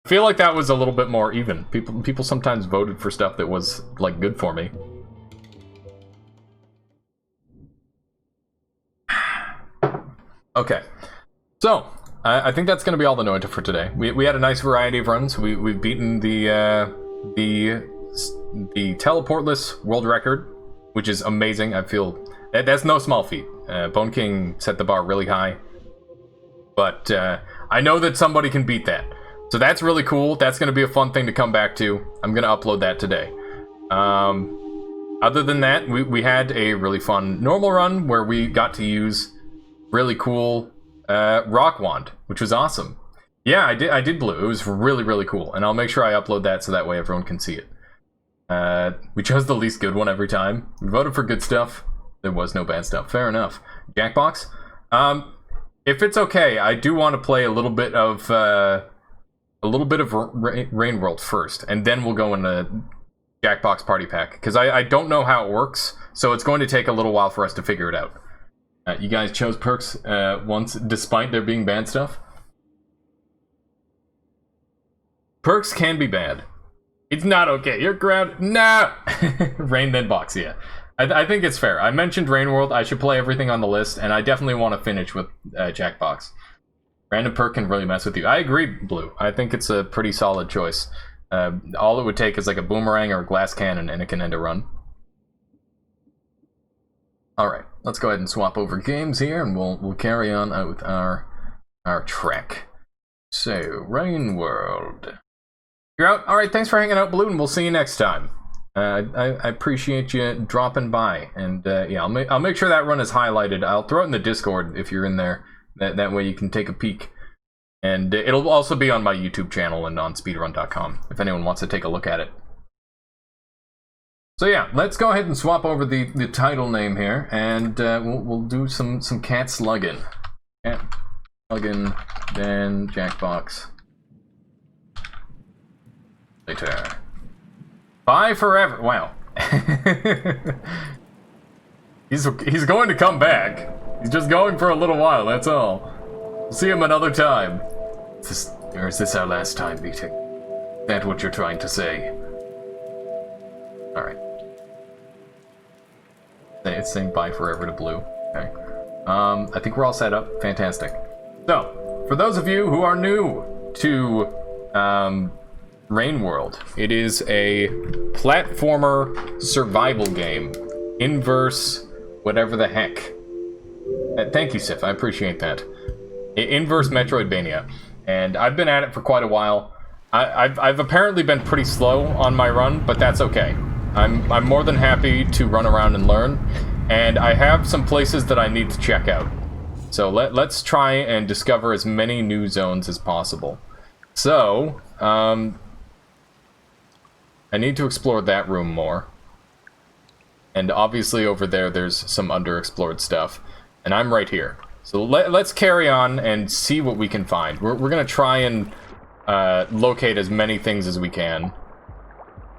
I feel like that was a little bit more even. People sometimes voted for stuff that was, like, good for me. Okay. So, I think that's going to be all the Noita for today. We had a nice variety of runs. We've beaten the teleportless world record, which is amazing. I feel that's no small feat. Bone King set the bar really high, but I know that somebody can beat that. So that's really cool. That's going to be a fun thing to come back to. I'm going to upload that today. Other than that, we had a really fun normal run where we got to use really cool rock wand, which was awesome. Yeah, I did blue. It was really, really cool. And I'll make sure I upload that so that way everyone can see it. We chose the least good one every time. We voted for good stuff. There was no bad stuff. Fair enough. Jackbox? If it's okay, I do want to play a little bit of Rainworld first, and then we'll go into Jackbox Party Pack, because I don't know how it works, so it's going to take a little while for us to figure it out. You guys chose perks once, despite there being bad stuff? Perks can be bad. It's not okay. You're grounded. No! Rain then box, yeah. I think it's fair. I mentioned Rainworld. I should play everything on the list, and I definitely want to finish with Jackbox. Random perk can really mess with you. I agree, Blue. I think it's a pretty solid choice. All it would take is like a boomerang or a glass cannon, and it can end a run. Alright, let's go ahead and swap over games here, and we'll carry on with our trek. So, Rainworld. You're out? Alright, thanks for hanging out, Blue, and we'll see you next time. I appreciate you dropping by, and yeah, I'll make sure that run is highlighted. I'll throw it in the Discord if you're in there. That way you can take a peek. And it'll also be on my YouTube channel and on speedrun.com if anyone wants to take a look at it. So yeah, let's go ahead and swap over the title name here, and we'll do some cat slugging. Cat slugging, then Jackbox. Later. Bye forever. Wow. He's going to come back. He's just going for a little while, that's all. We'll see him another time. Is this our last time meeting? Is that what you're trying to say? Alright. It's saying bye forever to Blue. Okay. I think we're all set up. Fantastic. So, for those of you who are new to Rainworld, it is a platformer survival game. Inverse whatever the heck. Thank you, Sif. I appreciate that. Inverse Metroidvania. And I've been at it for quite a while. I've apparently been pretty slow on my run, but that's okay. I'm more than happy to run around and learn. And I have some places that I need to check out. So let's try and discover as many new zones as possible. So, I need to explore that room more. And obviously over there's some underexplored stuff. And I'm right here. So let's carry on and see what we can find. We're going to try and locate as many things as we can.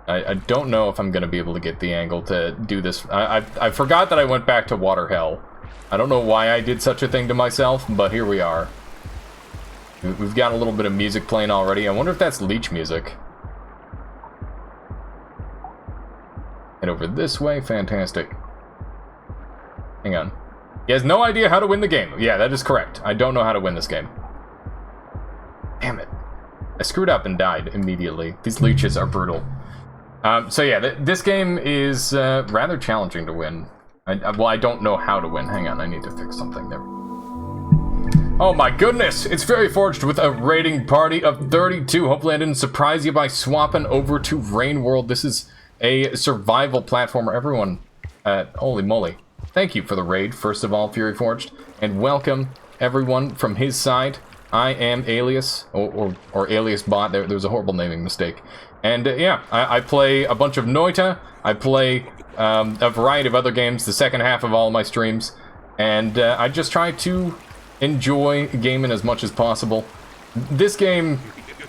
I don't know if I'm going to be able to get the angle to do this. I forgot that I went back to Water Hell. I don't know why I did such a thing to myself, but here we are. We've got a little bit of music playing already. I wonder if that's Leech music. Head over this way. Fantastic. Hang on. He has no idea how to win the game. Yeah, that is correct. I don't know how to win this game. Damn it. I screwed up and died immediately. These leeches are brutal. So yeah, this game is rather challenging to win. Well, I don't know how to win. Hang on, I need to fix something there. Oh my goodness! It's Fury Forged with a rating party of 32. Hopefully I didn't surprise you by swapping over to Rainworld. This is a survival platformer. Everyone, holy moly. Thank you for the raid, first of all, Fury Forged. And welcome, everyone, from his side. I am Alias, or Alias Bot. There was a horrible naming mistake. And yeah, I play a bunch of Noita. I play a variety of other games, the second half of all of my streams. And I just try to enjoy gaming as much as possible. This game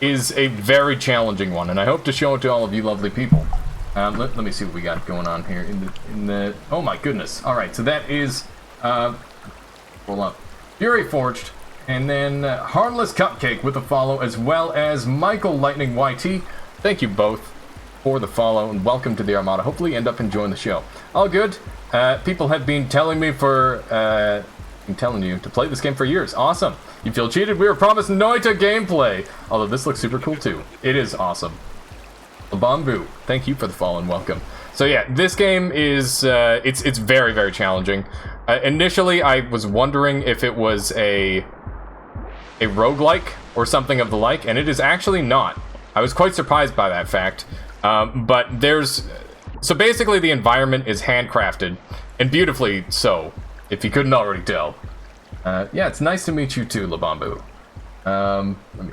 is a very challenging one, and I hope to show it to all of you lovely people. Let me see what we got going on here in the oh my goodness. Alright, so that is roll up. Fury Forged And then Harmless Cupcake with a follow, as well as Michael Lightning YT. Thank you both for the follow, and welcome to the Armada. Hopefully you end up enjoying the show. All good. People have been telling me I'm telling you to play this game for years. Awesome. You feel cheated? We were promised Noita gameplay. Although this looks super cool too. It is awesome. Bamboo, thank you for the follow and welcome. So yeah, this game is it's very, very challenging. Initially, I was wondering if it was a roguelike or something of the like, and it is actually not. I was quite surprised by that fact. But so basically the environment is handcrafted, and beautifully so, if you couldn't already tell. Yeah, it's nice to meet you too, Labambu. Let me...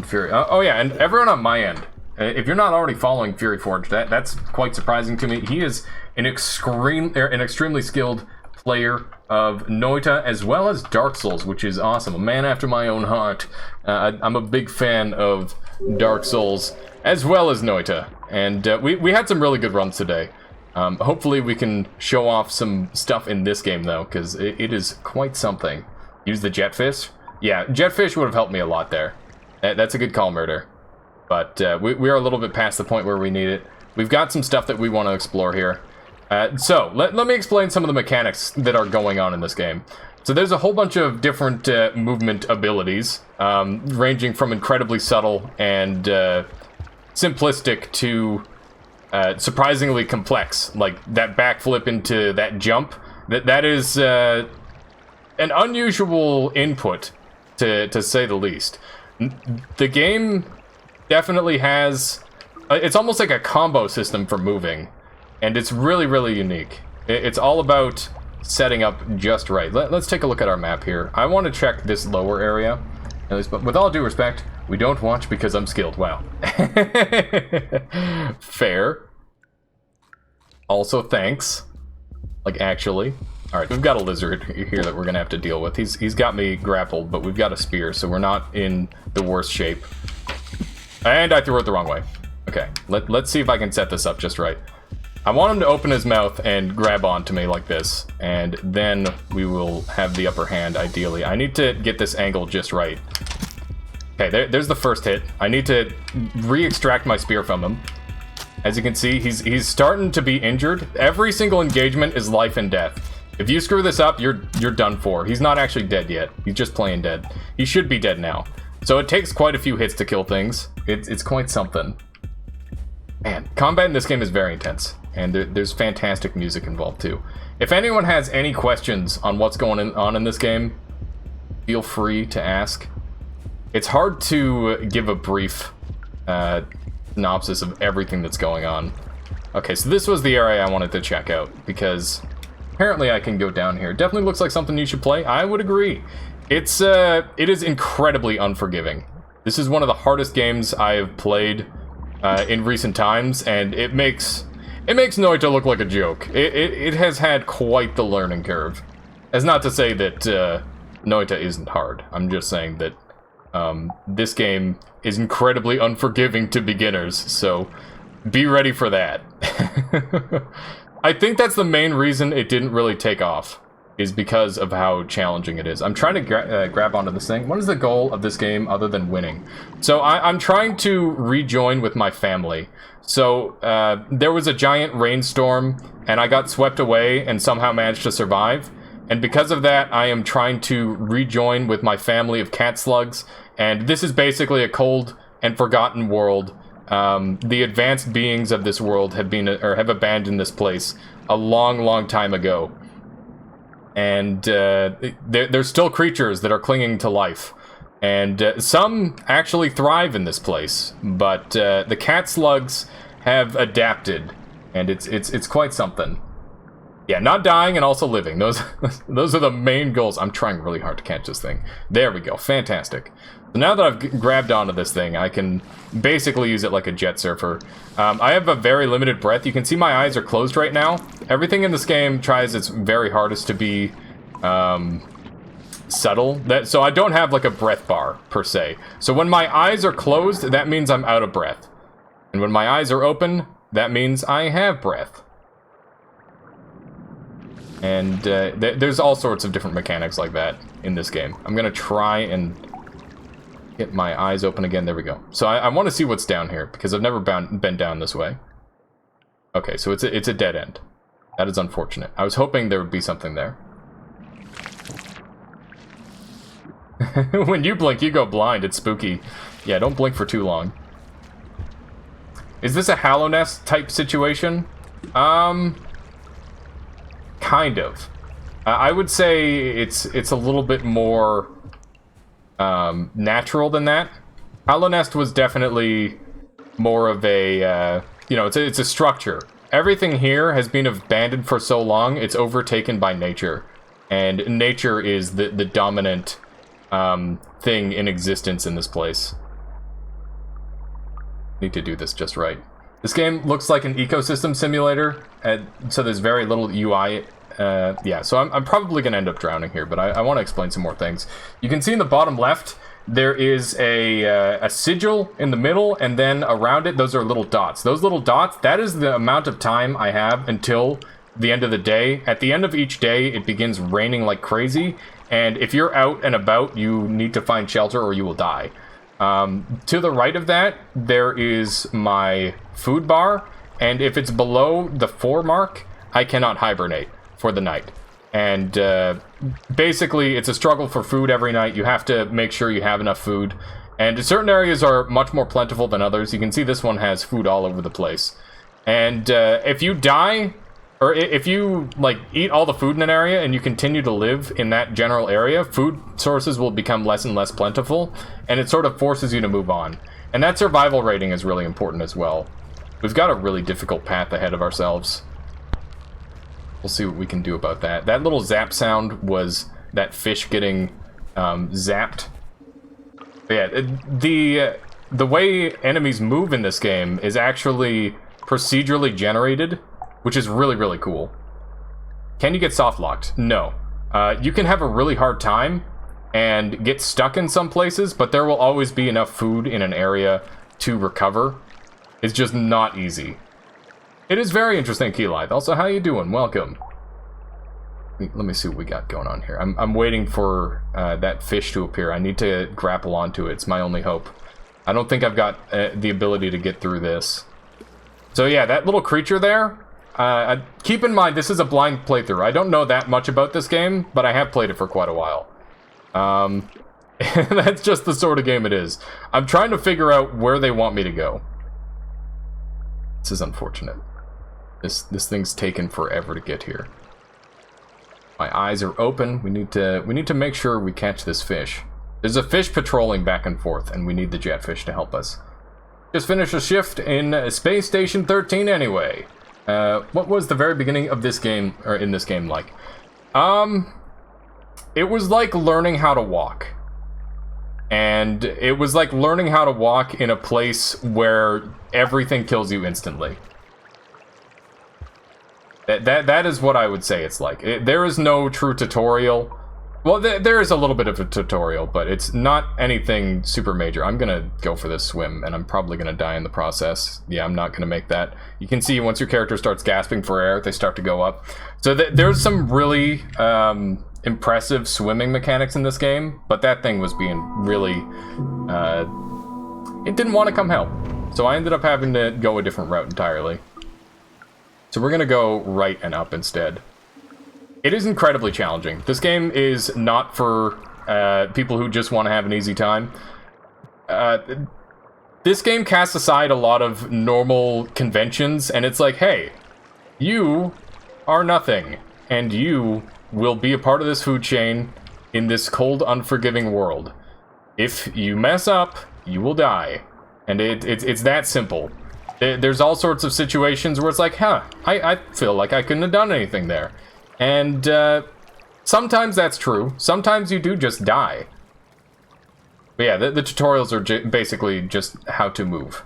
Fury. Oh yeah, and everyone on my end, if you're not already following Fury Forge, that's quite surprising to me. He is an extremely skilled player of Noita as well as Dark Souls, which is awesome. A man after my own heart. I'm a big fan of Dark Souls as well as Noita, and we had some really good runs today. Hopefully we can show off some stuff in this game though, because it is quite something. Use the Jetfish? Yeah, Jetfish would have helped me a lot there. That's a good call, Murder. But we are a little bit past the point where we need it. We've got some stuff that we want to explore here. So, let me explain some of the mechanics that are going on in this game. So there's a whole bunch of different movement abilities, ranging from incredibly subtle and simplistic to surprisingly complex, like that backflip into that jump. That is an unusual input, to say the least. The game definitely has... it's almost like a combo system for moving, and it's really, really unique. It's all about setting up just right. Let's take a look at our map here. I want to check this lower area, at least, but with all due respect, we don't watch because I'm skilled. Wow. Fair. Also, thanks. Like, actually. Alright, we've got a lizard here that we're gonna have to deal with. He's got me grappled, but we've got a spear, so we're not in the worst shape. And I threw it the wrong way. Okay, let's see if I can set this up just right. I want him to open his mouth and grab onto me like this, and then we will have the upper hand, ideally. I need to get this angle just right. Okay, there's the first hit. I need to re-extract my spear from him. As you can see, he's starting to be injured. Every single engagement is life and death. If you screw this up, you're done for. He's not actually dead yet. He's just plain dead. He should be dead now. So it takes quite a few hits to kill things. It's quite something. Man, combat in this game is very intense, and there's fantastic music involved too. If anyone has any questions on what's going on in this game, feel free to ask. It's hard to give a brief synopsis of everything that's going on. Okay, so this was the area I wanted to check out, because apparently I can go down here. Definitely looks like something you should play. I would agree. It is incredibly unforgiving. This is one of the hardest games I've played in recent times, and it makes Noita look like a joke. It has had quite the learning curve. As not to say that Noita isn't hard. I'm just saying that this game is incredibly unforgiving to beginners, so be ready for that. I think that's the main reason it didn't really take off, is because of how challenging it is. I'm trying to grab onto this thing. What is the goal of this game other than winning? So I'm trying to rejoin with my family. So there was a giant rainstorm, and I got swept away and somehow managed to survive. And because of that, I am trying to rejoin with my family of cat slugs. And this is basically a cold and forgotten world. The advanced beings of this world have abandoned this place a long, long time ago. And there's still creatures that are clinging to life, and some actually thrive in this place. But the cat slugs have adapted, and it's quite something. Yeah, not dying and also living. Those are the main goals. I'm trying really hard to catch this thing. There we go. Fantastic. So now that I've grabbed onto this thing, I can basically use it like a jet surfer. I have a very limited breath. You can see my eyes are closed right now. Everything in this game tries its very hardest to be subtle. So I don't have like a breath bar, per se. So when my eyes are closed, that means I'm out of breath. And when my eyes are open, that means I have breath. And there's all sorts of different mechanics like that in this game. I'm gonna try and get my eyes open again. There we go. So I want to see what's down here, because I've never been down this way. Okay, so it's a dead end. That is unfortunate. I was hoping there would be something there. When you blink, you go blind. It's spooky. Yeah, don't blink for too long. Is this a Hallow Nest type situation? Kind of. I would say it's a little bit more natural than that. Hallow Nest was definitely more of a, you know, it's a structure. Everything here has been abandoned for so long, it's overtaken by nature. And nature is the dominant thing in existence in this place. Need to do this just right. This game looks like an ecosystem simulator, and so there's very little UI. Yeah, so I'm probably going to end up drowning here, but I want to explain some more things. You can see in the bottom left, there is a sigil in the middle, and then around it, those are little dots. Those little dots, that is the amount of time I have until the end of the day. At the end of each day, it begins raining like crazy, and if you're out and about, you need to find shelter or you will die. To the right of that, there is my food bar, and if it's below the 4 mark, I cannot hibernate for the night. And basically, it's a struggle for food every night. You have to make sure you have enough food. And certain areas are much more plentiful than others. You can see this one has food all over the place. And if you die, or if you like eat all the food in an area and you continue to live in that general area, food sources will become less and less plentiful, and it sort of forces you to move on. And that survival rating is really important as well. We've got a really difficult path ahead of ourselves. We'll see what we can do about that. That little zap sound was that fish getting zapped. But yeah, the way enemies move in this game is actually procedurally generated, which is really, really cool. Can you get soft locked? No. You can have a really hard time and get stuck in some places, but there will always be enough food in an area to recover. It's just not easy. It is very interesting, Keylith. Also, how you doing? Welcome. Let me see what we got going on here. I'm waiting for that fish to appear. I need to grapple onto it. It's my only hope. I don't think I've got the ability to get through this. So yeah, that little creature there, keep in mind, this is a blind playthrough. I don't know that much about this game, but I have played it for quite a while. That's just the sort of game it is. I'm trying to figure out where they want me to go. This is unfortunate. This thing's taken forever to get here. My eyes are open. We need to make sure we catch this fish. There's a fish patrolling back and forth, and we need the jetfish to help us. Just finished a shift in Space Station 13 anyway. What was the very beginning of this game, or in this game, like? It was like learning how to walk. And it was like learning how to walk in a place where everything kills you instantly. That is what I would say it's like. There is no true tutorial. Well, there is a little bit of a tutorial, but it's not anything super major. I'm gonna go for this swim, and I'm probably gonna die in the process. Yeah, I'm not gonna make that. You can see once your character starts gasping for air, they start to go up. So there's some really impressive swimming mechanics in this game, but that thing was being really... it didn't want to come help. So I ended up having to go a different route entirely. So we're gonna go right and up instead. It is incredibly challenging. This game is not for people who just want to have an easy time. This game casts aside a lot of normal conventions, and it's like, hey, you are nothing, and you will be a part of this food chain in this cold, unforgiving world. If you mess up, you will die. And it's that simple. There's all sorts of situations where it's like, huh, I feel like I couldn't have done anything there. And sometimes that's true. Sometimes you do just die. But yeah, the tutorials are basically just how to move.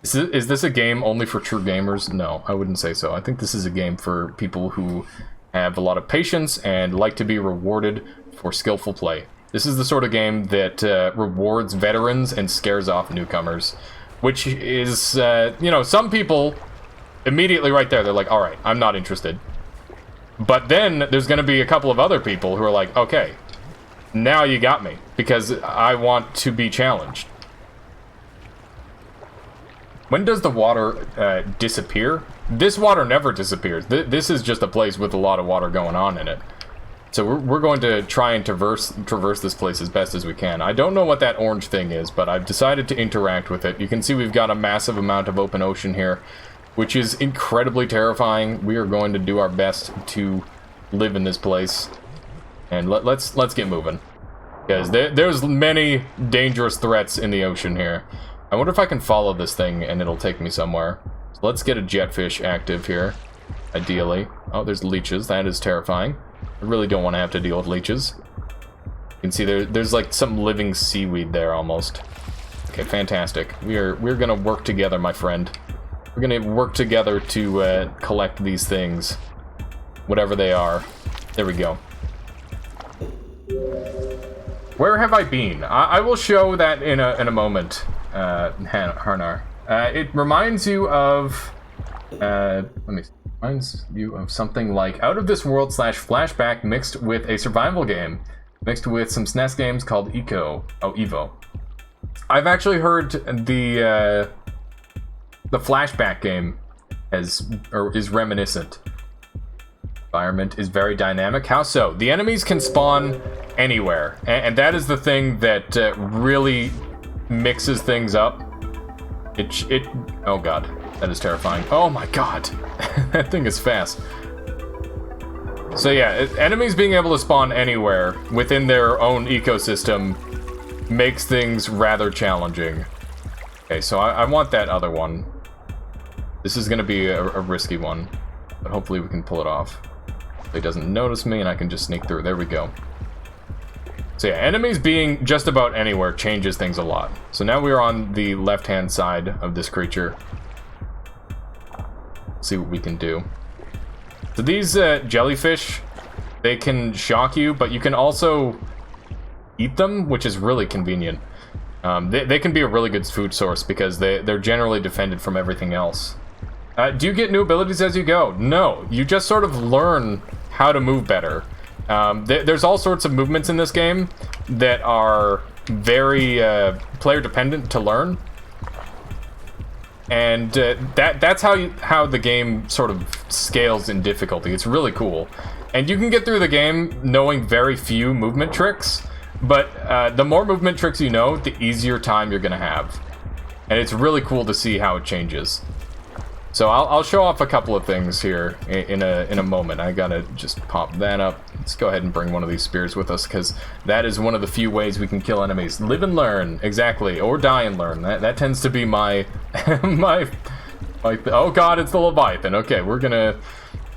Is this a game only for true gamers? No, I wouldn't say so. I think this is a game for people who have a lot of patience and like to be rewarded for skillful play. This is the sort of game that rewards veterans and scares off newcomers. Which is, you know, some people immediately right there, they're like, alright, I'm not interested. But then there's going to be a couple of other people who are like, okay, now you got me, because I want to be challenged. When does the water disappear? This water never disappears. This is just a place with a lot of water going on in it. So we're going to try and traverse this place as best as we can. I don't know what that orange thing is, but I've decided to interact with it. You can see we've got a massive amount of open ocean here, which is incredibly terrifying. We are going to do our best to live in this place. And let's get moving. Because there's many dangerous threats in the ocean here. I wonder if I can follow this thing and it'll take me somewhere. So let's get a jetfish active here, ideally. Oh, there's leeches. That is terrifying. I really don't want to have to deal with leeches. You can see there's like some living seaweed there almost. Okay, fantastic. We're gonna work together, my friend. We're gonna work together to collect these things, whatever they are. There we go. Where have I been? I will show that in a moment, Harnar. It reminds you of reminds you of something like Out of This World / Flashback mixed with a survival game, mixed with some SNES games called Evo. I've actually heard the Flashback game is reminiscent. Environment is very dynamic. How so? The enemies can spawn anywhere, and that is the thing that really mixes things up. Oh god, that is terrifying. Oh my god, that thing is fast. So yeah, enemies being able to spawn anywhere within their own ecosystem makes things rather challenging. Okay, so I want that other one. This is going to be a risky one, but hopefully we can pull it off. He doesn't notice me and I can just sneak through. There we go. So yeah, enemies being just about anywhere changes things a lot. So now we're on the left-hand side of this creature. See what we can do. So these jellyfish, they can shock you, but you can also eat them, which is really convenient. They can be a really good food source because they're generally defended from everything else. Do you get new abilities as you go? No, you just sort of learn how to move better. There's all sorts of movements in this game that are very player dependent to learn, and that's how the game sort of scales in difficulty. It's really cool, and you can get through the game knowing very few movement tricks, but the more movement tricks you know, the easier time you're gonna have, and it's really cool to see how it changes. So I'll show off a couple of things here in a moment. I gotta just pop that up. Let's go ahead and bring one of these spears with us, because that is one of the few ways we can kill enemies. Live and learn, exactly, or die and learn. That tends to be my oh god, it's the Leviathan. Okay, we're gonna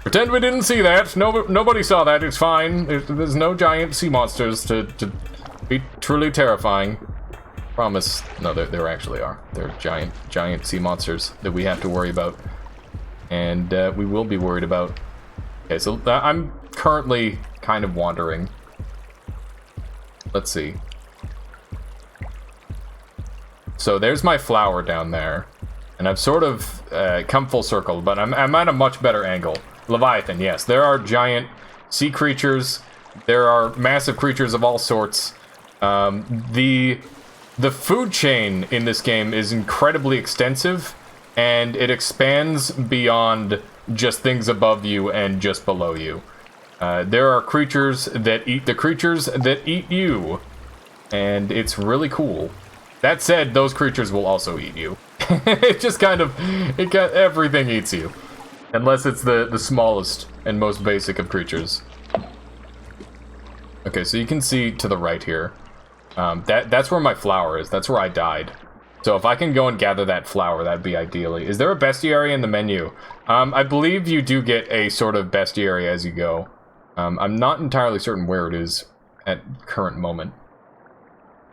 pretend we didn't see that. Nobody saw that. It's fine. There's no giant sea monsters to be truly terrifying. Promise. No, there actually are. There are giant sea monsters that we have to worry about. And we will be worried about. Okay, so I'm currently kind of wandering. Let's see. So there's my flower down there. And I've sort of come full circle, but I'm at a much better angle. Leviathan, yes. There are giant sea creatures. There are massive creatures of all sorts. The food chain in this game is incredibly extensive, and it expands beyond just things above you and just below you. There are creatures that eat the creatures that eat you, and it's really cool. That said, those creatures will also eat you. It just kind of, everything eats you. Unless it's the smallest and most basic of creatures. Okay, so you can see to the right here. That's where my flower is. That's where I died. So if I can go and gather that flower, that'd be ideally. Is there a bestiary in the menu? I believe you do get a sort of bestiary as you go. I'm not entirely certain where it is at current moment.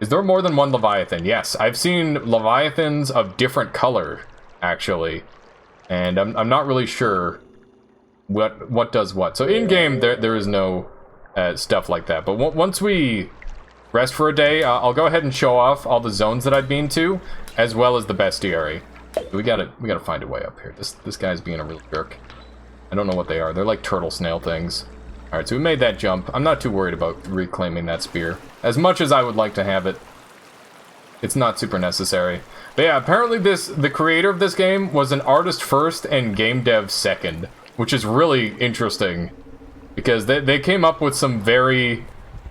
Is there more than one Leviathan? Yes, I've seen Leviathans of different color, actually. And I'm not really sure what does what. So in-game, there is no stuff like that. But once we rest for a day, I'll go ahead and show off all the zones that I've been to, as well as the bestiary. We gotta find a way up here. This guy's being a real jerk. I don't know what they are. They're like turtle snail things. Alright, so we made that jump. I'm not too worried about reclaiming that spear. As much as I would like to have it, it's not super necessary. But yeah, apparently the creator of this game was an artist first and game dev second, which is really interesting. Because they came up with some very,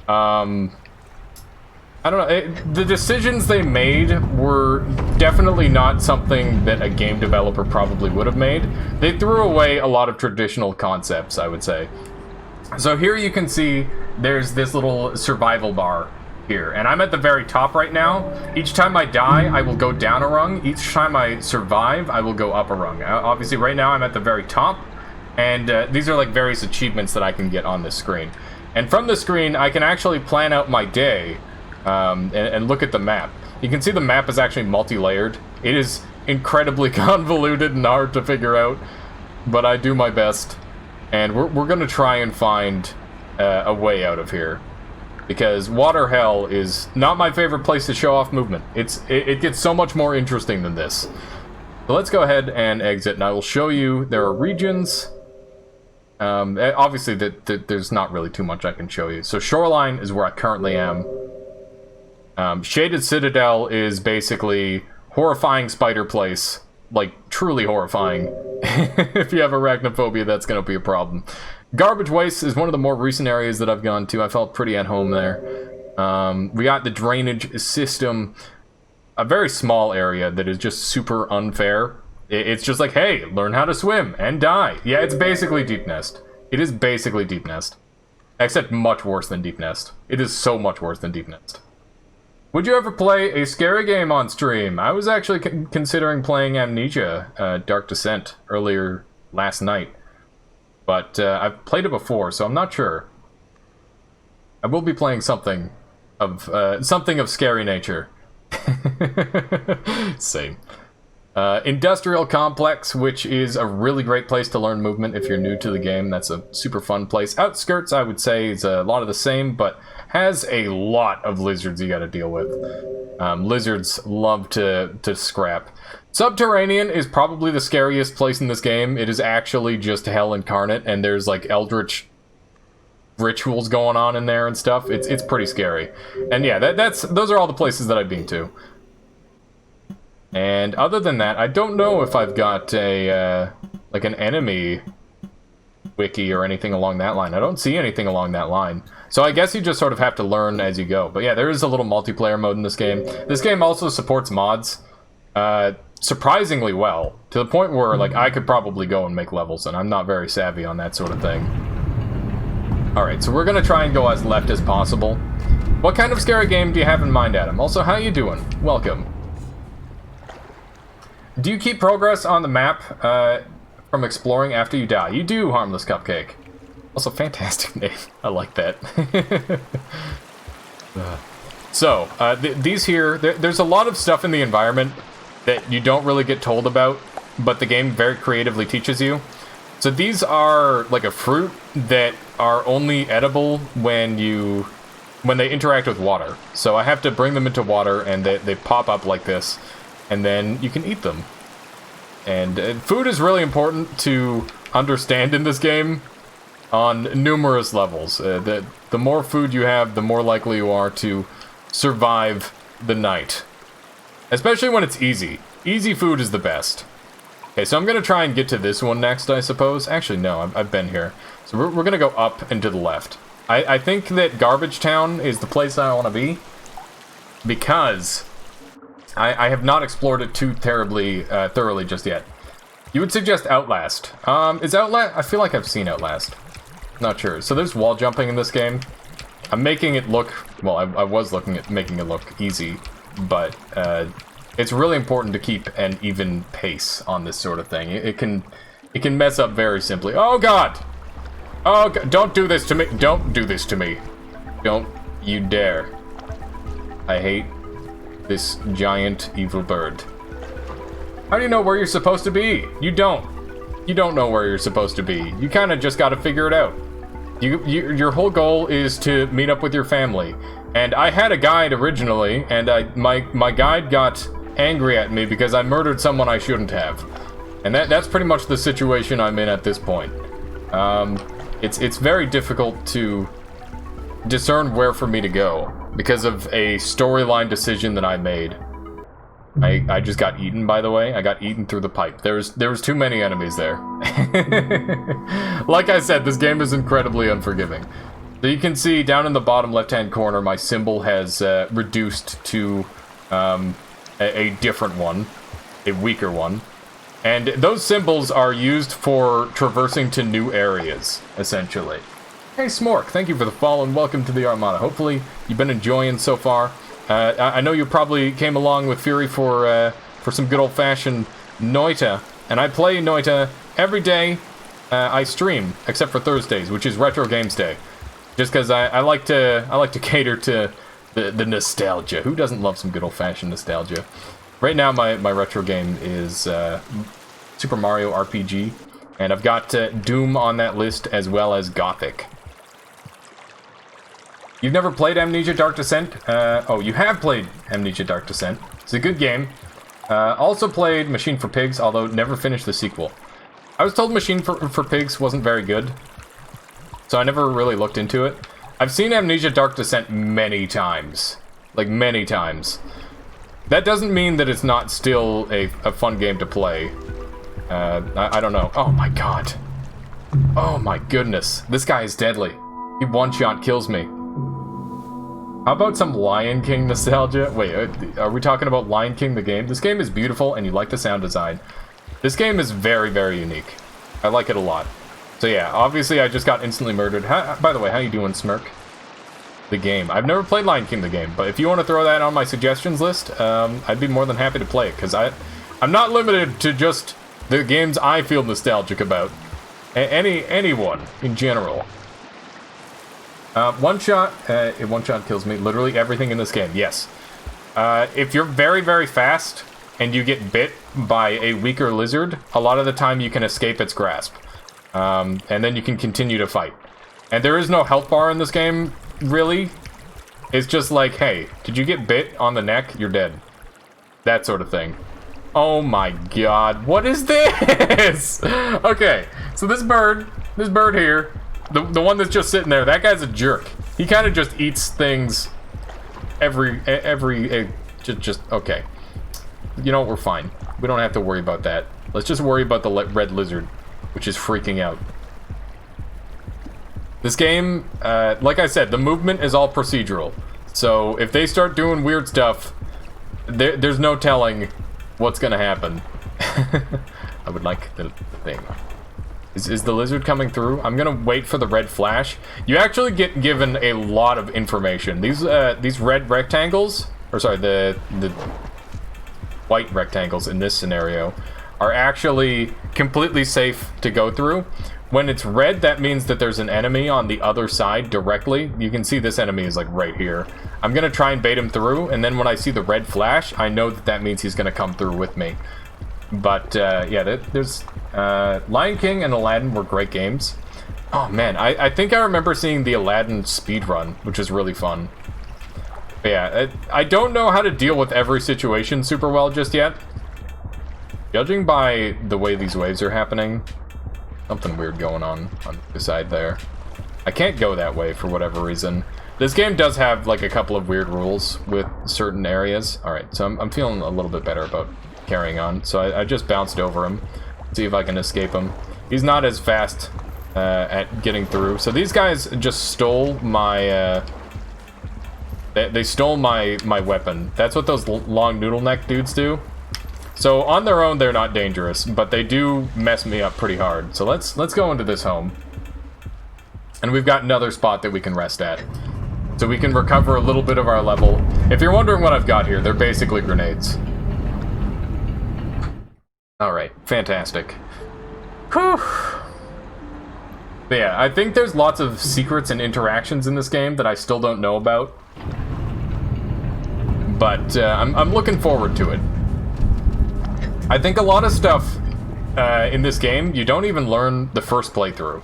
I don't know, the decisions they made were definitely not something that a game developer probably would have made. They threw away a lot of traditional concepts, I would say. So here you can see there's this little survival bar here, and I'm at the very top right now. Each time I die, I will go down a rung. Each time I survive, I will go up a rung. Obviously, right now I'm at the very top, and these are like various achievements that I can get on this screen. And from the screen, I can actually plan out my day and look at the map. You can see the map is actually multi-layered. It is incredibly convoluted and hard to figure out, but I do my best. And we're going to try and find a way out of here. Because water hell is not my favorite place to show off movement. It gets so much more interesting than this. So let's go ahead and exit, and I will show you there are regions. Obviously, there's not really too much I can show you. So shoreline is where I currently am. Shaded Citadel is basically horrifying spider place. Like, truly horrifying. If you have arachnophobia, that's going to be a problem. Garbage Waste is one of the more recent areas that I've gone to. I felt pretty at home there. We got the drainage system. A very small area that is just super unfair. It's just like, hey, learn how to swim and die. Yeah, it's basically Deep Nest. It is basically Deep Nest. Except much worse than Deep Nest. It is so much worse than Deep Nest. Would you ever play a scary game on stream? I was actually considering playing Amnesia, Dark Descent, earlier last night. But I've played it before, so I'm not sure. I will be playing something of scary nature. Same. Industrial Complex, which is a really great place to learn movement if you're new to the game. That's a super fun place. Outskirts, I would say, is a lot of the same, but has a lot of lizards you gotta deal with. Lizards love to scrap. Subterranean is probably the scariest place in this game. It is actually just hell incarnate, and there's like eldritch rituals going on in there and stuff. It's pretty scary. And yeah, those are all the places that I've been to. And other than that, I don't know if I've got a like an enemy wiki or anything along that line. I don't see anything along that line. So I guess you just sort of have to learn as you go. But yeah, there is a little multiplayer mode in this game. This game also supports mods surprisingly well, to the point where like I could probably go and make levels, and I'm not very savvy on that sort of thing. Alright, so we're gonna try and go as left as possible. What kind of scary game do you have in mind, Adam? Also, how you doing? Welcome. Do you keep progress on the map from exploring after you die? You do, Harmless Cupcake. Also, fantastic name. I like that. So, these here, there's a lot of stuff in the environment that you don't really get told about, but the game very creatively teaches you. So these are like a fruit that are only edible when they interact with water. So I have to bring them into water, and they pop up like this, and then you can eat them. And food is really important to understand in this game on numerous levels. The more food you have, the more likely you are to survive the night. Especially when it's easy. Easy food is the best. Okay, so I'm going to try and get to this one next, I suppose. Actually, no, I've been here. So we're going to go up and to the left. I think that Garbage Town is the place I want to be, because I have not explored it too terribly thoroughly just yet. You would suggest Outlast. Is Outlast... I feel like I've seen Outlast. Not sure. So there's wall jumping in this game. I'm making it look... Well, I was looking at making it look easy, but it's really important to keep an even pace on this sort of thing. It can mess up very simply. Oh, God! Oh, God. Don't do this to me. Don't do this to me. Don't you dare. I hate this giant evil bird. How do you know where you're supposed to be? You don't. You don't know where you're supposed to be. You kind of just got to figure it out. Your whole goal is to meet up with your family. And I had a guide originally, and my guide got angry at me because I murdered someone I shouldn't have. And that's pretty much the situation I'm in at this point. It's very difficult to discern where for me to go because of a storyline decision that I made. I just got eaten, by the way. I got eaten through the pipe. There was too many enemies there. Like I said, this game is incredibly unforgiving. So you can see down in the bottom left-hand corner, my symbol has reduced to a different one, a weaker one. And those symbols are used for traversing to new areas, essentially. Hey Smork, thank you for the follow and welcome to the Armada. Hopefully you've been enjoying so far. I know you probably came along with Fury for some good old-fashioned Noita, and I play Noita every day. I stream, except for Thursdays, which is Retro Games Day, just because I like to cater to the nostalgia. Who doesn't love some good old-fashioned nostalgia? Right now, my retro game is Super Mario RPG, and I've got Doom on that list as well as Gothic. You've never played Amnesia Dark Descent? Oh, you have played Amnesia Dark Descent. It's a good game. Also played Machine for Pigs, although never finished the sequel. I was told Machine for Pigs wasn't very good, so I never really looked into it. I've seen Amnesia Dark Descent many times. Like, many times. That doesn't mean that it's not still a fun game to play. I don't know. Oh my god. Oh my goodness. This guy is deadly. He one-shot kills me. How about some Lion King nostalgia? Wait, are we talking about Lion King the game? This game is beautiful and you like the sound design. This game is very, very unique. I like it a lot. So yeah, obviously I just got instantly murdered. By the way, how you doing, Smirk? The game. I've never played Lion King the game, but if you want to throw that on my suggestions list, I'd be more than happy to play it, because I'm not limited to just the games I feel nostalgic about. Anyone in general. One shot kills me. Literally everything in this game, yes. If you're very, very fast and you get bit by a weaker lizard, a lot of the time you can escape its grasp. And then you can continue to fight. And there is no health bar in this game, really. It's just like, hey, did you get bit on the neck? You're dead. That sort of thing. Oh my god, what is this? Okay, so this bird here, the one that's just sitting there, that guy's a jerk. He kind of just eats things just okay. You know what, we're fine. We don't have to worry about that. Let's just worry about the red lizard, which is freaking out. This game, like I said, the movement is all procedural. So if they start doing weird stuff, there's no telling what's gonna happen. I would like the thing. Is the lizard coming through? I'm gonna wait for the red flash. You actually get given a lot of information. These red rectangles, or sorry, the white rectangles in this scenario, are actually completely safe to go through. When it's red, that means that there's an enemy on the other side directly. You can see this enemy is like right here. I'm gonna try and bait him through, and then when I see the red flash, I know that means he's gonna come through with me. But yeah, there's Lion King and Aladdin were great games. Oh man, I think I remember seeing the Aladdin speedrun, which is really fun. But yeah, I don't know how to deal with every situation super well just yet. Judging by the way these waves are happening, something weird going on the side there. I can't go that way for whatever reason. This game does have like a couple of weird rules with certain areas. Alright, so I'm feeling a little bit better about carrying on. So I just bounced over him. See if I can escape him. He's not as fast at getting through. So these guys just stole my... They stole my weapon. That's what those long noodle neck dudes do. So on their own, they're not dangerous, but they do mess me up pretty hard. So let's go into this home. And we've got another spot that we can rest at. So we can recover a little bit of our level. If you're wondering what I've got here, they're basically grenades. Alright, fantastic. Whew. But yeah, I think there's lots of secrets and interactions in this game that I still don't know about. But I'm looking forward to it. I think a lot of stuff in this game, you don't even learn the first playthrough.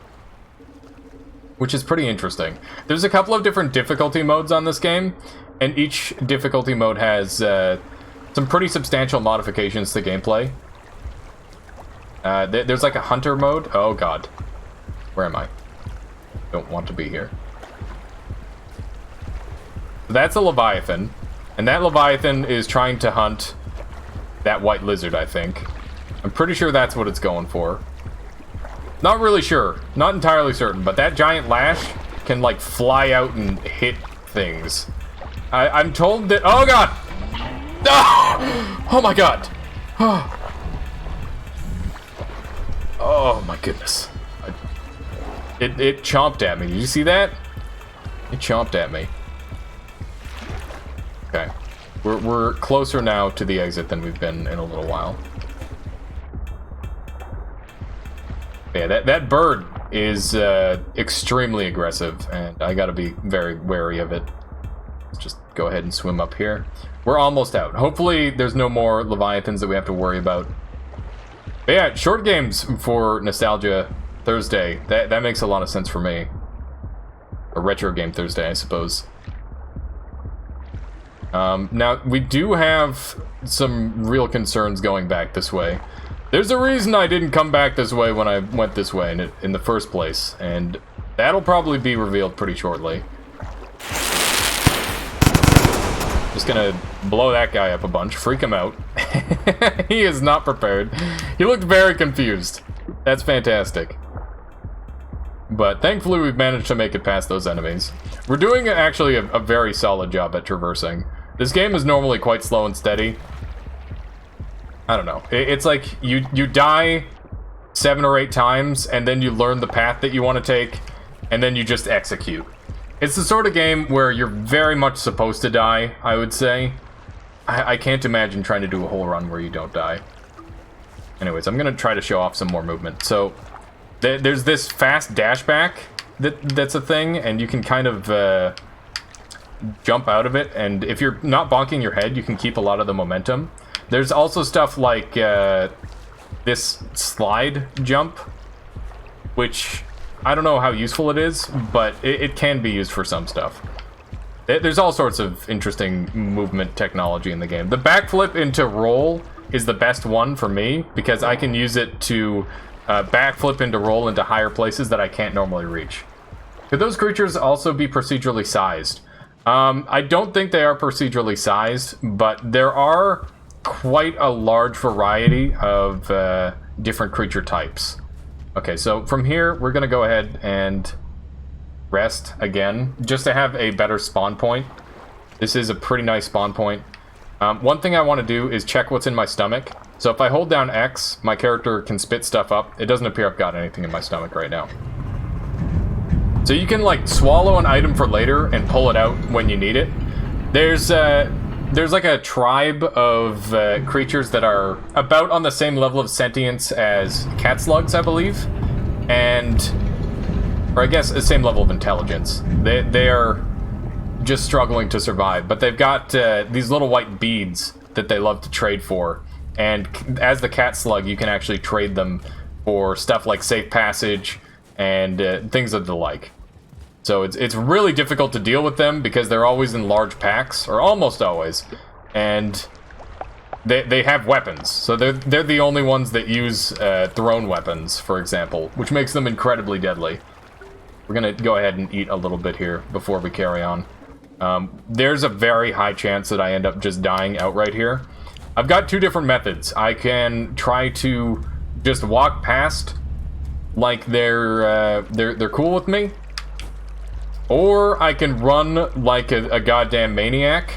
Which is pretty interesting. There's a couple of different difficulty modes on this game, and each difficulty mode has some pretty substantial modifications to gameplay. There's like a hunter mode. Oh god. Where am I? Don't want to be here. That's a Leviathan. And that Leviathan is trying to hunt that white lizard, I think. I'm pretty sure that's what it's going for. Not really sure. Not entirely certain. But that giant lash can, like, fly out and hit things. I'm told that... Oh, God! Oh my God! Oh, my goodness. It chomped at me. Did you see that? It chomped at me. Okay. We're closer now to the exit than we've been in a little while. Yeah, that bird is extremely aggressive, and I gotta be very wary of it. Let's just go ahead and swim up here. We're almost out. Hopefully there's no more Leviathans that we have to worry about. But yeah, short games for Nostalgia Thursday. That makes a lot of sense for me. Or Retro Game Thursday, I suppose. Now, we do have some real concerns going back this way. There's a reason I didn't come back this way when I went this way in the first place, and that'll probably be revealed pretty shortly. Just gonna blow that guy up a bunch, freak him out. He is not prepared. He looked very confused. That's fantastic. But thankfully we've managed to make it past those enemies. We're doing actually a very solid job at traversing. This game is normally quite slow and steady. I don't know. It's like you die 7 or 8 times, and then you learn the path that you want to take, and then you just execute. It's the sort of game where you're very much supposed to die, I would say. I can't imagine trying to do a whole run where you don't die. Anyways, I'm going to try to show off some more movement. So, there's this fast dash back that's a thing, and you can kind of jump out of it, and if you're not bonking your head, you can keep a lot of the momentum. There's also stuff like this slide jump, which I don't know how useful it is, but it can be used for some stuff. There's all sorts of interesting movement technology in the game. The backflip into roll is the best one for me, because I can use it to backflip into roll into higher places that I can't normally reach. Could those creatures also be procedurally sized? I don't think they are procedurally sized, but there are quite a large variety of different creature types. Okay, so from here, we're going to go ahead and rest again, just to have a better spawn point. This is a pretty nice spawn point. One thing I want to do is check what's in my stomach. So if I hold down X, my character can spit stuff up. It doesn't appear I've got anything in my stomach right now. So you can, like, swallow an item for later and pull it out when you need it. There's like a tribe of creatures that are about on the same level of sentience as cat slugs, I believe. Or I guess the same level of intelligence. They are just struggling to survive, but they've got these little white beads that they love to trade for. And as the cat slug, you can actually trade them for stuff like safe passage and things of the like. So it's really difficult to deal with them because they're always in large packs, or almost always, and they have weapons. So they're the only ones that use thrown weapons, for example, which makes them incredibly deadly. We're gonna go ahead and eat a little bit here before we carry on. There's a very high chance that I end up just dying outright here. I've got 2 different methods. I can try to just walk past like they're cool with me, or I can run like a goddamn maniac.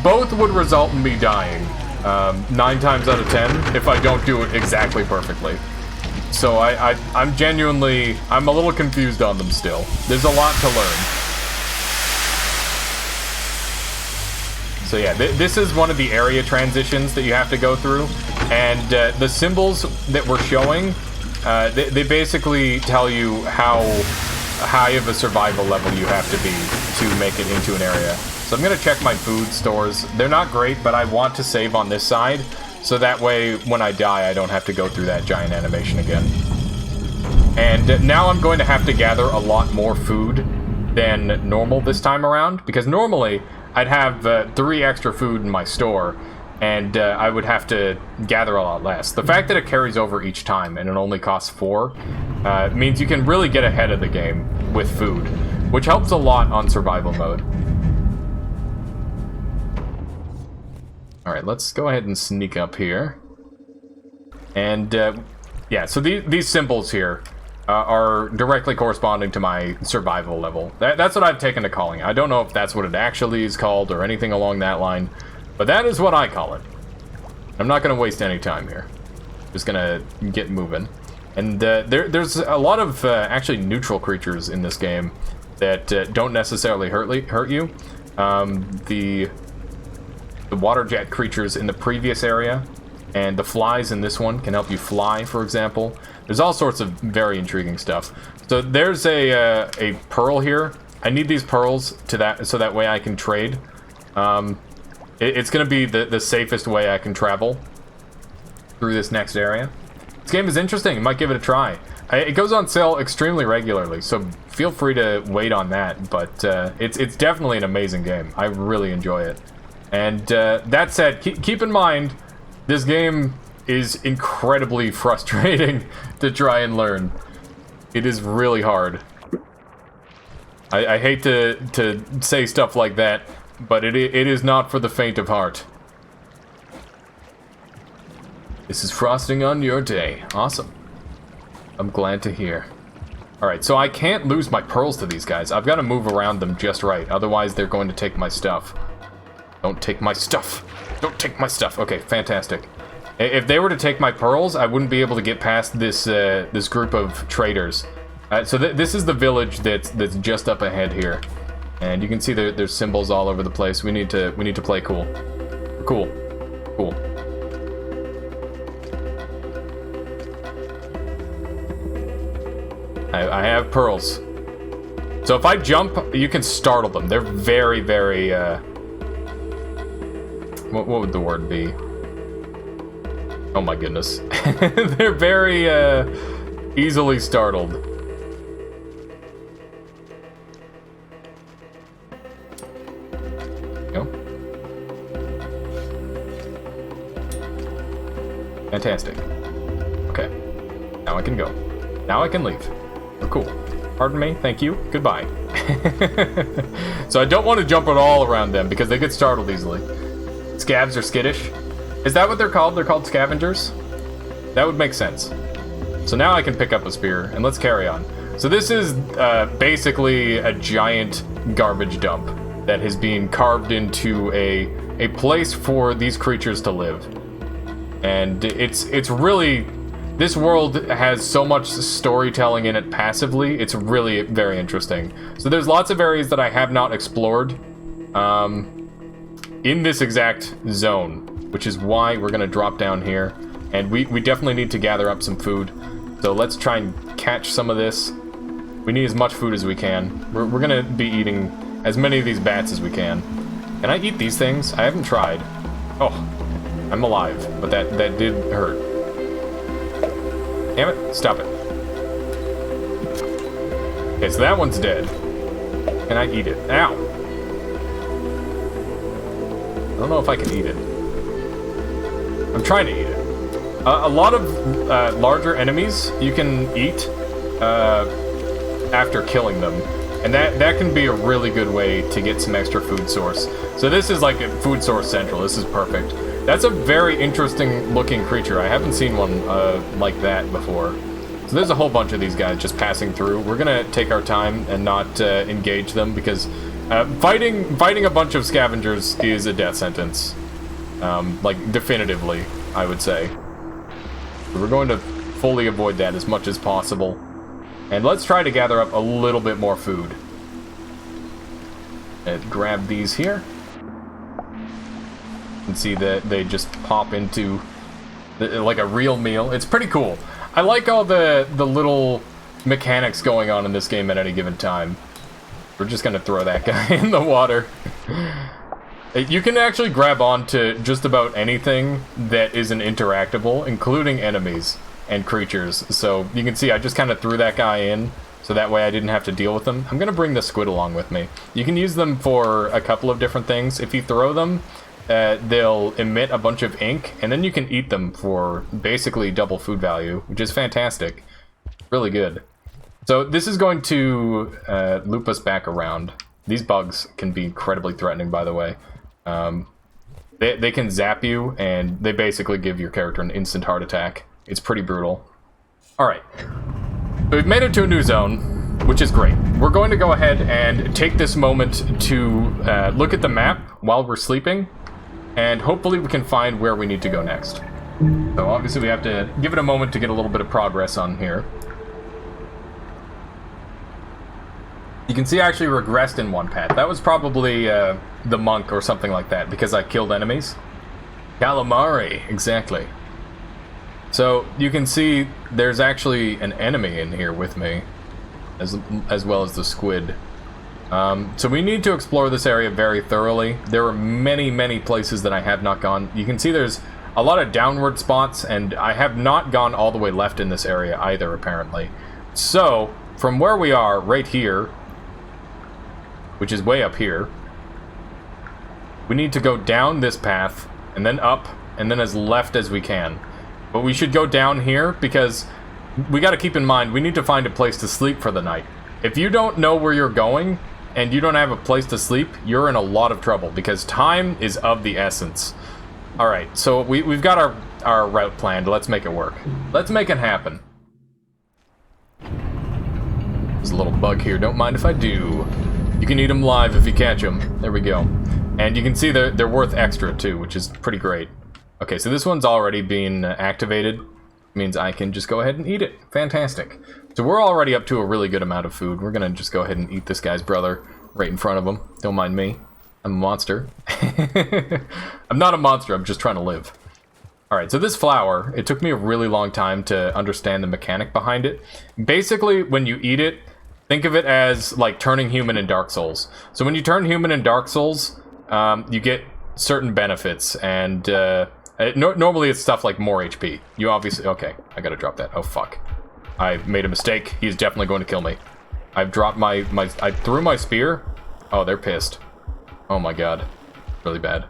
Both would result in me dying 9 times out of 10 if I don't do it exactly perfectly. So I'm genuinely, I'm a little confused on them still. There's a lot to learn. So yeah, this is one of the area transitions that you have to go through, and the symbols that we're showing, they basically tell you how high of a survival level you have to be to make it into an area. So I'm going to check my food stores. They're not great, but I want to save on this side, so that way when I die I don't have to go through that giant animation again. And now I'm going to have to gather a lot more food than normal this time around, because normally I'd have 3 extra food in my store, and I would have to gather a lot less. The fact that it carries over each time and it only costs 4 means you can really get ahead of the game with food, which helps a lot on survival mode. Alright, let's go ahead and sneak up here. And, yeah, so these symbols here are directly corresponding to my survival level. That's what I've taken to calling it. I don't know if that's what it actually is called or anything along that line, but that is what I call it. I'm not going to waste any time here. Just going to get moving. And there's a lot of actually neutral creatures in this game that don't necessarily hurt you. The water jet creatures in the previous area and the flies in this one can help you fly, for example. There's all sorts of very intriguing stuff. So there's a pearl here. I need these pearls so that way I can trade. It's going to be the safest way I can travel through this next area. This game is interesting. You might give it a try. It goes on sale extremely regularly, so feel free to wait on that. But it's definitely an amazing game. I really enjoy it. And that said, keep in mind, this game is incredibly frustrating to try and learn. It is really hard. I hate to say stuff like that, but it is not for the faint of heart. This is frosting on your day. Awesome. I'm glad to hear. Alright, so I can't lose my pearls to these guys. I've got to move around them just right, otherwise they're going to take my stuff. Don't take my stuff. Don't take my stuff. Okay, fantastic. If they were to take my pearls, I wouldn't be able to get past this this group of traders. So this is the village that's just up ahead here, and you can see there's symbols all over the place. We need to play cool. Cool. I have pearls. So if I jump, you can startle them. They're very, very what would the word be? Oh my goodness. They're very easily startled. Go. Fantastic. Okay. Now I can go. Now I can leave. Oh, cool. Pardon me. Thank you. Goodbye. So I don't want to jump at all around them because they get startled easily. Scavs are skittish. Is that what they're called? They're called scavengers? That would make sense. So now I can pick up a spear, and let's carry on. So this is basically a giant garbage dump that has been carved into a place for these creatures to live. And it's really... This world has so much storytelling in it passively, it's really very interesting. So there's lots of areas that I have not explored in this exact zone, which is why we're going to drop down here. And we definitely need to gather up some food. So let's try and catch some of this. We need as much food as we can. We're going to be eating as many of these bats as we can. Can I eat these things? I haven't tried. Oh, I'm alive, but that did hurt. Damn it, stop it. Okay, so that one's dead. Can I eat it? Ow! I don't know if I can eat it. I'm trying to eat it. A lot of larger enemies you can eat after killing them. And that can be a really good way to get some extra food source. So this is like a food source central. This is perfect. That's a very interesting looking creature. I haven't seen one like that before. So there's a whole bunch of these guys just passing through. We're gonna take our time and not engage them because fighting a bunch of scavengers is a death sentence. Like definitively, I would say. So we're going to fully avoid that as much as possible. And let's try to gather up a little bit more food. And grab these here. And see that they just pop into like a real meal. It's pretty cool. I like all the little mechanics going on in this game at any given time. We're just gonna throw that guy in the water. You can actually grab onto just about anything that isn't interactable, including enemies and creatures. So you can see I just kind of threw that guy in, so that way I didn't have to deal with them. I'm gonna bring the squid along with me. You can use them for a couple of different things. If you throw them, they'll emit a bunch of ink, and then you can eat them for basically double food value, which is fantastic. Really good. So this is going to loop us back around. These bugs can be incredibly threatening, by the way. They can zap you, and they basically give your character an instant heart attack. It's pretty brutal. Alright. So we've made it to a new zone, which is great. We're going to go ahead and take this moment to look at the map while we're sleeping, and hopefully we can find where we need to go next. So obviously we have to give it a moment to get a little bit of progress on here. You can see I actually regressed in one path. That was probably the monk or something like that, because I killed enemies. Calamari, exactly. So you can see there's actually an enemy in here with me, as well as the squid. So we need to explore this area very thoroughly. There are many, many places that I have not gone. You can see there's a lot of downward spots, and I have not gone all the way left in this area either, apparently. So, from where we are, right here, which is way up here, we need to go down this path, and then up, and then as left as we can. But we should go down here, because we gotta keep in mind, we need to find a place to sleep for the night. If you don't know where you're going, and you don't have a place to sleep, you're in a lot of trouble, because time is of the essence. Alright, so we've got our route planned. Let's make it work. Let's make it happen. There's a little bug here, don't mind if I do. You can eat them live if you catch them. There we go. And you can see they're worth extra too, which is pretty great. Okay, so this one's already been activated. Means I can just go ahead and eat it. Fantastic. So we're already up to a really good amount of food. We're gonna just go ahead and eat this guy's brother right in front of him. Don't mind me. I'm a monster. I'm not a monster, I'm just trying to live. Alright, so this flower, it took me a really long time to understand the mechanic behind it. Basically, when you eat it, think of it as like turning human in Dark Souls. So when you turn human in Dark Souls, you get certain benefits, and normally it's stuff like more HP. You obviously... Okay, I gotta drop that. Oh, fuck. I made a mistake. He's definitely going to kill me. I've dropped my... I threw my spear. Oh, they're pissed. Oh my god. Really bad.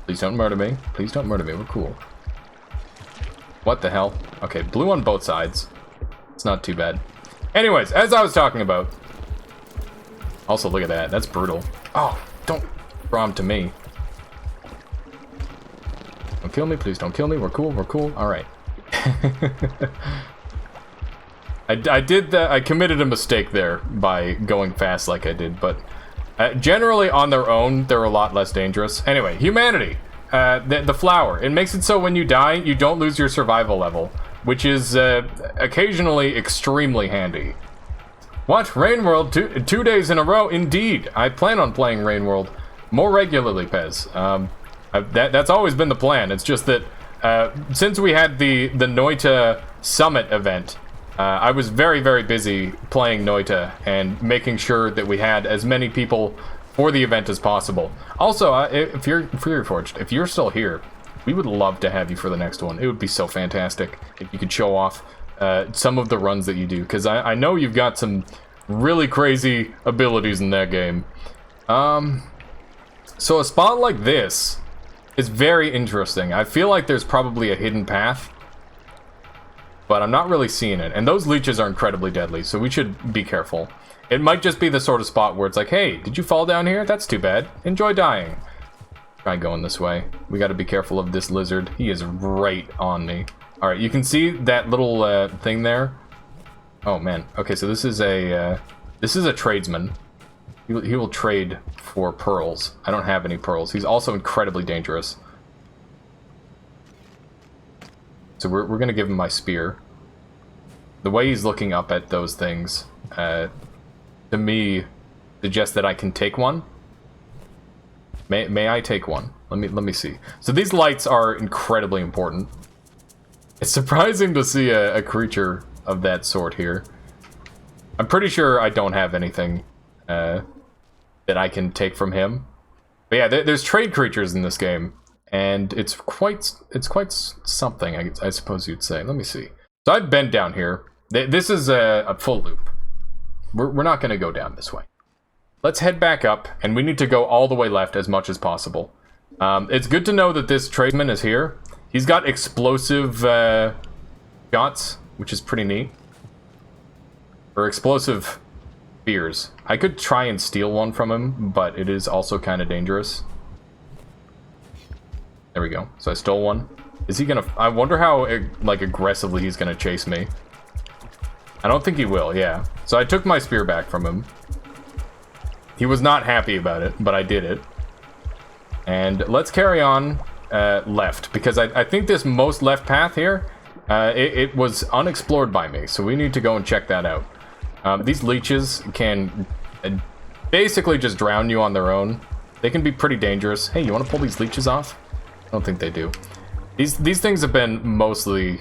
Please don't murder me. Please don't murder me. We're cool. What the hell? Okay, blue on both sides. It's not too bad. Anyways, as I was talking about... Also, look at that. That's brutal. Oh, don't throw him to me. Don't kill me, please don't kill me. We're cool, we're cool. Alright. I committed a mistake there by going fast like I did, but generally on their own, they're a lot less dangerous. Anyway, humanity. The flower. It makes it so when you die, you don't lose your survival level, which is occasionally extremely handy. What? Rainworld? Two days in a row? Indeed. I plan on playing Rainworld more regularly, Pez. That's always been the plan. It's just that since we had the Noita Summit event, I was very, very busy playing Noita and making sure that we had as many people for the event as possible. Also, if you're Forged, if you're still here, we would love to have you for the next one. It would be so fantastic if you could show off some of the runs that you do, because I know you've got some really crazy abilities in that game. So a spot like this is very interesting. I feel like there's probably a hidden path, but I'm not really seeing it. And those leeches are incredibly deadly, so we should be careful. It might just be the sort of spot where it's like, hey, did you fall down here? That's too bad. Enjoy dying. Try going this way. We gotta be careful of this lizard. He is right on me. Alright, you can see that little thing there. Oh man. Okay, so this is a tradesman. He will trade for pearls. I don't have any pearls. He's also incredibly dangerous. So we're gonna give him my spear. The way he's looking up at those things, to me, suggests that I can take one. May I take one? Let me see. So these lights are incredibly important. It's surprising to see a creature of that sort here. I'm pretty sure I don't have anything that I can take from him. But yeah, there's trade creatures in this game, and it's quite something, I suppose you'd say. Let me see. So I've been down here. This is a full loop. We're not going to go down this way. let's head back up, and we need to go all the way left as much as possible. It's good to know that this tradesman is here. He's got explosive shots, which is pretty neat. Or explosive spears. I could try and steal one from him, but it is also kind of dangerous. There we go. So I stole one. Is he gonna... I wonder how, like, aggressively he's gonna chase me. I don't think he will, yeah. So I took my spear back from him. He was not happy about it, but I did it. And let's carry on left, because I think this most left path here, it was unexplored by me, so we need to go and check that out. These leeches can basically just drown you on their own. They can be pretty dangerous. Hey, you want to pull these leeches off? I don't think they do. These things have been mostly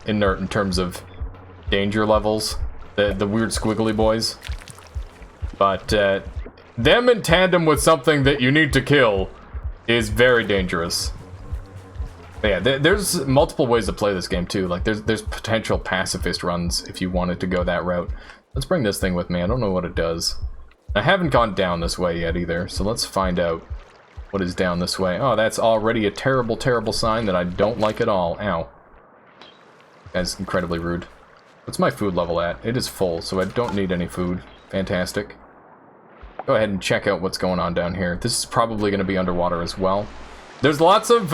inert in terms of danger levels. The weird squiggly boys. But them in tandem with something that you need to kill is very dangerous. But yeah, there's multiple ways to play this game too. Like there's potential pacifist runs if you wanted to go that route. Let's bring this thing with me. I don't know what it does. I haven't gone down this way yet either, so let's find out what is down this way. Oh, that's already a terrible, terrible sign that I don't like at all. Ow. That's incredibly rude. What's my food level at? It is full, so I don't need any food. Fantastic. Go ahead and check out what's going on down here. This is probably going to be underwater as well. There's lots of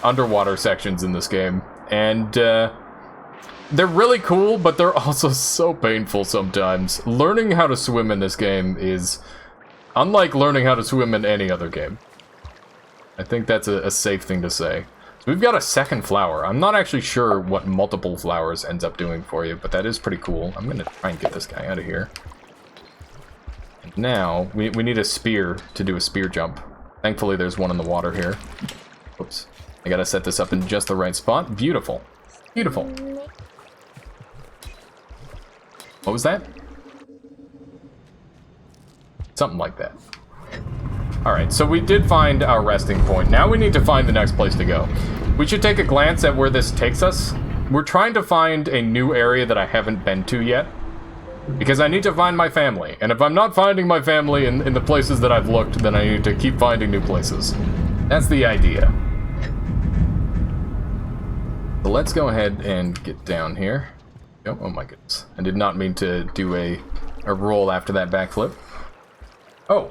underwater sections in this game, and they're really cool, but they're also so painful sometimes. Learning how to swim in this game is unlike learning how to swim in any other game. I think that's a safe thing to say. So we've got a second flower. I'm not actually sure what multiple flowers ends up doing for you, but that is pretty cool. I'm going to try and get this guy out of here. And now, we need a spear to do a spear jump. Thankfully, there's one in the water here. Oops. I gotta set this up in just the right spot. Beautiful. Beautiful. What was that? Something like that. Alright, so we did find our resting point. Now we need to find the next place to go. We should take a glance at where this takes us. We're trying to find a new area that I haven't been to yet. Because I need to find my family. And if I'm not finding my family in the places that I've looked, then I need to keep finding new places. That's the idea. So let's go ahead and get down here. Oh my goodness. I did not mean to do a roll after that backflip. Oh.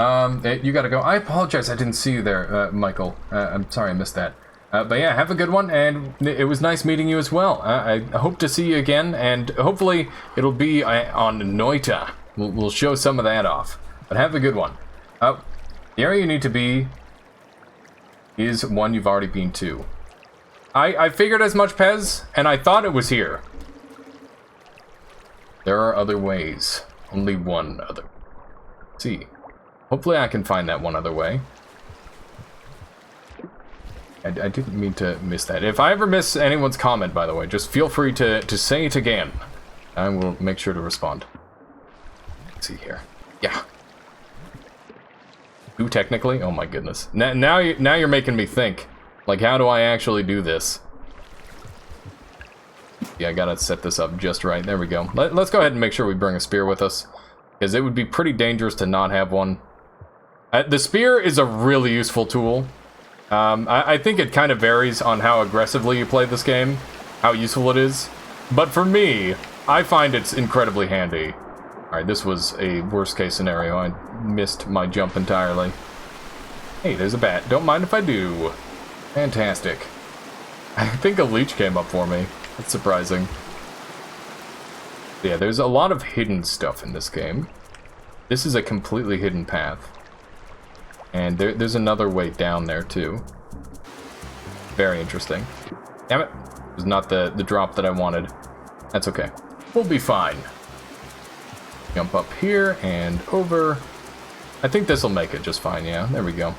You gotta go. I apologize, I didn't see you there, Michael. I'm sorry I missed that. But yeah, have a good one, and it was nice meeting you as well. I hope to see you again, and hopefully it'll be on Noita. We'll show some of that off. But have a good one. The area you need to be is one you've already been to. I figured as much, Pez, and I thought it was here. There are other ways. Only one other. Let's see. Hopefully I can find that one other way. I didn't mean to miss that. If I ever miss anyone's comment, by the way, just feel free to say it again. I will make sure to respond. Let's see here. Yeah. Who technically? Oh my goodness. Now you're making me think. Like, how do I actually do this? Yeah, I gotta set this up just right. There we go. Let's go ahead and make sure we bring a spear with us. Because it would be pretty dangerous to not have one. The spear is a really useful tool. I think it kind of varies on how aggressively you play this game, how useful it is. But for me, I find it's incredibly handy. Alright, this was a worst case scenario. I missed my jump entirely. Hey, there's a bat. Don't mind if I do. Fantastic. I think a leech came up for me. That's surprising. Yeah, there's a lot of hidden stuff in this game. This is a completely hidden path. And there's another way down there, too. Very interesting. Damn it. It was not the drop that I wanted. That's okay. We'll be fine. Jump up here and over. I think this will make it just fine, yeah. There we go.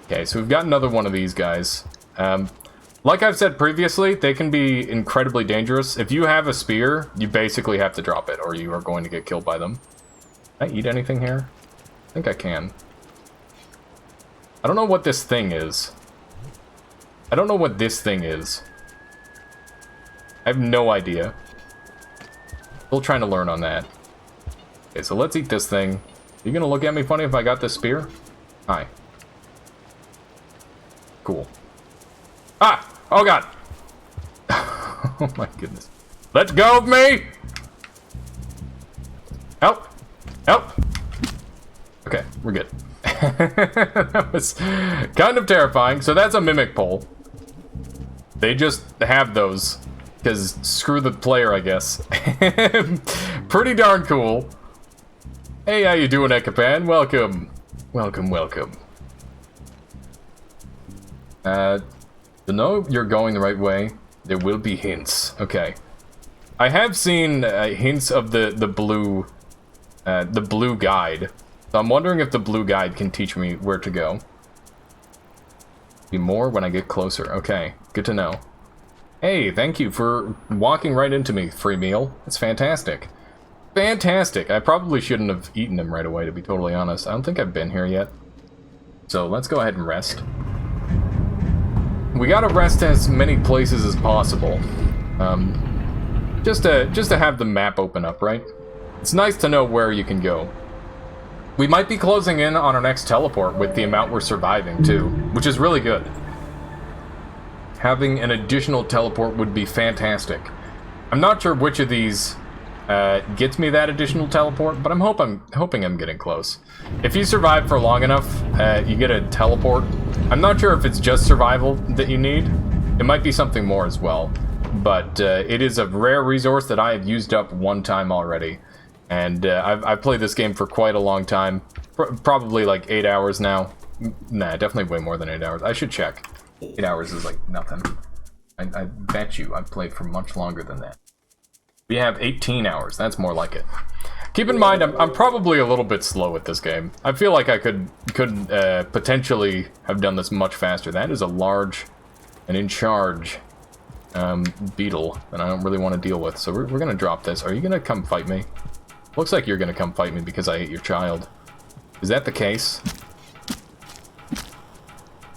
Okay, so we've got another one of these guys. Like I've said previously, they can be incredibly dangerous. If you have a spear, you basically have to drop it, or you are going to get killed by them. Can I eat anything here? I think I can. I don't know what this thing is. I don't know what this thing is. I have no idea. Still trying to learn on that. Okay, so let's eat this thing. Are you gonna look at me funny if I got this spear? Hi. Cool. Ah! Oh god! Oh my goodness. Let go of me! Help! Help! Okay, we're good. That was kind of terrifying. So that's a mimic pole. They just have those. Because screw the player, I guess. Pretty darn cool. Hey, how you doing, Ekapan? Welcome. Welcome, welcome. To know you're going the right way, there will be hints. Okay. I have seen hints of the blue guide. So I'm wondering if the blue guide can teach me where to go. Be more when I get closer. Okay, good to know. Hey, thank you for walking right into me, free meal. It's fantastic. Fantastic. I probably shouldn't have eaten him right away, to be totally honest. I don't think I've been here yet. So let's go ahead and rest. We gotta rest as many places as possible. Just to have the map open up, right? It's nice to know where you can go. We might be closing in on our next teleport with the amount we're surviving, too, which is really good. Having an additional teleport would be fantastic. I'm not sure which of these gets me that additional teleport, but I'm hoping I'm getting close. If you survive for long enough, you get a teleport. I'm not sure if it's just survival that you need. It might be something more as well. But it is a rare resource that I have used up one time already. And I've played this game for quite a long time. Probably like 8 hours now. Nah, definitely way more than 8 hours. I should check. 8 hours is like nothing. I bet you I've played for much longer than that. We have 18 hours. That's more like it. Keep in mind, I'm probably a little bit slow at this game. I feel like I could potentially have done this much faster. That is a large and in charge beetle that I don't really want to deal with. So we're going to drop this. Are you going to come fight me? Looks like you're going to come fight me because I ate your child. Is that the case?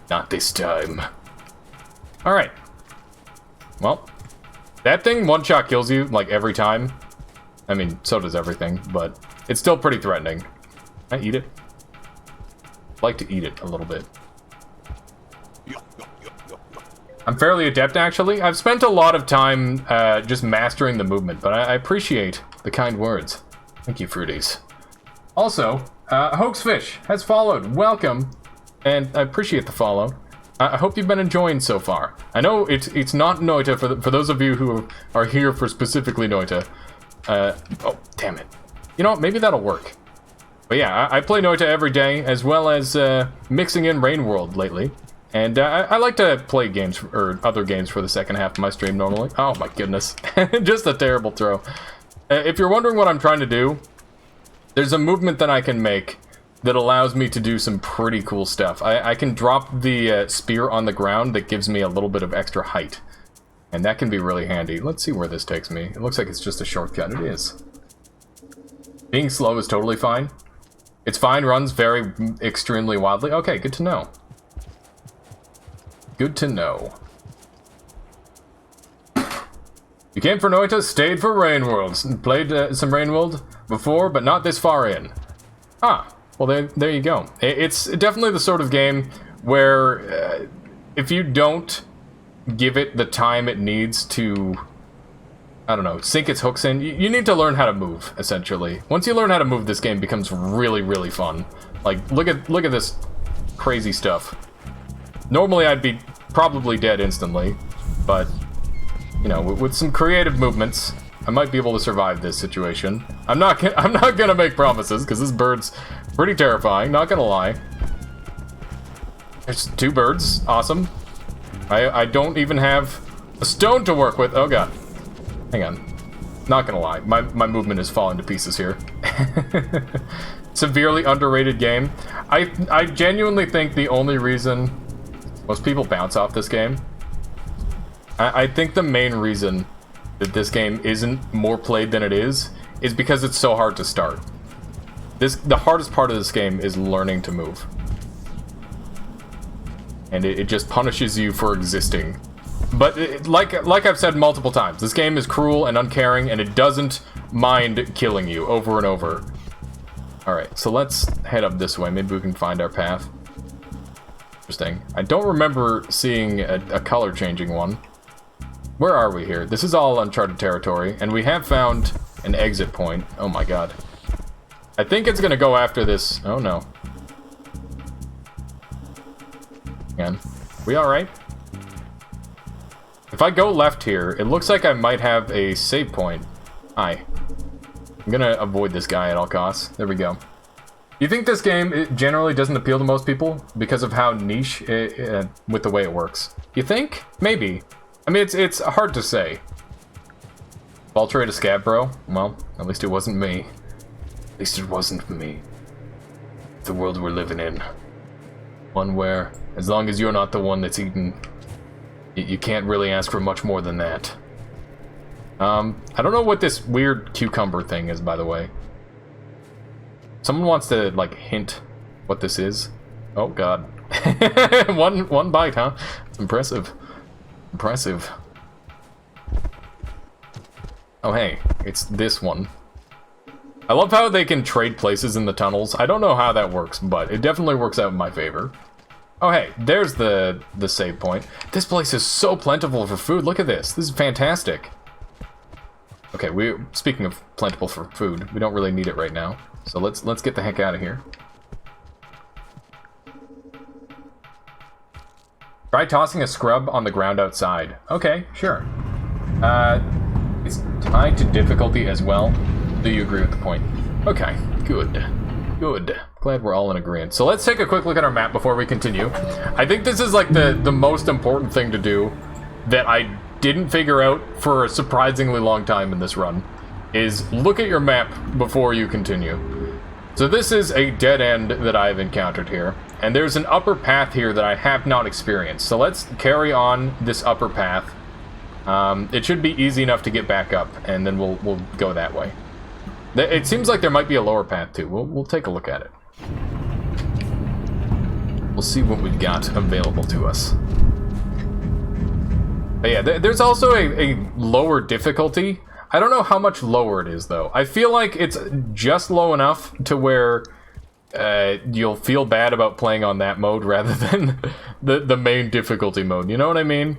Not this time. Alright. Well, that thing one-shot kills you, like, every time. I mean, so does everything, but it's still pretty threatening. Can I eat it? I'd like to eat it a little bit. I'm fairly adept, actually. I've spent a lot of time just mastering the movement, but I appreciate the kind words. Thank you, Fruities. Also, Hoaxfish has followed. Welcome. And I appreciate the follow. I hope you've been enjoying so far. I know it's not Noita for those of you who are here for specifically Noita. Oh, damn it. You know what? Maybe that'll work. But yeah, I play Noita every day, as well as mixing in Rainworld lately. And I like to play games, or other games for the second half of my stream normally. Oh my goodness. Just a terrible throw. If you're wondering what I'm trying to do, there's a movement that I can make that allows me to do some pretty cool stuff. I can drop the spear on the ground that gives me a little bit of extra height. And that can be really handy. Let's see where this takes me. It looks like it's just a shortcut. It is. Being slow is totally fine. Its fine runs very extremely wildly. Okay, good to know. Good to know. You came for Noita, stayed for Rainworld. Played some Rainworld before, but not this far in. Ah. Well, there you go. It's definitely the sort of game where if you don't give it the time it needs to, I don't know, sink its hooks in, you need to learn how to move, essentially. Once you learn how to move, this game becomes really, really fun. Like, look at this crazy stuff. Normally, I'd be probably dead instantly, but, you know, with some creative movements, I might be able to survive this situation. I'm not gonna make promises, because this bird's pretty terrifying, not gonna lie. There's 2 birds, awesome. I don't even have a stone to work with. Oh god. Hang on. Not gonna lie, my movement is falling to pieces here. Severely underrated game. I genuinely think the only reason most people bounce off this game, I think the main reason that this game isn't more played than it is because it's so hard to start. The hardest part of this game is learning to move. And it just punishes you for existing. But like I've said multiple times, this game is cruel and uncaring, and it doesn't mind killing you over and over. Alright, so let's head up this way. Maybe we can find our path. Interesting. I don't remember seeing a color-changing one. Where are we here? This is all uncharted territory, and we have found an exit point. Oh my god. I think it's gonna go after this. Oh no. Again. We alright? If I go left here, it looks like I might have a save point. Hi. I'm gonna avoid this guy at all costs. There we go. You think this game generally doesn't appeal to most people because of how niche with the way it works? You think? Maybe. I mean, it's hard to say. Ball trade a scab, bro? Well, at least it wasn't me. At least it wasn't me. The world we're living in. One where, as long as you're not the one that's eaten, you can't really ask for much more than that. I don't know what this weird cucumber thing is, by the way. Someone wants to, like, hint what this is. Oh, God. one bite, huh? It's impressive. Impressive. Oh, hey. It's this one. I love how they can trade places in the tunnels. I don't know how that works, but it definitely works out in my favor. Oh, hey. There's the save point. This place is so plentiful for food. Look at this. This is fantastic. Okay, speaking of plentiful for food, we don't really need it right now. So let's get the heck out of here. Try tossing a scrub on the ground outside. Okay, sure. It's tied to difficulty as well. Do you agree with the point? Okay, good. Good. Glad we're all in agreement. So let's take a quick look at our map before we continue. I think this is like the most important thing to do that I didn't figure out for a surprisingly long time in this run, is look at your map before you continue. So this is a dead end that I've encountered here, and there's an upper path here that I have not experienced. So let's carry on this upper path. It should be easy enough to get back up, and then we'll go that way. It seems like there might be a lower path too. We'll take a look at it. We'll see what we've got available to us. But yeah, there's also a lower difficulty. I don't know how much lower it is, though. I feel like it's just low enough to where you'll feel bad about playing on that mode rather than the main difficulty mode. You know what I mean?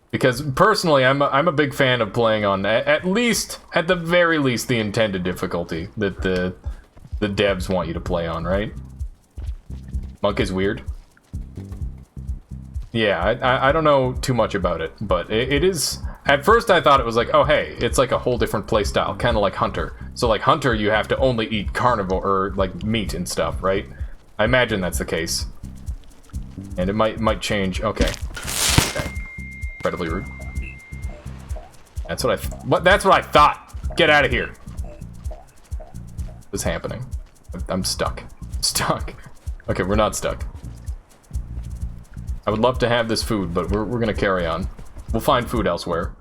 Because personally, I'm a big fan of playing on at the very least, the intended difficulty that the devs want you to play on, right? Monk is weird. Yeah, I don't know too much about it, but it is... At first I thought it was like, oh hey, it's like a whole different playstyle, kind of like Hunter. So like Hunter, you have to only eat carnivore, or like meat and stuff, right? I imagine that's the case. And it might change. Okay. Okay. Incredibly rude. That's what I thought! Get out of here! What's happening? I'm stuck. Stuck. Okay, we're not stuck. I would love to have this food, but we're gonna carry on. We'll find food elsewhere.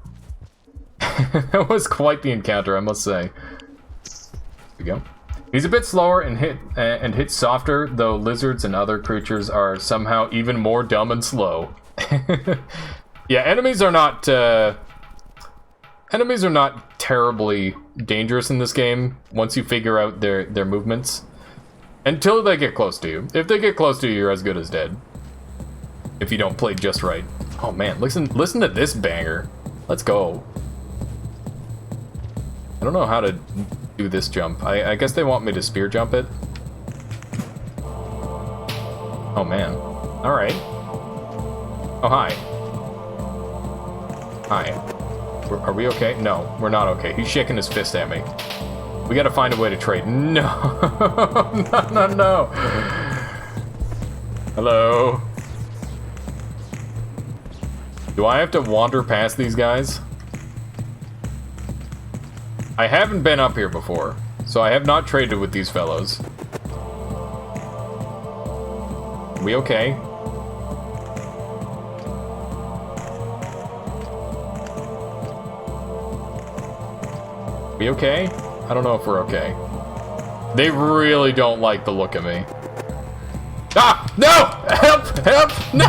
That was quite the encounter, I must say. There we go. He's a bit slower and hits softer, though lizards and other creatures are somehow even more dumb and slow. Yeah, enemies are not terribly dangerous in this game once you figure out their movements. Until they get close to you. If they get close to you, you're as good as dead. If you don't play just right. Oh man, listen to this banger. Let's go. I don't know how to do this jump. I guess they want me to spear jump it. Oh man. Alright. Oh hi. Hi. Are we okay? No, we're not okay. He's shaking his fist at me. We gotta find a way to trade. No! No. Hello? Do I have to wander past these guys? I haven't been up here before, so I have not traded with these fellows. Are we okay? We okay? I don't know if we're okay. They really don't like the look of me. Ah! No! Help! Help! No!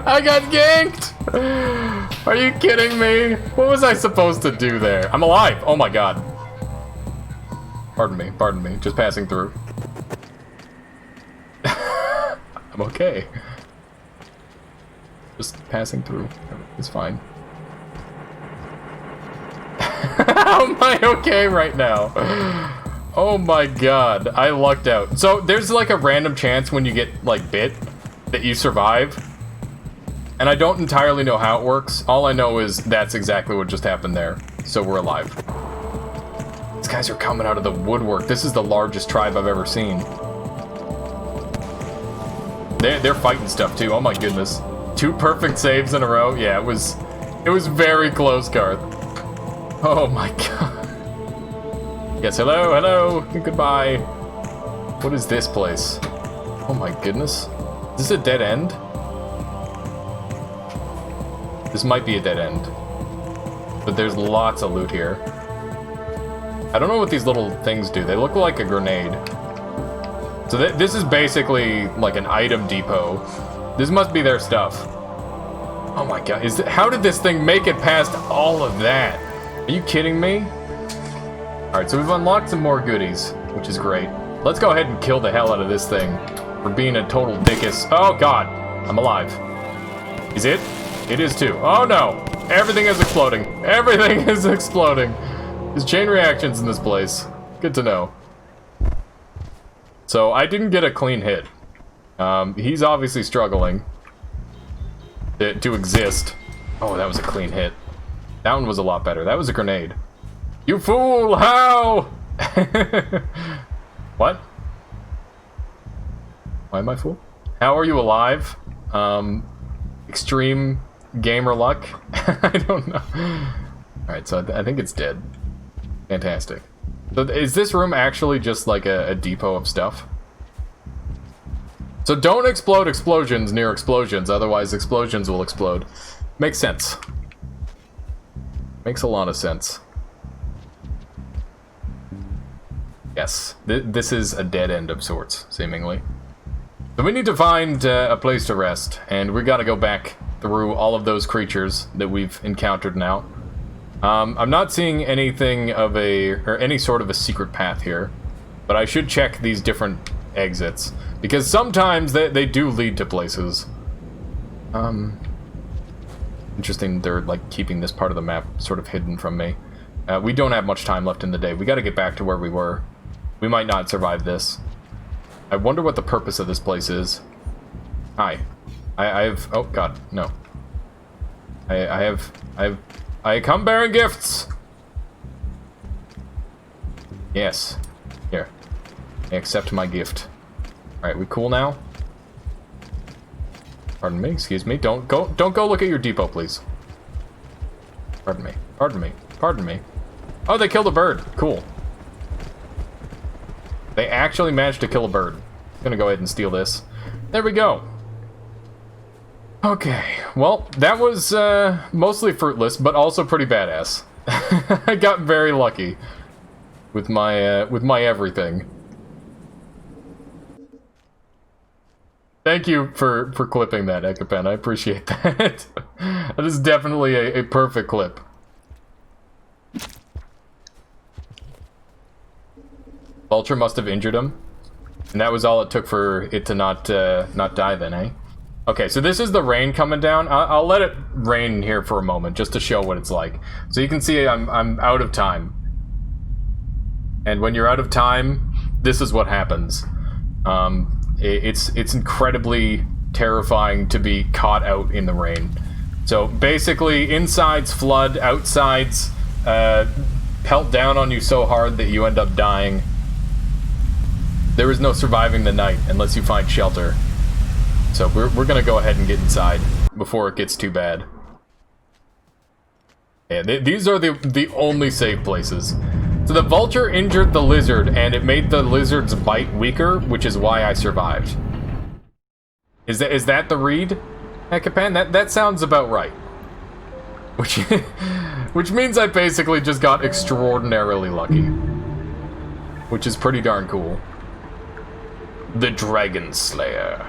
I got ganked! Are you kidding me? What was I supposed to do there? I'm alive! Oh my god. Pardon me. Just passing through. I'm okay. Just passing through. It's fine. How am I okay right now? Oh my god, I lucked out. So there's like a random chance when you get like bit that you survive. And I don't entirely know how it works. All I know is that's exactly what just happened there. So we're alive. These guys are coming out of the woodwork. This is the largest tribe I've ever seen. They're fighting stuff too. Oh my goodness. 2 perfect saves in a row. Yeah, it was very close, Garth. Oh my god. Yes, hello. Goodbye. What is this place? Oh my goodness. Is this a dead end? This might be a dead end. But there's lots of loot here. I don't know what these little things do. They look like a grenade. So this is basically like an item depot. This must be their stuff. Oh my god. How did this thing make it past all of that? Are you kidding me? Alright, so we've unlocked some more goodies, which is great. Let's go ahead and kill the hell out of this thing for being a total dickus. Oh god. I'm alive. Is it? It is too. Oh no! Everything is exploding. Everything is exploding. There's chain reactions in this place. Good to know. So I didn't get a clean hit. He's obviously struggling to exist. Oh, that was a clean hit. That one was a lot better. That was a grenade. You fool! How? What? Why am I fool? How are you alive? Extreme gamer luck? I don't know. Alright, so I think it's dead. Fantastic. So is this room actually just like a depot of stuff? So don't explode explosions near explosions, otherwise explosions will explode. Makes sense. Makes a lot of sense. Yes, this is a dead end of sorts, seemingly. So we need to find a place to rest, and we gotta go back through all of those creatures that we've encountered now. I'm not seeing anything of any sort of a secret path here, but I should check these different exits, because sometimes they do lead to places. Interesting, they're like keeping this part of the map sort of hidden from me. We don't have much time left in the day. We gotta get back to where we were. We might not survive this. I wonder what the purpose of this place is. Hi. I have... Oh, God. No. I come bearing gifts! Yes. Here. I accept my gift. Alright, we cool now? Pardon me, excuse me. Don't go look at your depot, please. Pardon me. Pardon me. Pardon me. Oh, they killed a bird. Cool. They actually managed to kill a bird. I'm gonna go ahead and steal this. There we go. Okay, well, that was mostly fruitless, but also pretty badass. I got very lucky with my everything. Thank you for clipping that, Ekapen. I appreciate that. That is definitely a perfect clip. Vulture must have injured him, and that was all it took for it to not die then, eh? Okay, so this is the rain coming down. I'll let it rain here for a moment, just to show what it's like. So you can see I'm out of time. And when you're out of time, this is what happens. It's incredibly terrifying to be caught out in the rain. So basically, insides flood, outsides pelt down on you so hard that you end up dying. There is no surviving the night unless you find shelter. So we're gonna go ahead and get inside before it gets too bad. Yeah, these are the only safe places. So the vulture injured the lizard, and it made the lizard's bite weaker, which is why I survived. Is that the read, Ekapan? That sounds about right. Which means I basically just got extraordinarily lucky. Which is pretty darn cool. The Dragon Slayer.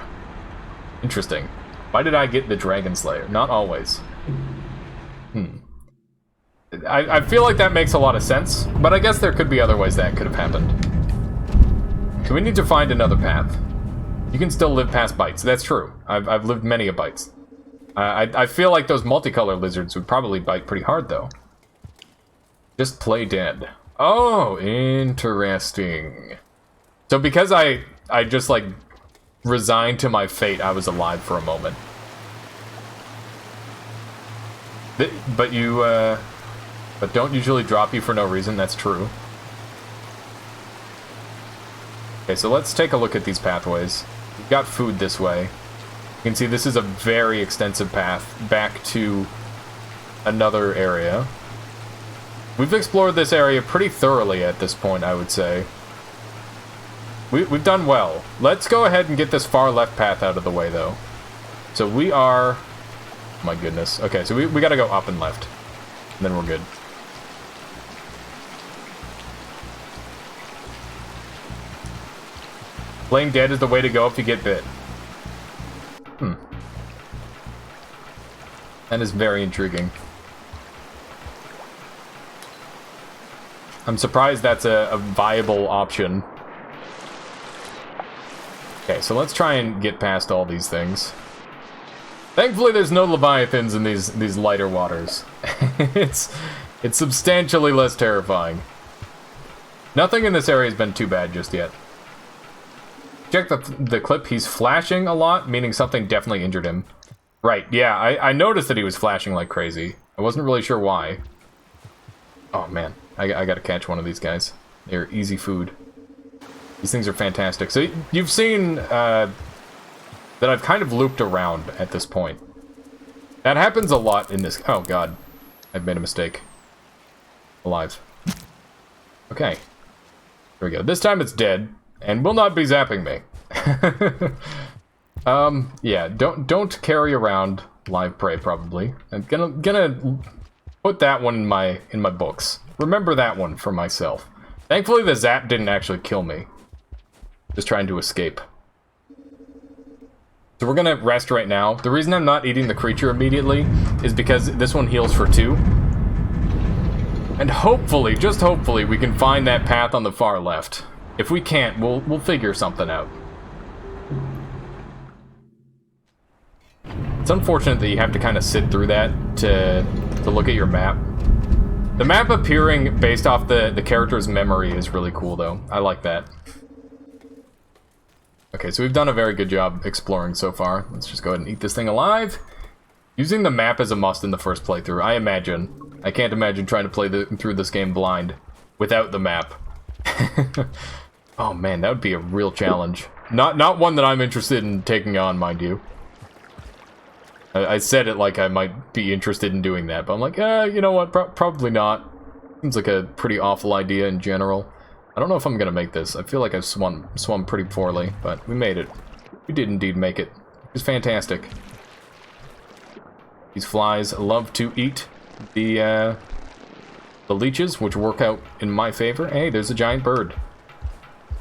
Interesting. Why did I get the Dragon Slayer? Not always. I feel like that makes a lot of sense, but I guess there could be other ways that could have happened. So we need to find another path. You can still live past bites. That's true. I've lived many a bites. I feel like those multicolor lizards would probably bite pretty hard, though. Just play dead. Oh, interesting. So because I just, like, resigned to my fate, I was alive for a moment. But you, but don't usually drop you for no reason, that's true. Okay, so let's take a look at these pathways. We've got food this way. You can see this is a very extensive path back to another area. We've explored this area pretty thoroughly at this point, I would say. We've done well. Let's go ahead and get this far left path out of the way, though. So we are... Oh my goodness. Okay, so we gotta go up and left. And then we're good. Playing dead is the way to go if you get bit. That is very intriguing. I'm surprised that's a viable option. Okay, so let's try and get past all these things. Thankfully, there's no leviathans in these lighter waters. It's substantially less terrifying. Nothing in this area has been too bad just yet. Check the clip. He's flashing a lot, meaning something definitely injured him. Right, yeah, I noticed that he was flashing like crazy. I wasn't really sure why. Oh man, I gotta catch one of these guys. They're easy food. These things are fantastic. So you've seen that I've kind of looped around at this point. That happens a lot in this... Oh god, I've made a mistake. Alive. Okay. Here we go. This time it's dead, and will not be zapping me. Yeah, don't carry around live prey, probably. I'm gonna put that one in my books. Remember that one for myself. Thankfully, the zap didn't actually kill me. Just trying to escape. So we're gonna rest right now. The reason I'm not eating the creature immediately is because this one heals for 2. And hopefully, just hopefully, we can find that path on the far left. If we can't, we'll figure something out. It's unfortunate that you have to kind of sit through that to look at your map. The map appearing based off the character's memory is really cool, though. I like that. Okay, so we've done a very good job exploring so far. Let's just go ahead and eat this thing alive. Using the map is a must in the first playthrough, I imagine. I can't imagine trying to play through this game blind without the map. Oh man, that would be a real challenge. Not one that I'm interested in taking on, mind you. I said it like I might be interested in doing that, but I'm like, you know what, probably not. Seems like a pretty awful idea in general. I don't know if I'm gonna make this. I feel like I've swum pretty poorly, but we made it. We did indeed make it. It was fantastic. These flies love to eat the leeches, which work out in my favor. Hey, there's a giant bird.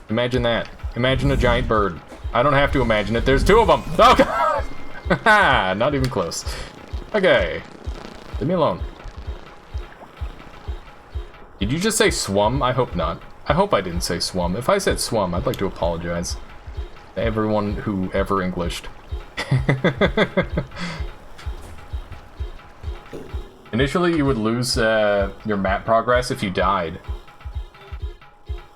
Imagine that. Imagine a giant bird. I don't have to imagine it. There's 2 of them. Oh, God! Haha, not even close. Okay. Leave me alone. Did you just say swum? I hope not. I hope I didn't say swum. If I said swum, I'd like to apologize to everyone who ever Englished. Initially, you would lose your map progress if you died.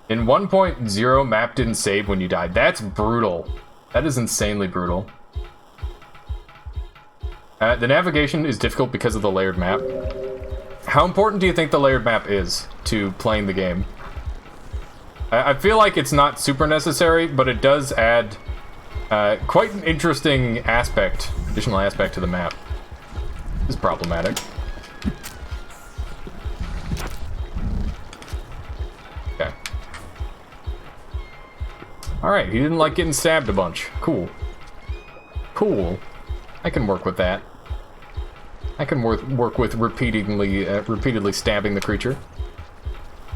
In 1.0, map didn't save when you died. That's brutal. That is insanely brutal. The navigation is difficult because of the layered map. How important do you think the layered map is to playing the game? I feel like it's not super necessary, but it does add quite an interesting aspect, additional aspect to the map. It's problematic. Okay. Alright, he didn't like getting stabbed a bunch. Cool. Cool. I can work with that. I can work with repeatedly stabbing the creature.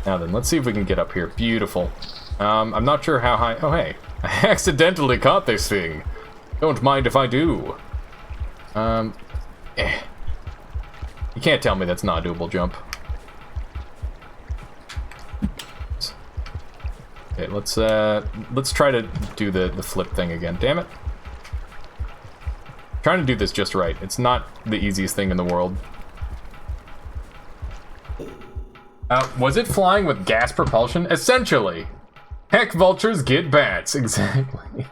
Now then, let's see if we can get up here. Beautiful. I'm not sure how high... Oh, hey. I accidentally caught this thing. Don't mind if I do. You can't tell me that's not a doable jump. Okay, let's try to do the flip thing again. Damn it. Trying to do this just right. It's not the easiest thing in the world. Was it flying with gas propulsion? Essentially. Heck, vultures get bats. Exactly.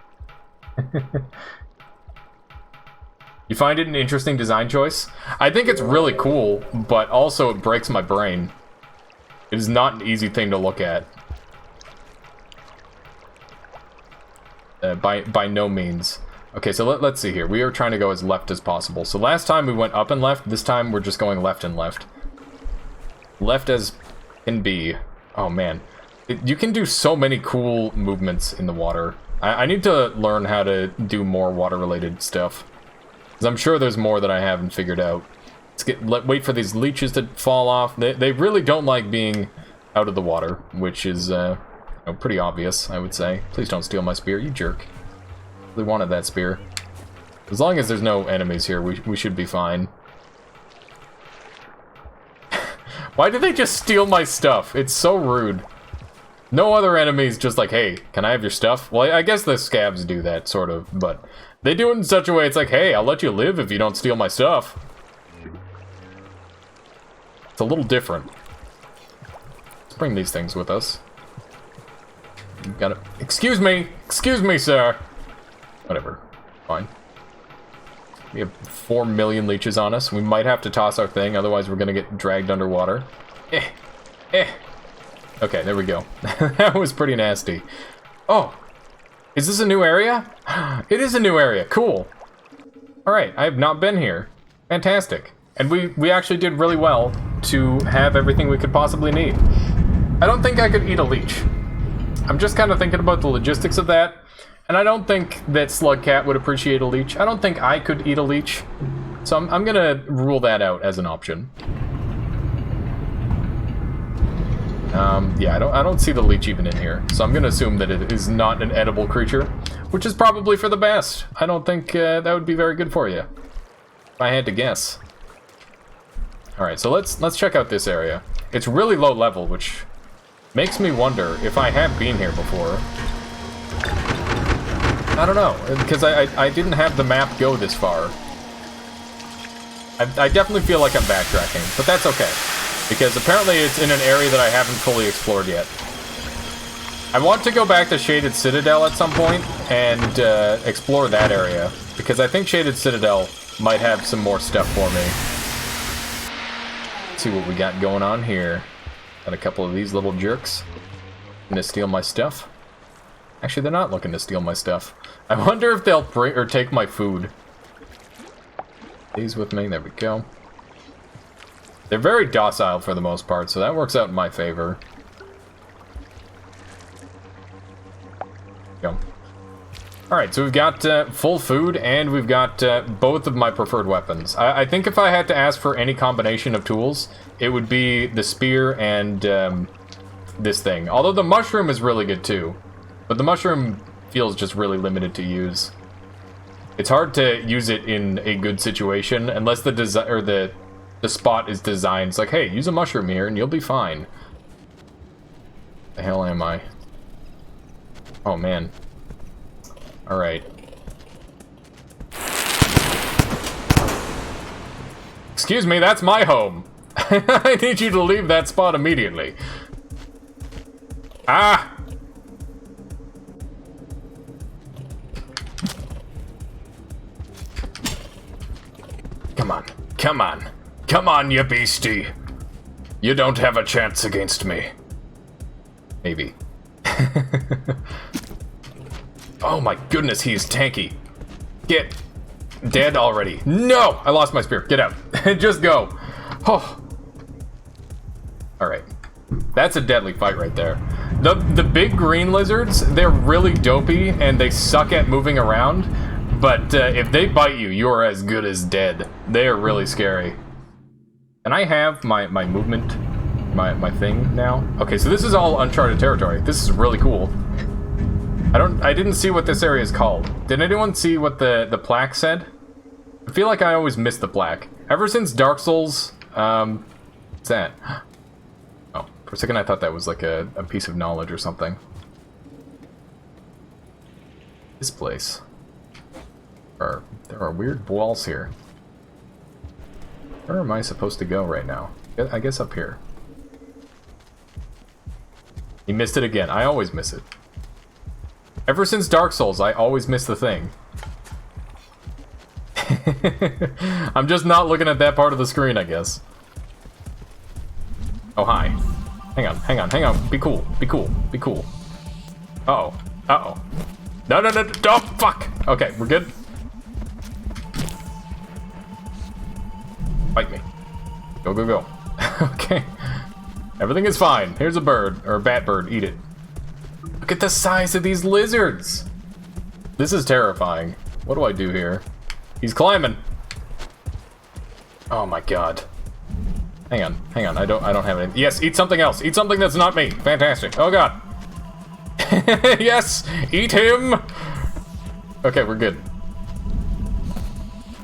You find it an interesting design choice? I think it's really cool, but also it breaks my brain. It is not an easy thing to look at. By no means. Okay, so let's see here. We are trying to go as left as possible. So last time we went up and left. This time we're just going left and left. Left as can be. Oh, man. You can do so many cool movements in the water. I need to learn how to do more water-related stuff. Because I'm sure there's more that I haven't figured out. Wait for these leeches to fall off. They really don't like being out of the water, which is pretty obvious, I would say. Please don't steal my spear, you jerk. Really wanted that spear. As long as there's no enemies here, we should be fine. Why did they just steal my stuff? It's so rude. No other enemies just like, hey, can I have your stuff? Well, I guess the scabs do that, sort of, but they do it in such a way it's like, hey, I'll let you live if you don't steal my stuff. It's a little different. Let's bring these things with us. Got it. Excuse me, sir. Whatever, fine. We have 4 million leeches on us. We might have to toss our thing, otherwise we're gonna get dragged underwater. Okay, there we go. That was pretty nasty. Oh, is this a new area? It is a new area, cool. Alright, I have not been here. Fantastic. And we actually did really well to have everything we could possibly need. I don't think I could eat a leech. I'm just kind of thinking about the logistics of that, and I don't think that Slugcat would appreciate a leech. I don't think I could eat a leech, so I'm gonna rule that out as an option. Yeah, I don't see the leech even in here, so I'm gonna assume that it is not an edible creature, which is probably for the best. I don't think that would be very good for you, if I had to guess. Alright, so let's check out this area. It's really low level, which makes me wonder if I have been here before. I don't know, because I didn't have the map go this far. I definitely feel like I'm backtracking, but that's okay. Because apparently it's in an area that I haven't fully explored yet. I want to go back to Shaded Citadel at some point and explore that area. Because I think Shaded Citadel might have some more stuff for me. Let's see what we got going on here. Got a couple of these little jerks. Gonna steal my stuff. Actually, they're not looking to steal my stuff. I wonder if they'll bring or take my food. These with me, there we go. They're very docile for the most part, so that works out in my favor. Go. Alright, so we've got full food, and we've got both of my preferred weapons. I think if I had to ask for any combination of tools, it would be the spear and this thing. Although the mushroom is really good too. But the mushroom feels just really limited to use. It's hard to use it in a good situation, unless the spot is designed. It's like, hey, use a mushroom here and you'll be fine. The hell am I? Oh, man. Alright. Excuse me, that's my home. I need you to leave that spot immediately. Ah! Come on. Come on. Come on, you beastie. You don't have a chance against me. Maybe. Oh my goodness, he's tanky. Get dead already. No! I lost my spear. Get out. Just go. Oh. Alright. That's a deadly fight right there. The big green lizards, they're really dopey and they suck at moving around. But if they bite you, you are as good as dead. They are really scary. And I have my movement, my thing now. Okay, so this is all uncharted territory. This is really cool. I didn't see what this area is called. Did anyone see what the plaque said? I feel like I always miss the plaque. Ever since Dark Souls, what's that? Oh, for a second I thought that was like a piece of knowledge or something. This place. There are weird walls here. Where am I supposed to go right now? I guess up here. He missed it again. I always miss it. Ever since Dark Souls, I always miss the thing. I'm just not looking at that part of the screen, I guess. Oh, hi. Hang on, hang on, hang on. Be cool, be cool, be cool. Uh-oh. Uh-oh. No, no, no, no, oh, fuck! Okay, we're good. Bite me. Go, go, go. Okay. Everything is fine. Here's a bird, or a bat bird. Eat it. Look at the size of these lizards! This is terrifying. What do I do here? He's climbing. Oh my god. Hang on, hang on. I don't have anything. Yes, eat something else. Eat something that's not me. Fantastic. Oh god. Yes! Eat him! Okay, we're good.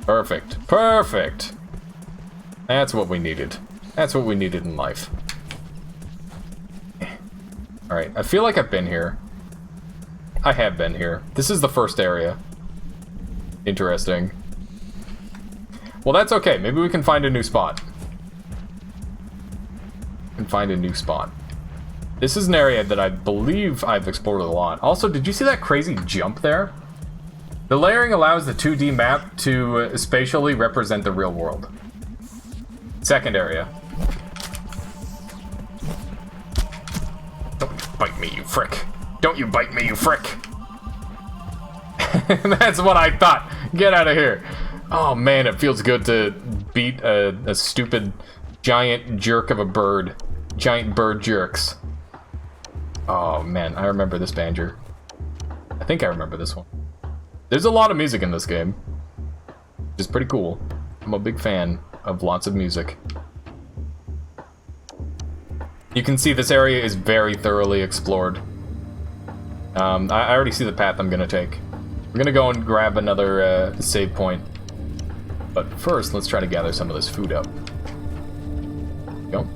Perfect. Perfect. That's what we needed. That's what we needed in life. Alright, I feel like I've been here. I have been here. This is the first area. Interesting. Well, that's okay. Maybe we can find a new spot. This is an area that I believe I've explored a lot. Also, did you see that crazy jump there? The layering allows the 2D map to spatially represent the real world. Second area. Don't you bite me, you frick. Don't you bite me, you frick. That's what I thought. Get out of here. Oh man, it feels good to beat a stupid giant jerk of a bird. Giant bird jerks. Oh man, I remember this banjo. I think I remember this one. There's a lot of music in this game, which is pretty cool. I'm a big fan of lots of music. You can see this area is very thoroughly explored. I already see the path I'm gonna take. We're gonna go and grab another save point. But first, let's try to gather some of this food up. Go.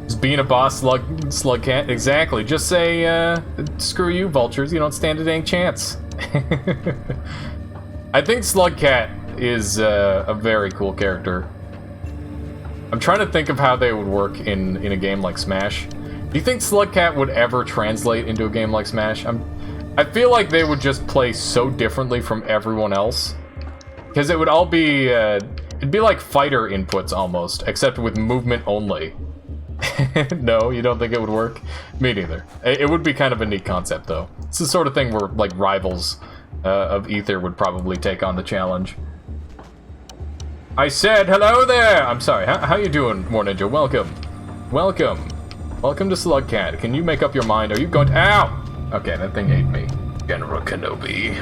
Just being a boss slug cat. Exactly. Just say, screw you, vultures. You don't stand a dang chance. I think Slug Cat is a very cool character. I'm trying to think of how they would work in a game like Smash. Do you think Slug Cat would ever translate into a game like Smash? I feel like they would just play so differently from everyone else. Because it would all be, it'd be like fighter inputs almost, except with movement only. No, you don't think it would work? Me neither. It would be kind of a neat concept though. It's the sort of thing where like rivals of Ether would probably take on the challenge. I said hello there! I'm sorry, how you doing, War Ninja? Welcome. Welcome. Welcome to Slug Cat. Can you make up your mind? Are you going to— Ow! Okay, that thing ate me. General Kenobi.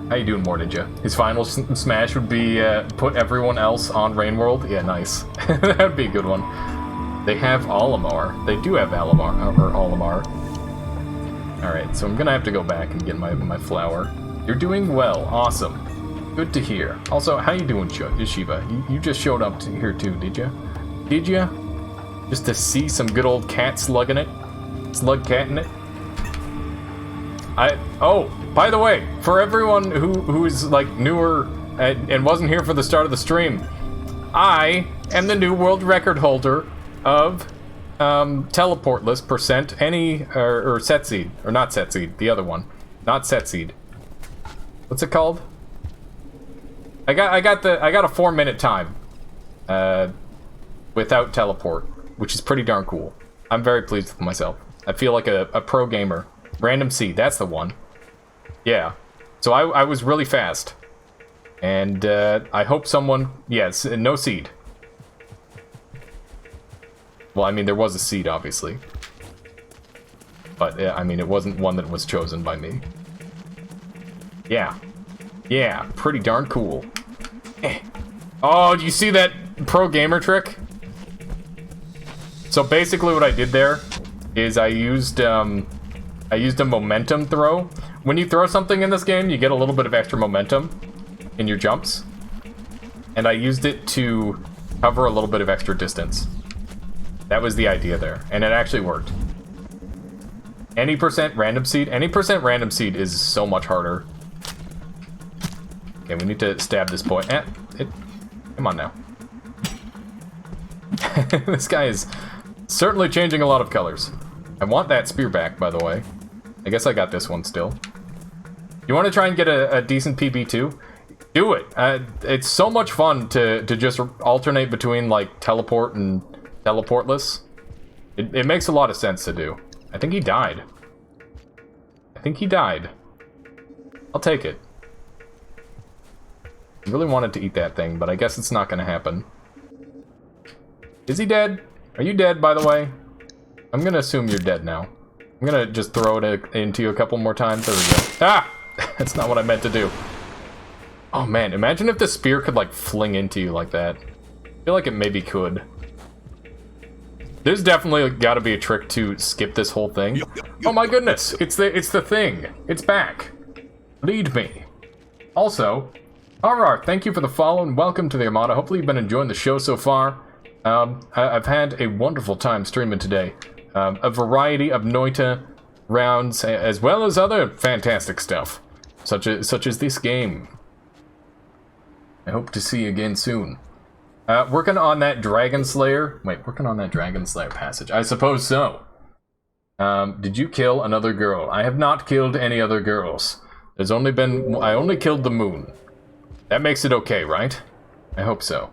How you doing, War Ninja? His final smash would be put everyone else on Rainworld? Yeah, nice. That'd be a good one. They have Olimar. They do have Olimar, or Olimar. Alright, so I'm gonna have to go back and get my flower. You're doing well. Awesome. Good to hear. Also, how you doing, Shiva? You just showed up here too, did you? Did you? Just to see some good old cat slugging it? Slug catting it? Oh, by the way, for everyone who is like newer and wasn't here for the start of the stream, I am the new world record holder of teleportless percent any or set seed, or not set seed, the other one, not set seed. What's it called? I got a 4-minute time without teleport, which is pretty darn cool. I'm very pleased with myself. I feel like a pro gamer. Random seed, that's the one. Yeah. So I was really fast. And I hope someone... Yes, no seed. Well, I mean, there was a seed, obviously. But, I mean, it wasn't one that was chosen by me. Yeah. Yeah, pretty darn cool. Oh, do you see that pro gamer trick? So basically what I did there is I used a momentum throw. When you throw something in this game, you get a little bit of extra momentum in your jumps. And I used it to cover a little bit of extra distance. That was the idea there, and it actually worked. Any percent random seed is so much harder. Okay, we need to stab this boy. Come on now. This guy is certainly changing a lot of colors. I want that spear back, by the way. I guess I got this one still. You want to try and get a decent PB too? Do it. It's so much fun to just alternate between like teleport and teleportless. It makes a lot of sense to do. I think he died. I'll take it. I really wanted to eat that thing, but I guess it's not gonna happen. Is he dead? Are you dead, by the way? I'm gonna assume you're dead now. I'm gonna just throw it into you a couple more times. There we go. Ah! That's not what I meant to do. Oh man, imagine if the spear could like fling into you like that. I feel like it maybe could. There's definitely gotta be a trick to skip this whole thing. Oh my goodness, it's the thing. It's back. Lead me. Also, RR, thank you for the follow and welcome to the Armada. Hopefully you've been enjoying the show so far. I've had a wonderful time streaming today. A variety of Noita rounds, as well as other fantastic stuff, such as this game. I hope to see you again soon. Working on that Dragon Slayer. Wait, working on that Dragon Slayer passage. I suppose so. Did you kill another girl? I have not killed any other girls. I only killed the moon. That makes it okay, right? I hope so.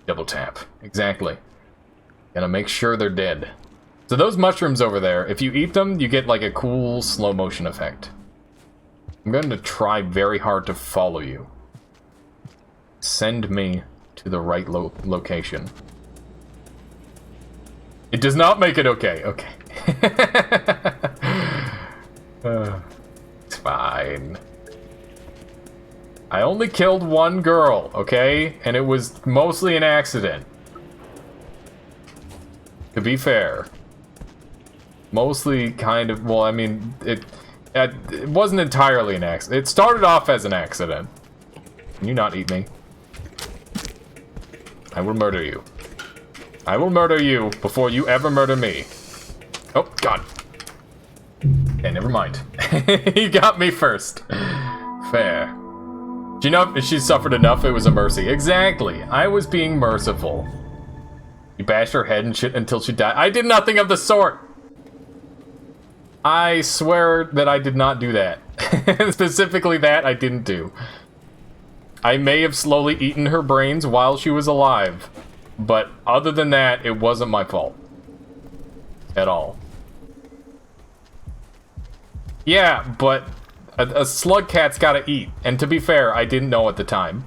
Double tap. Exactly. Gotta make sure they're dead. So those mushrooms over there, if you eat them, you get like a cool slow motion effect. I'm going to try very hard to follow you. Send me to the right location. It does not make it okay. Okay. It's fine. I only killed one girl, okay? And it was mostly an accident. To be fair. Mostly kind of, well, I mean, it wasn't entirely an accident. It started off as an accident. Can you not eat me? I will murder you. I will murder you before you ever murder me. Oh, God. Okay, never mind. He got me first. Fair. Do you know if she suffered enough, it was a mercy? Exactly. I was being merciful. You bashed her head and shit until she died. I did nothing of the sort. I swear that I did not do that. Specifically that I didn't do. I may have slowly eaten her brains while she was alive. But other than that, it wasn't my fault. At all. Yeah, but a slug cat's gotta eat. And to be fair, I didn't know at the time.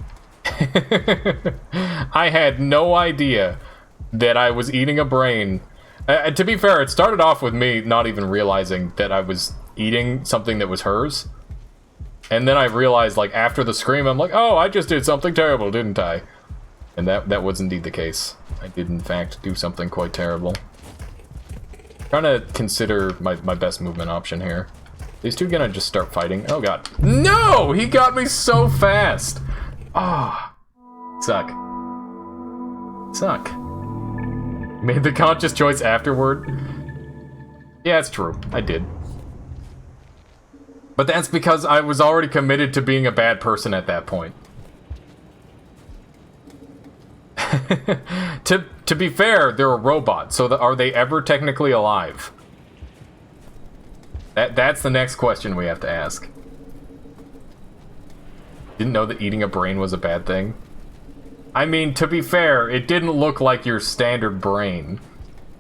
I had no idea that I was eating a brain. To be fair, it started off with me not even realizing that I was eating something that was hers. And then I realized, like, after the scream, I'm like, oh, I just did something terrible, didn't I? And that was indeed the case. I did, in fact, do something quite terrible. Trying to consider my best movement option here. These two gonna just start fighting? Oh, God. No! He got me so fast! Ah. Oh, suck. Suck. Made the conscious choice afterward? Yeah, it's true. I did. But that's because I was already committed to being a bad person at that point. To be fair, they're a robot, so are they ever technically alive? That's the next question we have to ask. Didn't know that eating a brain was a bad thing? I mean, to be fair, it didn't look like your standard brain.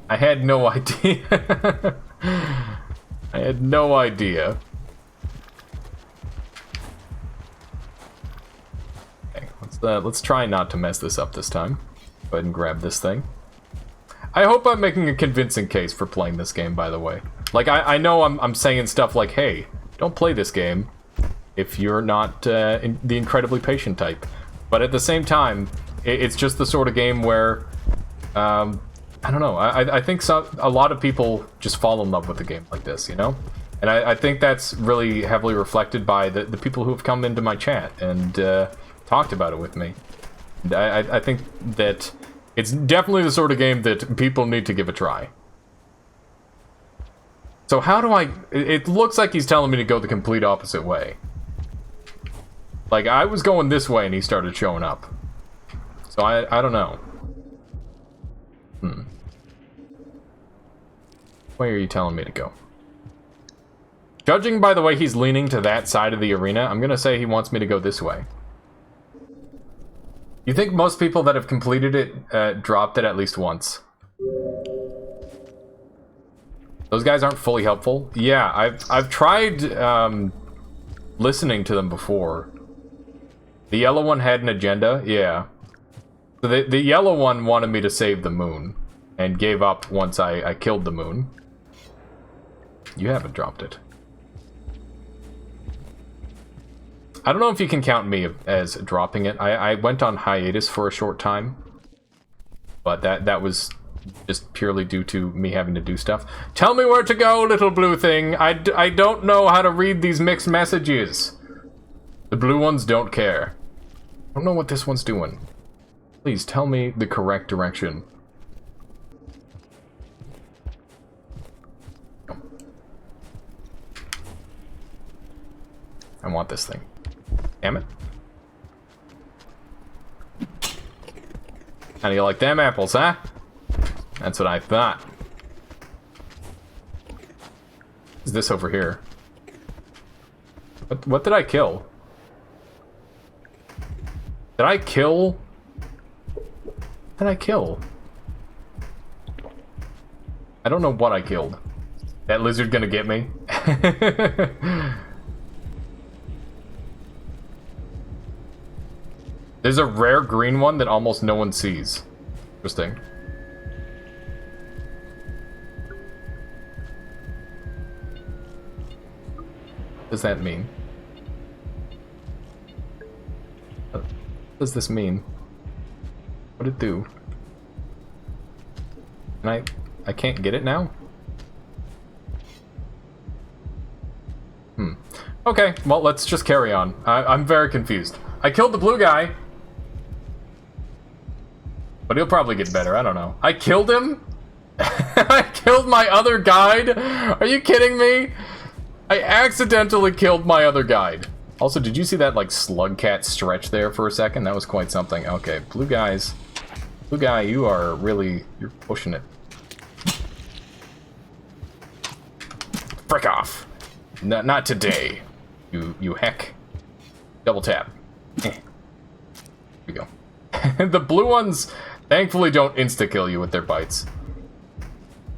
I had no idea. I had no idea. Okay, let's try not to mess this up this time. Go ahead and grab this thing. I hope I'm making a convincing case for playing this game, by the way. Like, I know I'm saying stuff like, hey, don't play this game if you're not the incredibly patient type. But at the same time, it's just the sort of game where, I don't know, I think a lot of people just fall in love with a game like this, you know? And I think that's really heavily reflected by the people who have come into my chat and talked about it with me. And I think that It's definitely the sort of game that people need to give a try. So how do I... It looks like he's telling me to go the complete opposite way. Like, I was going this way and he started showing up. So I don't know. Where are you telling me to go? Judging by the way he's leaning to that side of the arena, I'm gonna say he wants me to go this way. You think most people that have completed it dropped it at least once? Those guys aren't fully helpful? Yeah, I've tried listening to them before. The yellow one had an agenda? Yeah. So the yellow one wanted me to save the moon, and gave up once I killed the moon. You haven't dropped it. I don't know if you can count me as dropping it. I went on hiatus for a short time, but that was just purely due to me having to do stuff. Tell me where to go, little blue thing. I don't know how to read these mixed messages. The blue ones don't care. I don't know what this one's doing. Please tell me the correct direction. I want this thing. Damn it. How do you like them apples, huh? That's what I thought. Is this over here? What did I kill? Did I kill? What did I kill? I don't know what I killed. That lizard gonna get me? There's a rare green one that almost no one sees. Interesting. What does that mean? What does this mean? What did it do? And I can't get it now? Okay, well, let's just carry on. I'm very confused. I killed the blue guy. But he'll probably get better, I don't know. I killed him? I killed my other guide? Are you kidding me? I accidentally killed my other guide. Also, did you see that, like, slug cat stretch there for a second? That was quite something. Okay, blue guys. Blue guy, you are really... You're pushing it. Frick off. Not today. You heck. Double tap. Here we go. The blue ones... thankfully don't insta-kill you with their bites.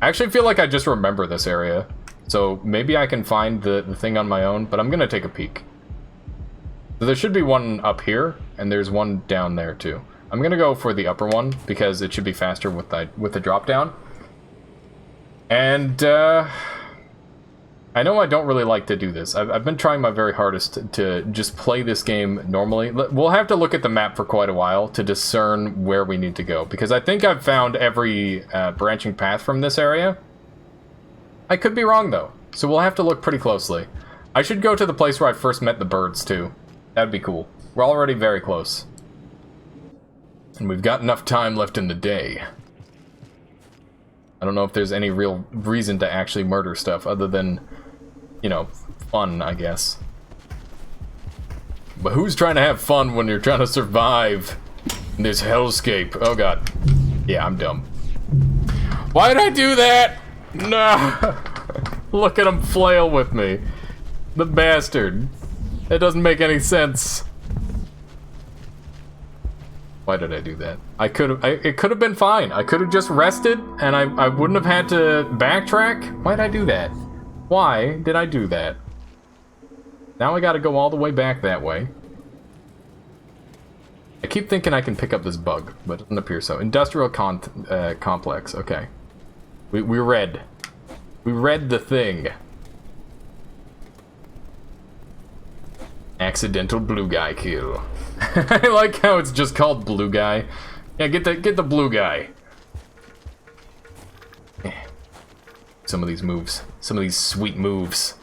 I actually feel like I just remember this area. So maybe I can find the thing on my own, but I'm gonna take a peek. So there should be one up here, and there's one down there too. I'm gonna go for the upper one, because it should be faster with the drop down. And, I know I don't really like to do this. I've been trying my very hardest to just play this game normally. We'll have to look at the map for quite a while to discern where we need to go, because I think I've found every branching path from this area. I could be wrong, though, so we'll have to look pretty closely. I should go to the place where I first met the birds, too. That'd be cool. We're already very close. And we've got enough time left in the day. I don't know if there's any real reason to actually murder stuff other than... you know, fun, I guess. But who's trying to have fun when you're trying to survive in this hellscape? Oh god. Yeah, I'm dumb. Why did I do that? No! Look at him flail with me. The bastard. That doesn't make any sense. Why did I do that? It could have been fine. I could have just rested, and I wouldn't have had to backtrack. Why did I do that? Why did I do that? Now I gotta go all the way back that way. I keep thinking I can pick up this bug, but it doesn't appear so. Industrial complex, okay. We read. We read the thing. Accidental blue guy kill. I like how it's just called blue guy. Yeah, get the blue guy. Some of these moves. Some of these sweet moves.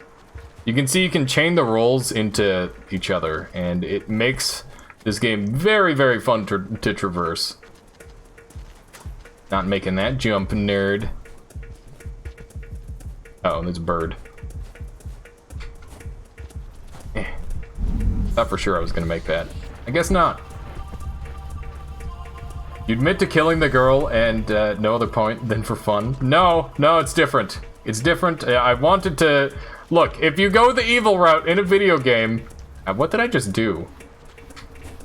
You can see you can chain the rolls into each other, and it makes this game very, very fun to traverse. Not making that jump, nerd. Uh oh, there's a bird. Thought for sure I was gonna make that. I guess not. You admit to killing the girl and no other point than for fun. No, it's different. It's different. I wanted to... Look, if you go the evil route in a video game... What did I just do?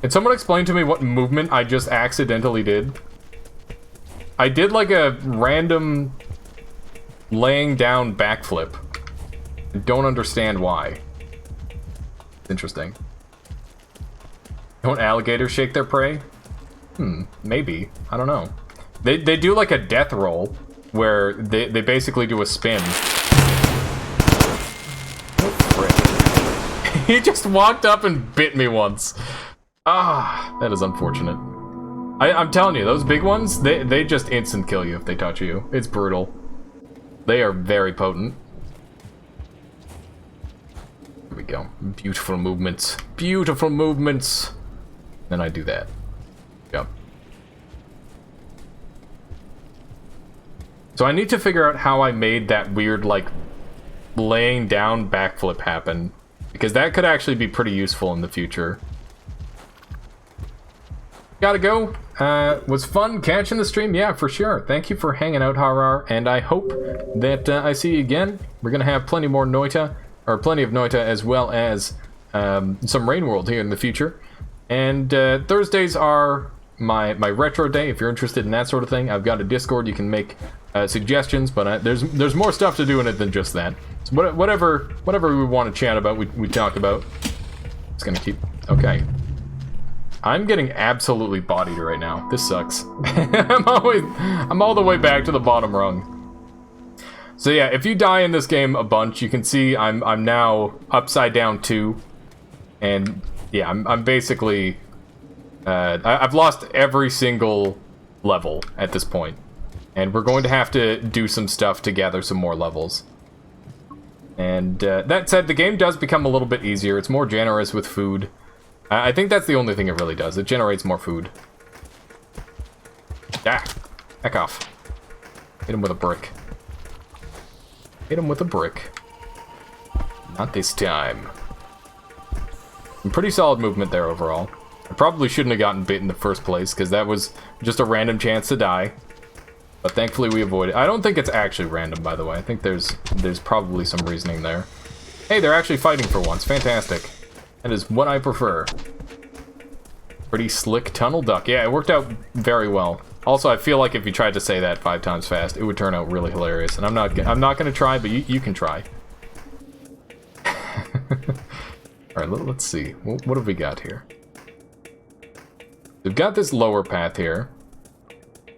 Can someone explain to me what movement I just accidentally did? I did like a random laying down backflip. I don't understand why. Interesting. Don't alligators shake their prey? Maybe. I don't know. They do like a death roll where they basically do a spin. Oh, frick. He just walked up and bit me once. Ah, that is unfortunate. I'm telling you, those big ones, they just instant kill you if they touch you. It's brutal. They are very potent. Here we go. Beautiful movements. Beautiful movements. Then I do that. Yep. So I need to figure out how I made that weird, like, laying down backflip happen. Because that could actually be pretty useful in the future. Gotta go. Was fun catching the stream? Yeah, for sure. Thank you for hanging out, Harar. And I hope that I see you again. We're gonna have plenty more Noita, or plenty of Noita, as well as some Rainworld here in the future. And Thursdays are my retro day. If you're interested in that sort of thing, I've got a Discord. You can make suggestions, but there's more stuff to do in it than just that. So whatever we want to chat about, we talk about. It's gonna keep... Okay. I'm getting absolutely bodied right now. This sucks. I'm all the way back to the bottom rung. So yeah, if you die in this game a bunch, you can see I'm now upside down 2. And yeah, I'm basically... I've lost every single level at this point. And we're going to have to do some stuff to gather some more levels. And that said, the game does become a little bit easier. It's more generous with food. I think that's the only thing it really does. It generates more food. Ah! Heck off. Hit him with a brick. Hit him with a brick. Not this time. Some pretty solid movement there overall. I probably shouldn't have gotten bit in the first place, because that was just a random chance to die. But thankfully we avoided it. I don't think it's actually random, by the way. I think there's probably some reasoning there. Hey, they're actually fighting for once. Fantastic. That is what I prefer. Pretty slick tunnel duck. Yeah, it worked out very well. Also, I feel like if you tried to say that 5 times fast, it would turn out really hilarious. And I'm not going to try, but you can try. Alright, let's see. What have we got here? We've got this lower path here.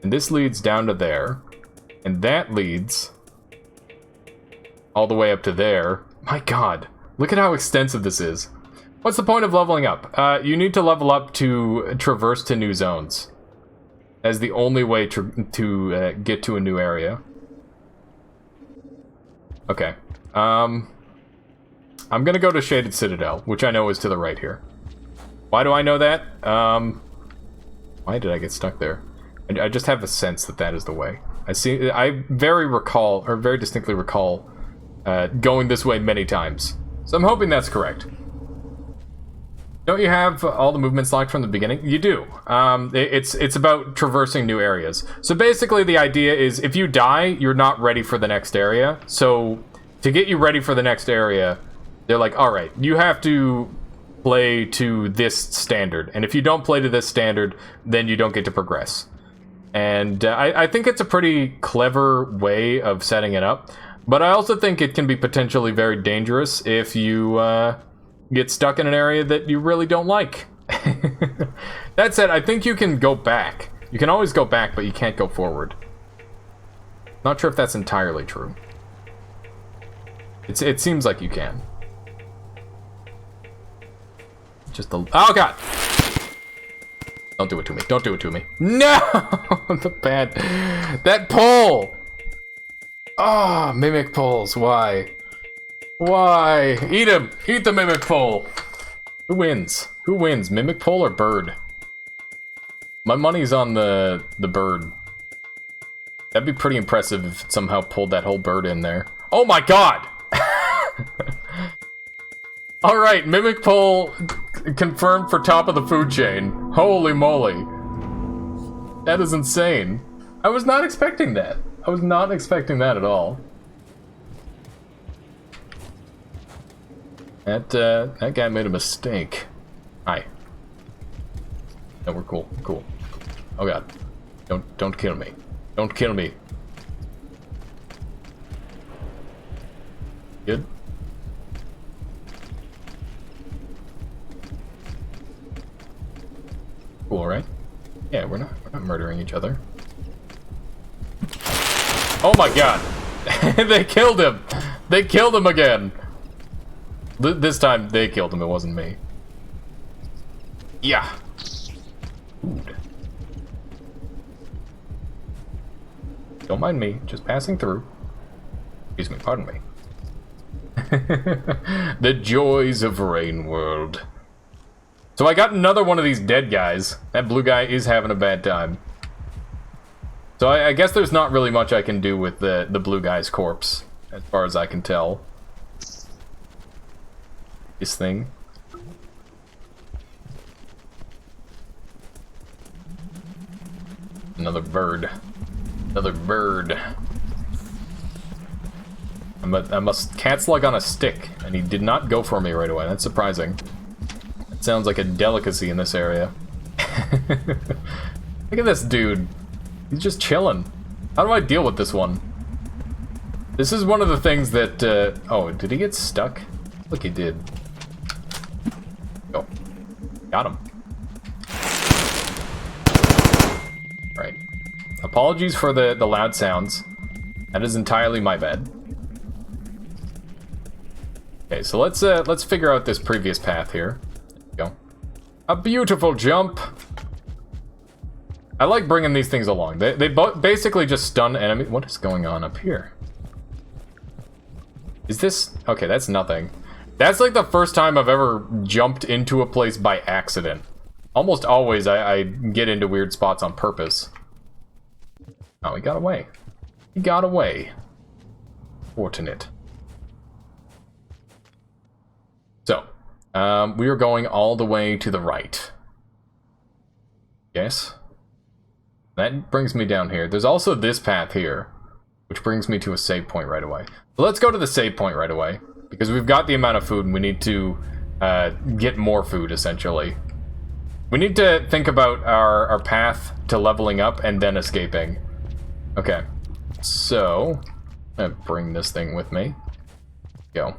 And this leads down to there. And that leads all the way up to there. My god. Look at how extensive this is. What's the point of leveling up? You need to level up to traverse to new zones. As the only way to get to a new area. Okay. I'm gonna go to Shaded Citadel, which I know is to the right here. Why do I know that? Why did I get stuck there? I just have a sense that that is the way. I very distinctly recall going this way many times. So I'm hoping that's correct. Don't you have all the movements locked from the beginning? You do. It's about traversing new areas. So basically the idea is if you die, you're not ready for the next area. So to get you ready for the next area, they're like, alright, you have to play to this standard. And if you don't play to this standard, then you don't get to progress. And I think it's a pretty clever way of setting it up. But I also think it can be potentially very dangerous if you get stuck in an area that you really don't like. That said, I think you can go back. You can always go back, but you can't go forward. Not sure if that's entirely true. It seems like you can. Just the... Oh, God! Don't do it to me. Don't do it to me. No! The bad... That pole! Oh, mimic poles. Why? Why? Eat him! Eat the mimic pole! Who wins? Who wins? Mimic pole or bird? My money's on the bird. That'd be pretty impressive if it somehow pulled that whole bird in there. Oh my god! Alright, Mimic Pole confirmed for top of the food chain. Holy moly. That is insane. I was not expecting that. I was not expecting that at all. That guy made a mistake. Hi. No, we're cool. Cool. Oh god. Don't kill me. Don't kill me. Good. Cool, right? Yeah, we're not murdering each other. Oh my god! They killed him! They killed him again! This time they killed him, it wasn't me. Yeah. Food. Don't mind me, just passing through. Excuse me, pardon me. The joys of Rainworld. So I got another one of these dead guys. That blue guy is having a bad time. So I guess there's not really much I can do with the blue guy's corpse, as far as I can tell. This thing. Another bird. Another bird. I'm a cat slug on a stick, and he did not go for me right away. That's surprising. That sounds like a delicacy in this area. Look at this dude. He's just chilling. How do I deal with this one? This is one of the things that, oh, did he get stuck? Look, he did. Go. Got him. Right. Apologies for the loud sounds. That is entirely my bad. Okay, so let's figure out this previous path here. There we go. A beautiful jump. I like bringing these things along. They basically just stun enemies. What is going on up here? Is this... Okay, that's nothing. That's like the first time I've ever jumped into a place by accident. Almost always I get into weird spots on purpose. Oh, he got away. He got away. Fortunate. So, we are going all the way to the right. Yes? That brings me down here. There's also this path here, which brings me to a save point right away. So let's go to the save point right away, because we've got the amount of food and we need to get more food, essentially. We need to think about our path to leveling up and then escaping. Okay, so I'm gonna bring this thing with me. Go.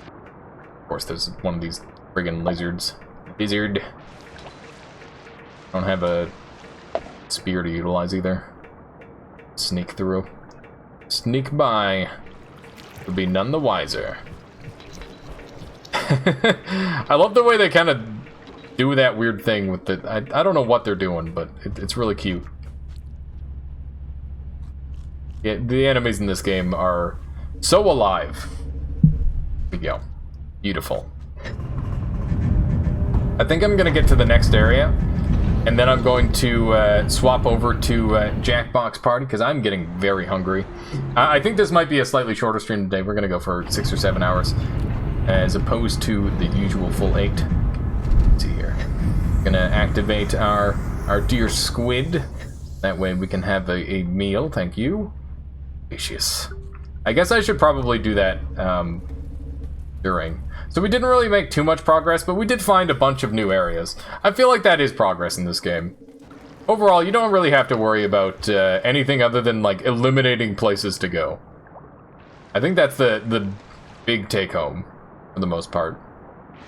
Of course, there's one of these friggin' lizards. Lizard. Don't have a spear to utilize either. Sneak through. Sneak by. Would be none the wiser. I love the way they kind of do that weird thing with the... I don't know what they're doing, but it's really cute. Yeah, the enemies in this game are so alive. Here we go. Beautiful. I think I'm gonna get to the next area, and then I'm going to swap over to Jackbox Party, because I'm getting very hungry. I think this might be a slightly shorter stream today. We're gonna go for 6 or 7 hours, as opposed to the usual full 8. Let's see here. Gonna activate our dear squid. That way we can have a meal, thank you. Delicious. I guess I should probably do that during. So we didn't really make too much progress, but we did find a bunch of new areas. I feel like that is progress in this game. Overall, you don't really have to worry about anything other than, like, eliminating places to go. I think that's the big take-home, for the most part.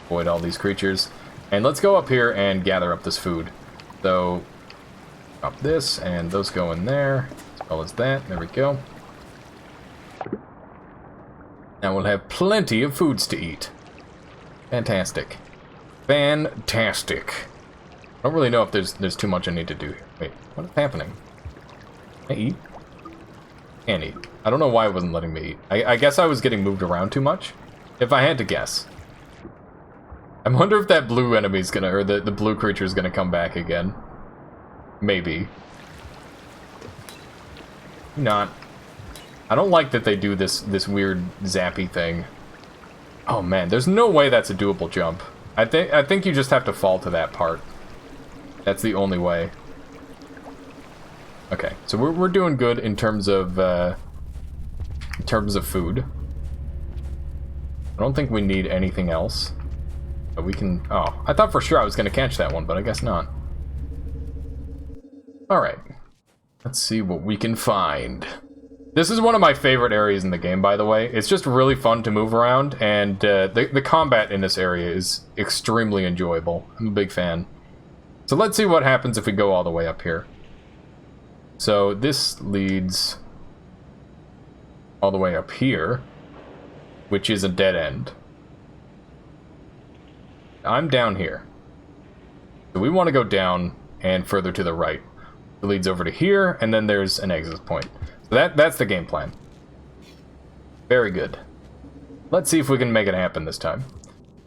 Avoid all these creatures. And let's go up here and gather up this food. So, drop this, and those go in there, as well as that. There we go. Now we'll have plenty of foods to eat. Fantastic. Fantastic. I don't really know if there's too much I need to do here. Wait, what is happening? Can I eat? Can't eat. I don't know why it wasn't letting me eat. I guess I was getting moved around too much, if I had to guess. I wonder if that blue enemy's gonna, or the blue creature's gonna come back again. Maybe. Not. I don't like that they do this weird zappy thing. Oh man, there's no way that's a doable jump. I think you just have to fall to that part. That's the only way. Okay, so we're doing good in terms of food. I don't think we need anything else. But we can... Oh, I thought for sure I was going to catch that one, but I guess not. Alright. Let's see what we can find. This is one of my favorite areas in the game, by the way. It's just really fun to move around, and the combat in this area is extremely enjoyable. I'm a big fan. So let's see what happens if we go all the way up here. So this leads all the way up here, which is a dead end. I'm down here. So we want to go down and further to the right. It leads over to here, and then there's an exit point. So that's the game plan. Very good. Let's see if we can make it happen this time.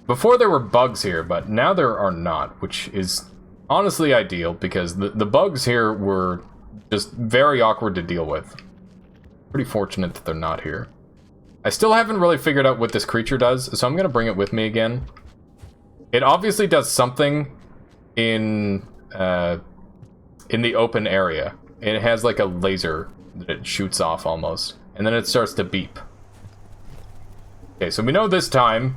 Before there were bugs here, but now there are not, which is honestly ideal, because the bugs here were just very awkward to deal with. Pretty fortunate that they're not here. I still haven't really figured out what this creature does, so I'm going to bring it with me again. It obviously does something in the open area. It has like a laser that it shoots off almost, and then it starts to beep. Okay, so we know this time,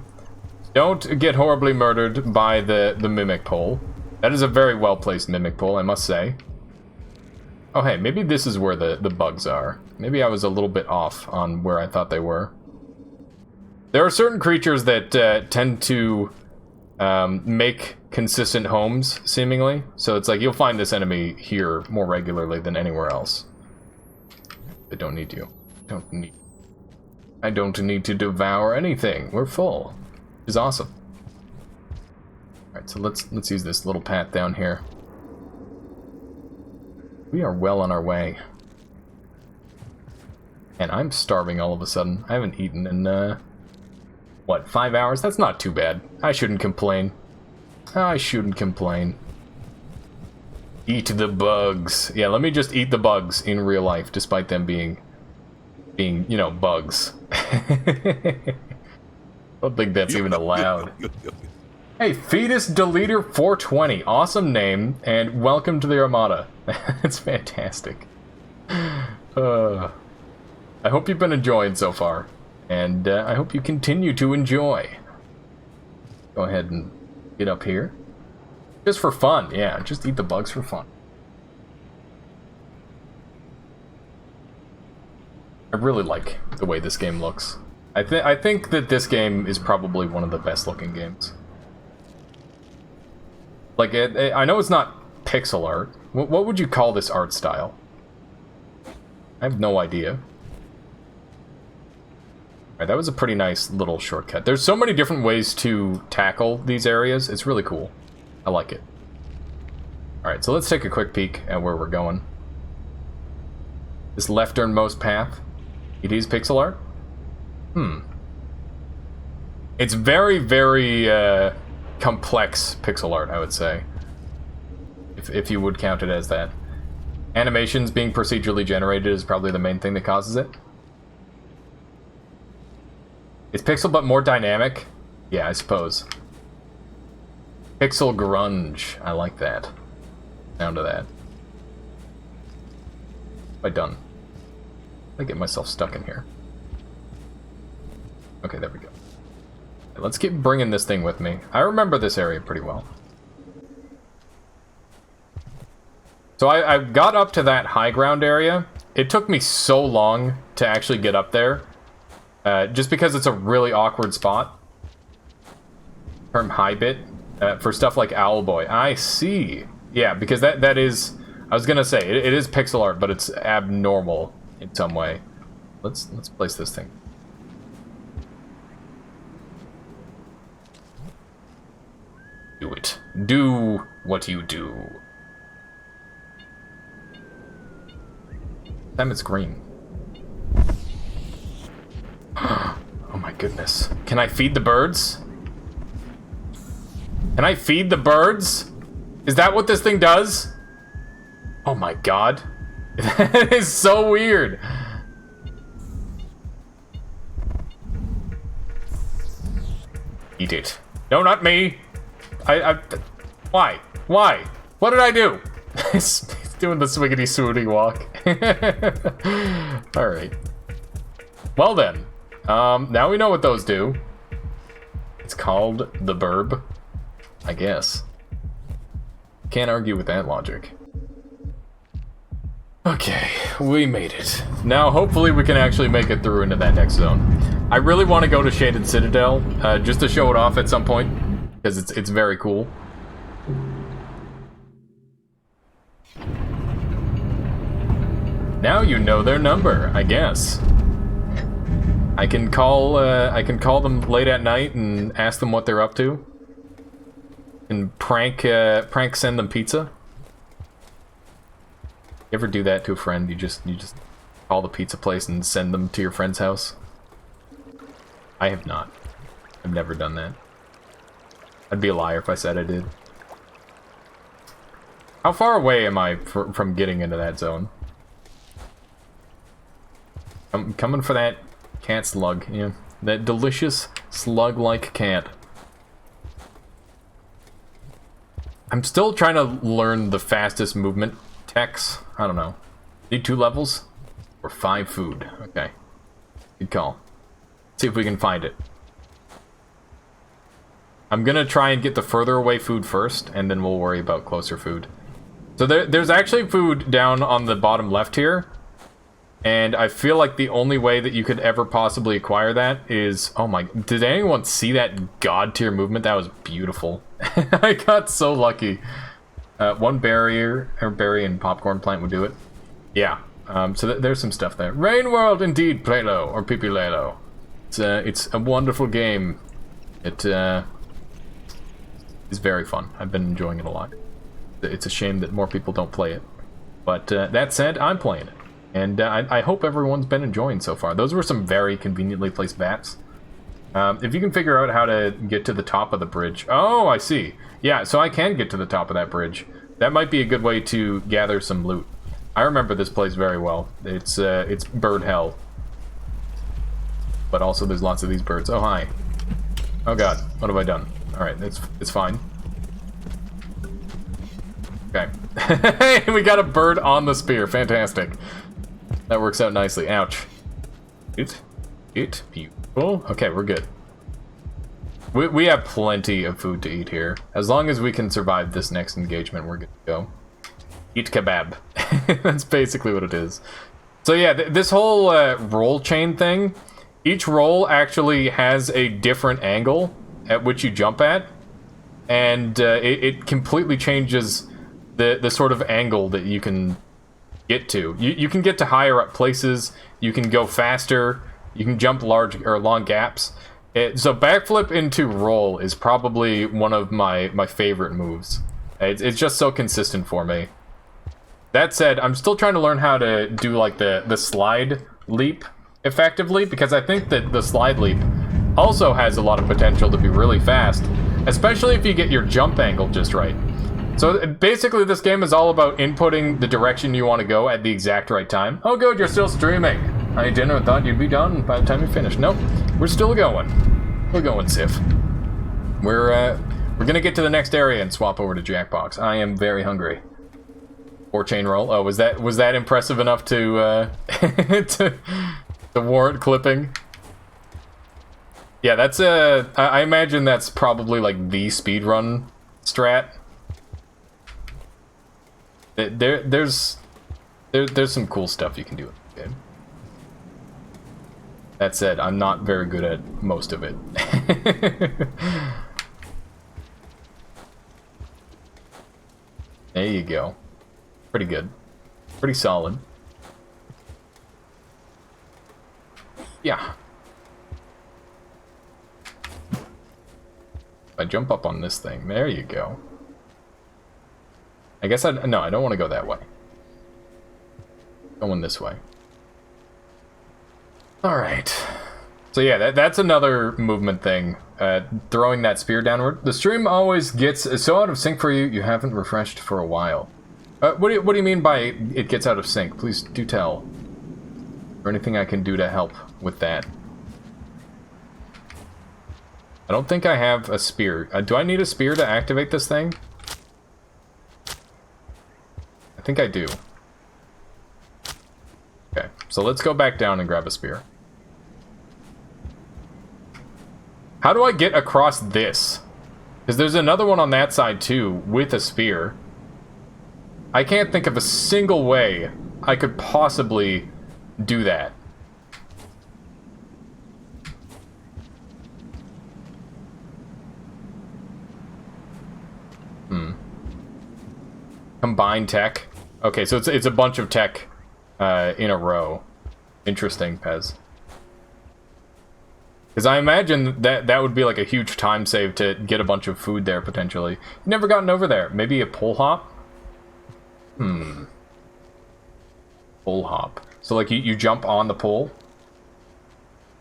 don't get horribly murdered by the mimic pole. That is a very well-placed mimic pole, I must say. Oh hey, maybe this is where the bugs are. Maybe I was a little bit off on where I thought they were. There are certain creatures that tend to make consistent homes, seemingly. So it's like you'll find this enemy here more regularly than anywhere else. I don't need you. I don't need to devour anything. We're full. Which is awesome. Alright, so let's use this little path down here. We are well on our way. And I'm starving all of a sudden. I haven't eaten in, what, 5 hours? That's not too bad. I shouldn't complain. I shouldn't complain. Eat the bugs. Yeah, let me just eat the bugs in real life, despite them being, you know, bugs. I don't think that's even allowed. Hey, Fetus Deleter 420. Awesome name, and welcome to the Armada. It's fantastic. I hope you've been enjoying so far, and I hope you continue to enjoy. Go ahead and get up here. Just for fun, yeah, just eat the bugs for fun. I really like the way this game looks. I think that this game is probably one of the best looking games. Like, I know it's not pixel art. What would you call this art style? I have no idea. Alright, that was a pretty nice little shortcut. There's so many different ways to tackle these areas. It's really cool. I like it. Alright, so let's take a quick peek at where we're going. This lefternmost path. It is pixel art? It's very, very complex pixel art, I would say. If you would count it as that. Animations being procedurally generated is probably the main thing that causes it. It's pixel but more dynamic? Yeah, I suppose. Pixel grunge. I like that. Sound of that. Am I done? I get myself stuck in here. Okay, there we go. Let's keep bringing this thing with me. I remember this area pretty well. So I got up to that high ground area. It took me so long to actually get up there. Just because it's a really awkward spot. Term high bit. For stuff like Owlboy. I see. Yeah, because that is... I was gonna say, it is pixel art, but it's abnormal in some way. Let's place this thing. Do it. Do what you do. Damn, it's green. Oh my goodness. Can I feed the birds? Can I feed the birds? Is that what this thing does? Oh my god. That is so weird. Eat it. No, not me. Why? Why? What did I do? He's doing the swiggity swooty walk. Alright. Well then. Now we know what those do. It's called the burb. I guess. Can't argue with that logic. Okay, we made it. Now hopefully we can actually make it through into that next zone. I really want to go to Shaded Citadel, just to show it off at some point, because it's very cool. Now you know their number, I guess. I can call them late at night and ask them what they're up to. And prank send them pizza. You ever do that to a friend? You just call the pizza place and send them to your friend's house? I have not. I've never done that. I'd be a liar if I said I did. How far away am I from getting into that zone? I'm coming for that cat slug, yeah. That delicious slug-like cat. I'm still trying to learn the fastest movement techs. I don't know. Need 2 levels? Or 5 food. Okay. Good call. See if we can find it. I'm gonna try and get the further away food first, and then we'll worry about closer food. So there's actually food down on the bottom left here. And I feel like the only way that you could ever possibly acquire that is... Oh my... Did anyone see that god tier movement? That was beautiful. I got so lucky. 1 berry and popcorn plant would do it. Yeah. So there's some stuff there. Rainworld indeed, Plelo, or Pipilelo. It's a wonderful game. It is very fun. I've been enjoying it a lot. It's a shame that more people don't play it. But that said, I'm playing it. And I hope everyone's been enjoying so far. Those were some very conveniently placed bats. If you can figure out how to get to the top of the bridge... Oh, I see. Yeah, so I can get to the top of that bridge. That might be a good way to gather some loot. I remember this place very well. It's bird hell. But also there's lots of these birds. Oh, hi. Oh god, what have I done? Alright, it's fine. Okay. Hey, we got a bird on the spear. Fantastic. That works out nicely. Ouch. Beautiful. Okay, we're good. We have plenty of food to eat here. As long as we can survive this next engagement, we're good to go. Eat kebab. That's basically what it is. So yeah, this whole roll chain thing, each roll actually has a different angle at which you jump at. And it completely changes the sort of angle that you can get to. You can get to higher up places, you can go faster, you can jump long gaps. So backflip into roll is probably one of my favorite moves. It's just so consistent for me. That said, I'm still trying to learn how to do like the slide leap effectively, because I think that the slide leap also has a lot of potential to be really fast, especially if you get your jump angle just right. So basically this game is all about inputting the direction you want to go at the exact right time. Oh good, you're still streaming. I didn't thought you'd be done by the time you finish. Nope, we're still going. We're going, Sif. We're gonna get to the next area and swap over to Jackbox. I am very hungry. Or chain roll. Oh, was that impressive enough to to warrant clipping? Yeah, that's I imagine that's probably like the speedrun strat. There's some cool stuff you can do in the game. That said, I'm not very good at most of it. There you go. Pretty good. Pretty solid. Yeah. If I jump up on this thing, there you go. I guess no, I don't want to go that way. Going this way. Alright. So yeah, that's another movement thing. Throwing that spear downward. The stream always gets so out of sync for you, you haven't refreshed for a while. What do you mean by it gets out of sync? Please do tell. Or anything I can do to help with that. I don't think I have a spear. Do I need a spear to activate this thing? I think I do. Okay, so let's go back down and grab a spear. How do I get across this? Because there's another one on that side too, with a spear. I can't think of a single way I could possibly do that. Combined tech. Okay, so it's a bunch of tech in a row. Interesting, Pez. Because I imagine that would be like a huge time save to get a bunch of food there, potentially. Never gotten over there. Maybe a pole hop? Pole hop. So, like, you jump on the pole.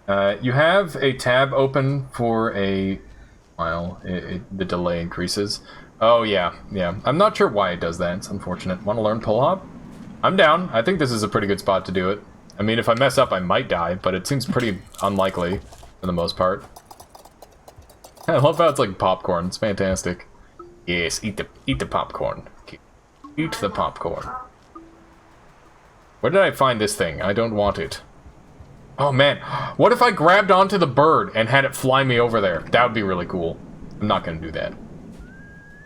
You have a tab open for a while. The delay increases. Oh, yeah. I'm not sure why it does that. It's unfortunate. Want to learn pole hop? I'm down. I think this is a pretty good spot to do it. I mean, if I mess up, I might die, but it seems pretty unlikely for the most part. I love how it's like popcorn. It's fantastic. Yes, eat the popcorn. Eat the popcorn. Where did I find this thing? I don't want it. Oh man, what if I grabbed onto the bird and had it fly me over there? That would be really cool. I'm not gonna do that.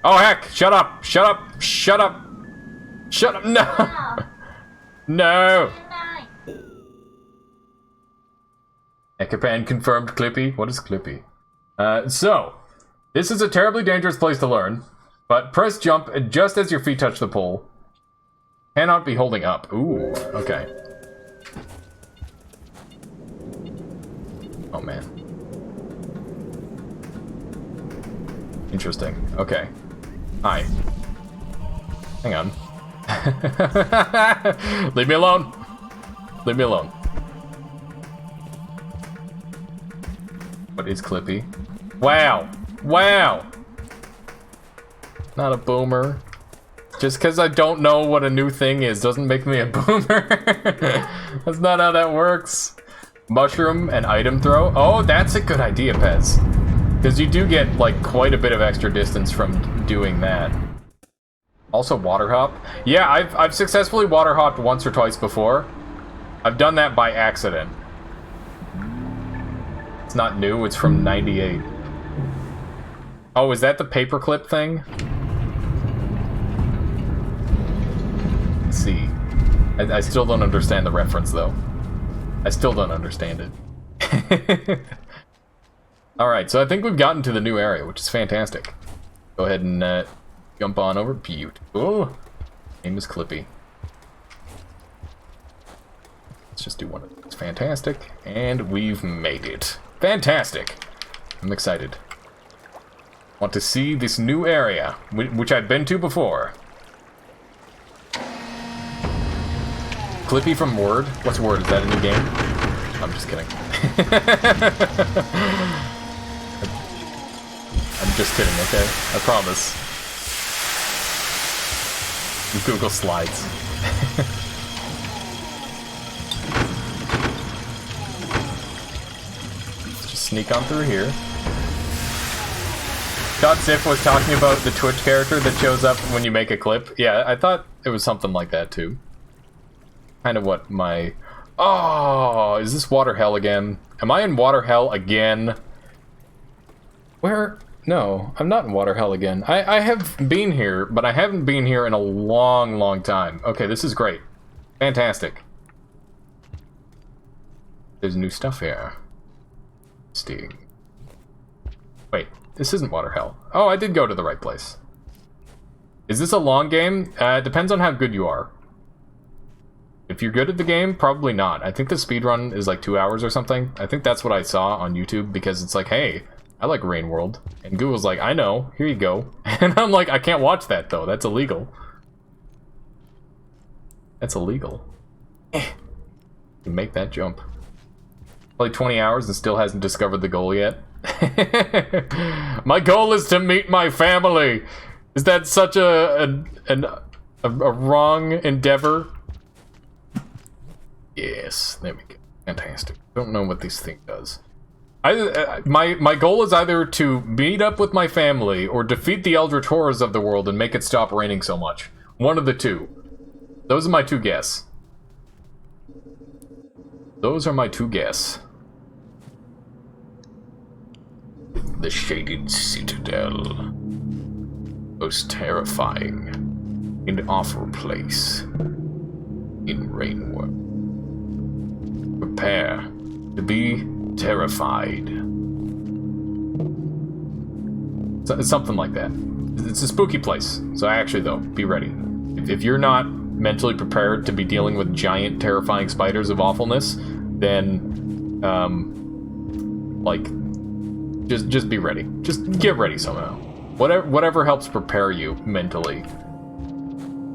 Oh heck, shut up, shut up, shut up. Shut up, no! No! Ekapan confirmed Clippy. What is Clippy? So, this is a terribly dangerous place to learn, but press jump just as your feet touch the pole. Cannot be holding up. Ooh, okay. Oh man. Interesting. Okay. Hi. Hang on. Leave me alone. Leave me alone. What is Clippy? Wow. Wow. Not a boomer. Just because I don't know what a new thing is doesn't make me a boomer. That's not how that works. Mushroom and item throw. Oh, that's a good idea, Pez. Because you do get, like, quite a bit of extra distance from doing that. Also, water hop. Yeah, I've successfully water hopped once or twice before. I've done that by accident. It's not new, it's from 98. Oh, is that the paperclip thing? Let's see. I still don't understand the reference, though. I still don't understand it. Alright, so I think we've gotten to the new area, which is fantastic. Go ahead and jump on over. Beautiful. Name is Clippy. Let's just do one of these. Fantastic. And we've made it. Fantastic. I'm excited. Want to see this new area, which I've been to before. Clippy from Word? What's Word? Is that a new game? I'm just kidding. I'm just kidding, okay? I promise. Google Slides. Let's just sneak on through here. Zip was talking about the Twitch character that shows up when you make a clip. Yeah, I thought it was something like that too. Kind of what my... Oh, is this water hell again? Am I in water hell again? Where? No, I'm not in water hell again. I have been here, but I haven't been here in a long, long time. Okay, this is great. Fantastic. There's new stuff here. Sting. Wait, this isn't water hell. Oh, I did go to the right place. Is this a long game? It depends on how good you are. If you're good at the game, probably not. I think the speedrun is like 2 hours or something. I think that's what I saw on YouTube because it's like, hey, I like Rainworld. And Google's like, I know, here you go. And I'm like, I can't watch that though, that's illegal. That's illegal. You make that jump. Played 20 hours and still hasn't discovered the goal yet. My goal is to meet my family. Is that such a a wrong endeavor. Yes, there we go. Fantastic. Don't know what this thing does. My goal is either to meet up with my family or defeat the eldritch horrors of the world and make it stop raining so much. One of the two. Those are my two guess. Those are my two guess. The Shaded Citadel. Most terrifying and awful place in Rainworld. Prepare to be terrified. It's something like that. It's a spooky place. So actually, though, be ready. If you're not mentally prepared to be dealing with giant, terrifying spiders of awfulness, then, like, just be ready. Just get ready somehow. Whatever helps prepare you mentally.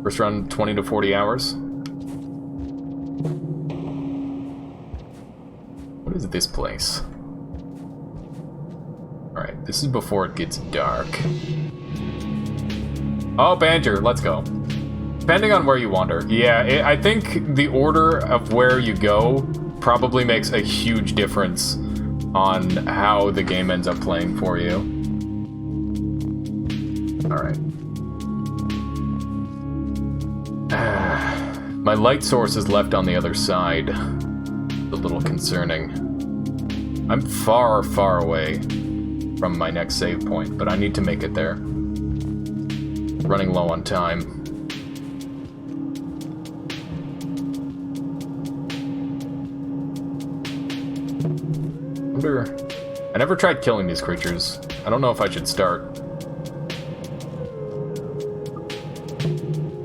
First run, 20 to 40 hours. What is this place? Alright, this is before it gets dark. Oh, Banjer, let's go. Depending on where you wander. Yeah, I think the order of where you go probably makes a huge difference on how the game ends up playing for you. Alright. My light source is left on the other side. A little concerning. I'm far, far away from my next save point, but I need to make it there. Running low on time. I never tried killing these creatures. I don't know if I should start.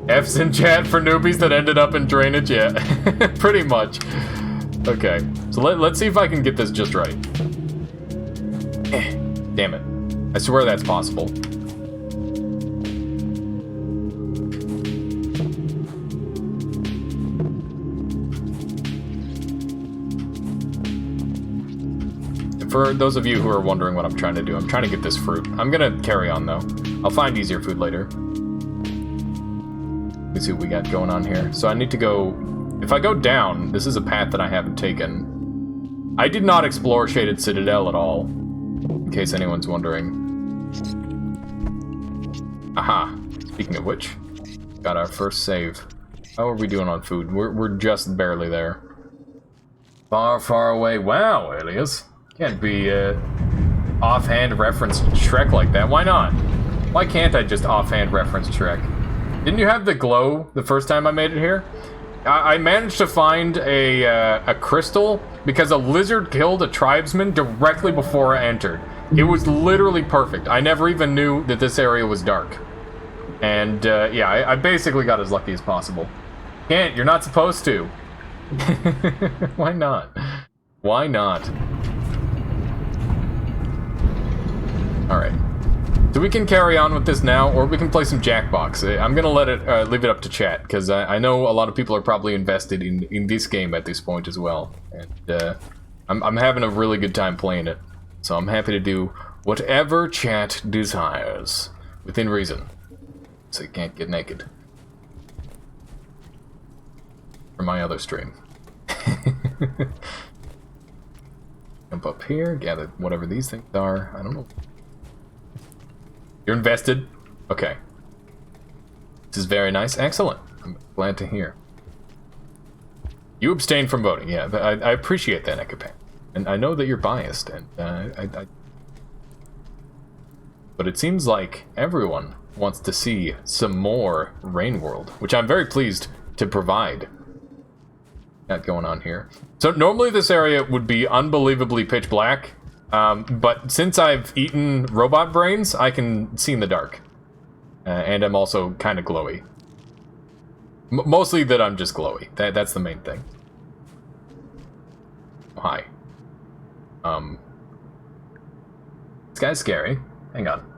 F's in chat for newbies that ended up in drainage? Yeah, pretty much. Okay, so let's see if I can get this just right. Damn it. I swear that's possible. For those of you who are wondering what I'm trying to do, I'm trying to get this fruit. I'm gonna carry on, though. I'll find easier food later. Let's see what we got going on here. So I need to go... If I go down, this is a path that I haven't taken. I did not explore Shaded Citadel at all, in case anyone's wondering. Aha. Speaking of which, got our first save. How are we doing on food? We're just barely there. Far, far away. Wow, Alias. Can't be offhand reference Shrek like that. Why not? Why can't I just offhand reference Shrek? Didn't you have the glow the first time I made it here? I managed to find a crystal because a lizard killed a tribesman directly before I entered. It was literally perfect. I never even knew that this area was dark. And yeah, I basically got as lucky as possible. Can't, you're not supposed to. Why not? Why not? Alright. So we can carry on with this now, or we can play some Jackbox. I'm gonna let it leave it up to chat, because I know a lot of people are probably invested in this game at this point as well. And I'm having a really good time playing it. So I'm happy to do whatever chat desires, within reason. So you can't get naked. For my other stream. Jump up here, gather whatever these things are. I don't know. You're invested? Okay. This is very nice. Excellent. I'm glad to hear. You abstained from voting. Yeah, I appreciate that, Ekapan. And I know that you're biased, and but it seems like everyone wants to see some more Rainworld, which I'm very pleased to provide. Got going on here. So normally this area would be unbelievably pitch black, but since I've eaten robot brains, I can see in the dark. And I'm also kind of glowy. Mostly that I'm just glowy. That's the main thing. Oh, hi. This guy's scary. Hang on.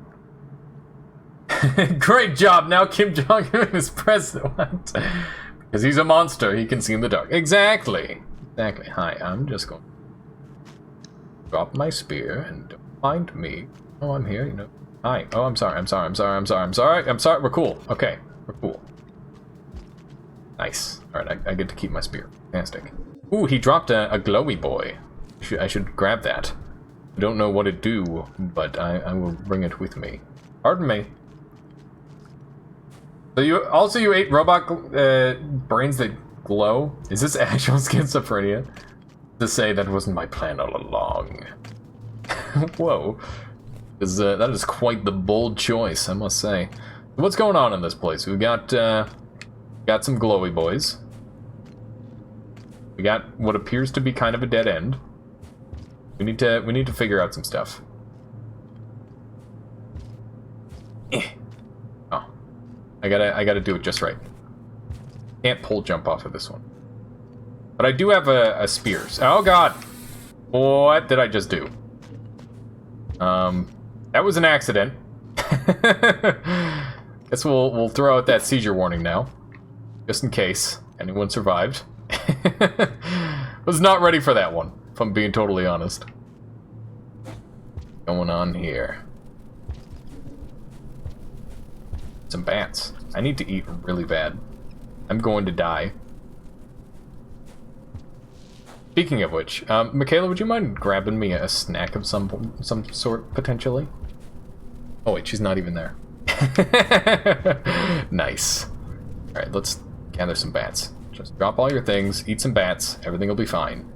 Great job! Now Kim Jong-un is president. Because he's a monster, he can see in the dark. Exactly! Exactly. Hi, I'm just going to drop my spear and don't find me. Oh, I'm here, you know. Hi. Oh, I'm sorry, I'm sorry, I'm sorry, I'm sorry, I'm sorry, I'm sorry. We're cool. Okay, we're cool. Nice. Alright, I get to keep my spear. Fantastic. Ooh, he dropped a glowy boy. I should grab that. I don't know what it do, but I will bring it with me. Pardon me. So you ate robot brains that glow? Is this actual schizophrenia? To say that wasn't my plan all along. Whoa. That is quite the bold choice, I must say. What's going on in this place? We got some glowy boys. We got what appears to be kind of a dead end. We need to figure out some stuff. Oh, I gotta do it just right. Can't pole jump off of this one. But I do have a spear. Oh god, what did I just do? That was an accident. Guess we'll throw out that seizure warning now, just in case anyone survived. Was not ready for that one, if I'm being totally honest. Going on here. Some bats. I need to eat really bad. I'm going to die. Speaking of which, Michaela, would you mind grabbing me a snack of some sort, potentially? Oh wait, she's not even there. Nice. Alright, let's gather some bats. Just drop all your things, eat some bats, everything will be fine.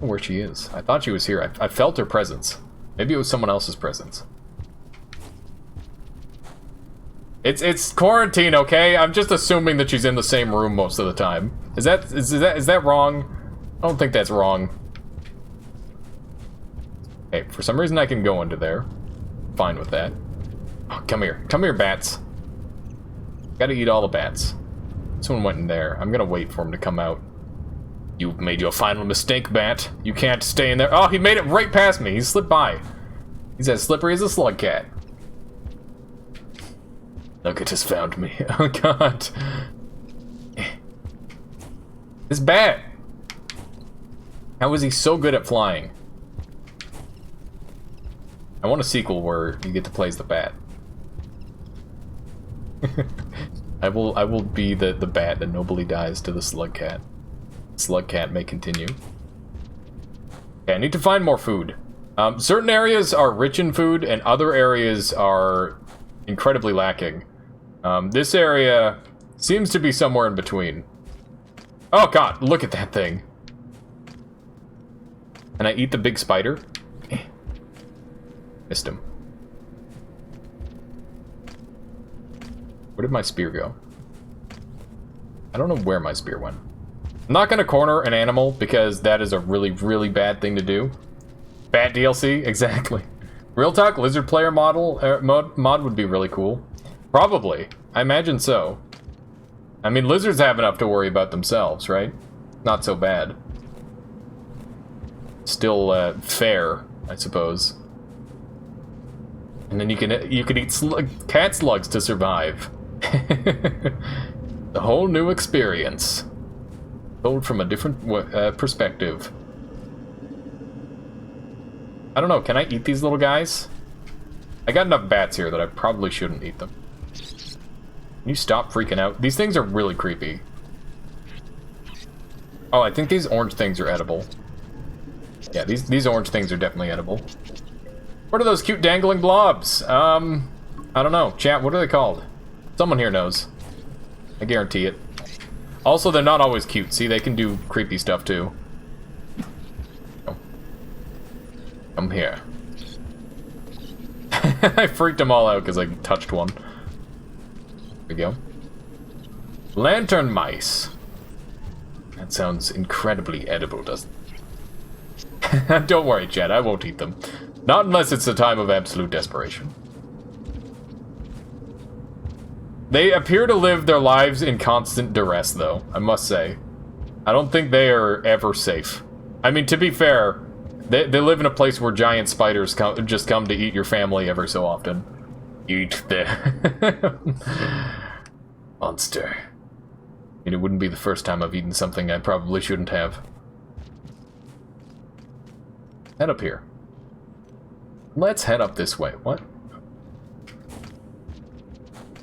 Oh, where she is. I thought she was here. I felt her presence. Maybe it was someone else's presence. It's quarantine, okay? I'm just assuming that she's in the same room most of the time. Is that wrong? I don't think that's wrong. Hey, for some reason I can go into there. Fine with that. Oh, come here. Come here, bats. Gotta eat all the bats. This one went in there. I'm gonna wait for him to come out. You've made your final mistake, bat. You can't stay in there. Oh, he made it right past me. He slipped by. He's as slippery as a slug cat. Nugget has found me. Oh, God. This bat. How is he so good at flying? I want a sequel where you get to play as the bat. I will be the bat that nobly dies to the slug cat. Slug cat may continue. Okay, I need to find more food. Certain areas are rich in food, and other areas are incredibly lacking. This area seems to be somewhere in between. Oh god, look at that thing. Can I eat the big spider? Missed him. Where did my spear go? I don't know where my spear went. I'm not gonna corner an animal because that is a really, really bad thing to do. Bat DLC, exactly. Real talk, lizard player mod would be really cool. Probably. I imagine so. I mean, lizards have enough to worry about themselves, right? Not so bad. Still fair, I suppose. And then you can eat cat slugs to survive. The whole new experience. Told from a different perspective. I don't know, can I eat these little guys? I got enough bats here that I probably shouldn't eat them. Can you stop freaking out? These things are really creepy. Oh, I think these orange things are edible. Yeah, these orange things are definitely edible. What are those cute dangling blobs? I don't know. Chat, what are they called? Someone here knows. I guarantee it. Also, they're not always cute. See, they can do creepy stuff too. Oh. Come here. I freaked them all out because I touched one. There we go. Lantern mice. That sounds incredibly edible, doesn't it? Don't worry, Chad, I won't eat them. Not unless it's a time of absolute desperation. They appear to live their lives in constant duress, though, I must say. I don't think they are ever safe. I mean, to be fair, they live in a place where giant spiders just come to eat your family every so often. Eat the monster. And it wouldn't be the first time I've eaten something I probably shouldn't have. Head up here. Let's head up this way. What?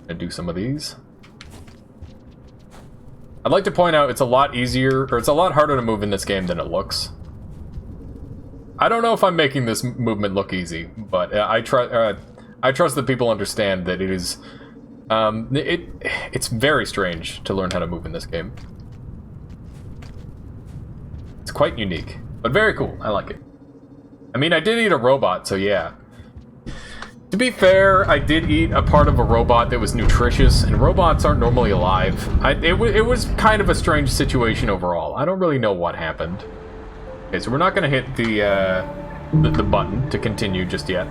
Gonna do some of these. I'd like to point out it's a lot easier, or it's a lot harder to move in this game than it looks. I don't know if I'm making this movement look easy, but I trust that people understand that it is... it's very strange to learn how to move in this game. It's quite unique, but very cool. I like it. I mean, I did eat a robot, so yeah. To be fair, I did eat a part of a robot that was nutritious, and robots aren't normally alive. It was kind of a strange situation overall. I don't really know what happened. Okay, so we're not going to hit the button to continue just yet.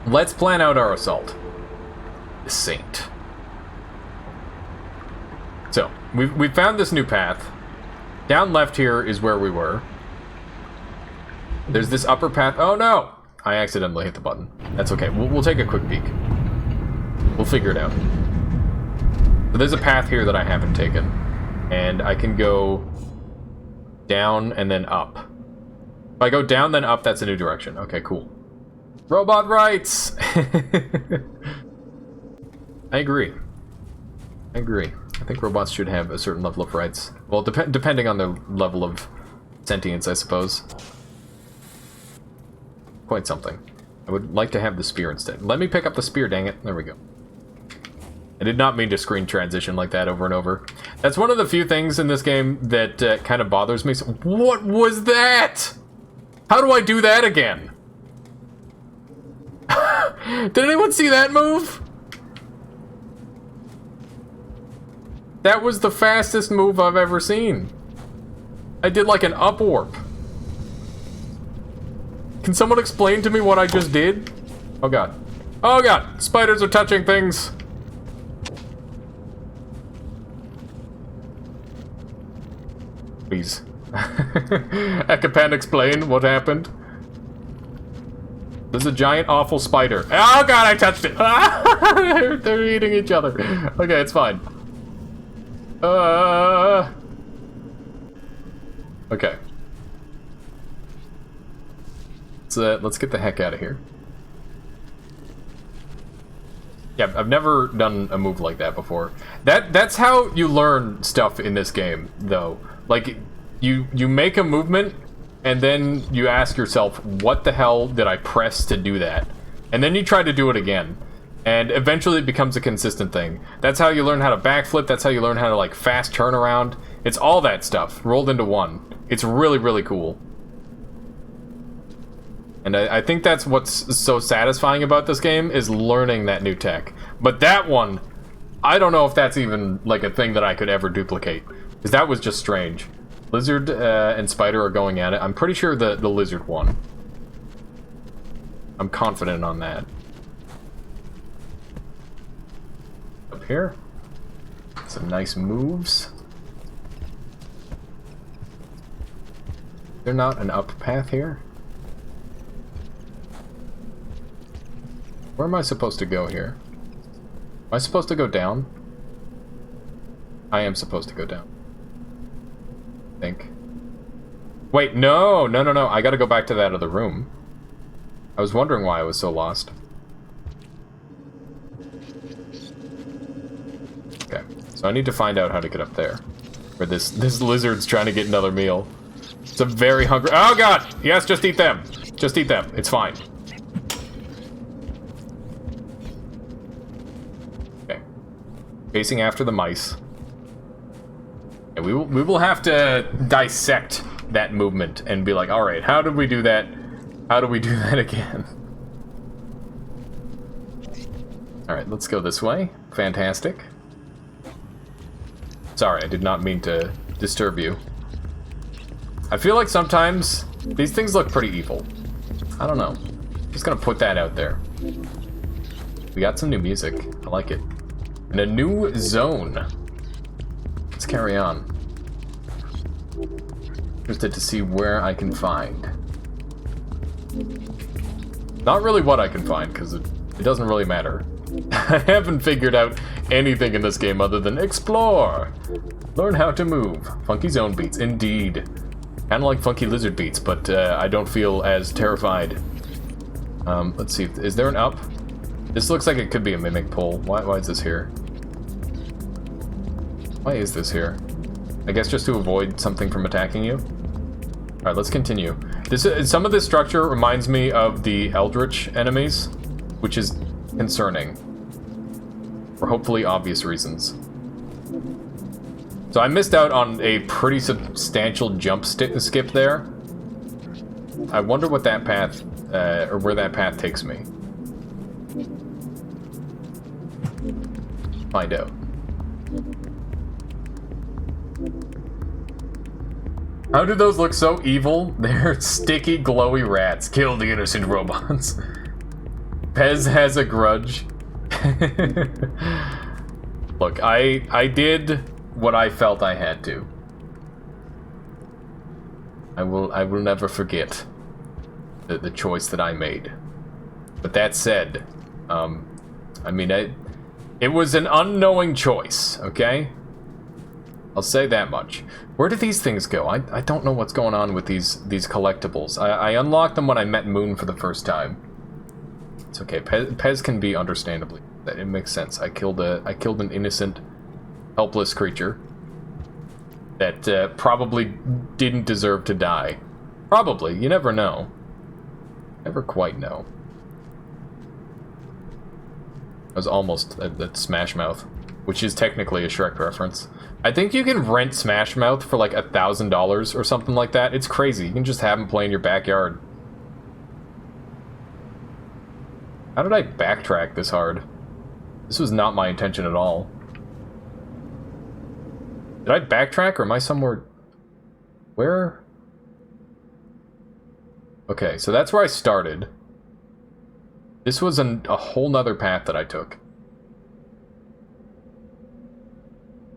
Let's plan out our assault. The Saint. So, we've found this new path. Down left here is where we were. There's this upper path. Oh no! I accidentally hit the button. That's okay. We'll take a quick peek. We'll figure it out. So there's a path here that I haven't taken. And I can go down and then up. If I go down then up, that's a new direction. Okay, cool. Robot rights! I agree. I agree. I think robots should have a certain level of rights. Well, depending on their level of sentience, I suppose. Quite something. I would like to have the spear instead. Let me pick up the spear, dang it. There we go. I did not mean to screen transition like that over and over. That's one of the few things in this game that kind of bothers me. So, what was that? How do I do that again? Did anyone see that move? That was the fastest move I've ever seen. I did like an up warp. Can someone explain to me what I just did? Oh god. Oh god! Spiders are touching things! Please. Ekapan, explain what happened. There's a giant awful spider. Oh god, I touched it! They're eating each other. Okay, it's fine. Okay. Let's get the heck out of here. Yeah, I've never done a move like that before. That's how you learn stuff in this game, though. Like, you make a movement, and then you ask yourself, what the hell did I press to do that? And then you try to do it again. And eventually it becomes a consistent thing. That's how you learn how to backflip, that's how you learn how to, like, fast turn around. It's all that stuff, rolled into one. It's really, really cool. And I think that's what's so satisfying about this game, is learning that new tech. But that one, I don't know if that's even, like, a thing that I could ever duplicate. Because that was just strange. Lizard and Spider are going at it. I'm pretty sure the Lizard won. I'm confident on that. Up here. Some nice moves. Is there not an up path here? Where am I supposed to go here? Am I supposed to go down? I am supposed to go down. I think. Wait, no! I gotta go back to that other room. I was wondering why I was so lost. Okay, so I need to find out how to get up there. Where this lizard's trying to get another meal. It's a very hungry... Oh god! Yes, just eat them! Just eat them. It's fine. Chasing after the mice. And we will have to dissect that movement and be like, alright, how did we do that? How do we do that again? Alright, let's go this way. Fantastic. Sorry, I did not mean to disturb you. I feel like sometimes these things look pretty evil. I don't know. Just gonna put that out there. We got some new music. I like it. And a new zone. Let's carry on. Interested to see where I can find. Not really what I can find, because it doesn't really matter. I haven't figured out anything in this game other than explore. Learn how to move. Funky zone beats, indeed. Kind of like funky lizard beats, but I don't feel as terrified. Let's see, is there an up? This looks like it could be a mimic pole. Why is this here? Why is this here? I guess just to avoid something from attacking you? Alright, let's continue. Some of this structure reminds me of the Eldritch enemies, which is concerning. For hopefully obvious reasons. So I missed out on a pretty substantial jump skip there. I wonder what that path, or where that path takes me. Find out. How do those look so evil? They're sticky, glowy rats. Kill the innocent robots. Pez has a grudge. Look, I did what I felt I had to. I will never forget the choice that I made. But that said, I mean, it was an unknowing choice, okay? I'll say that much. Where do these things go? I don't know what's going on with these collectibles. I unlocked them when I met Moon for the first time. It's okay. Pez can be understandably. It makes sense. I killed an innocent, helpless creature that probably didn't deserve to die. Probably. You never know. Never quite know. I was almost at Smash Mouth, which is technically a Shrek reference. I think you can rent Smash Mouth for like $1,000 or something like that. It's crazy. You can just have him play in your backyard. How did I backtrack this hard? This was not my intention at all. Did I backtrack or am I somewhere... Where? Okay, so that's where I started. This was a whole nother path that I took.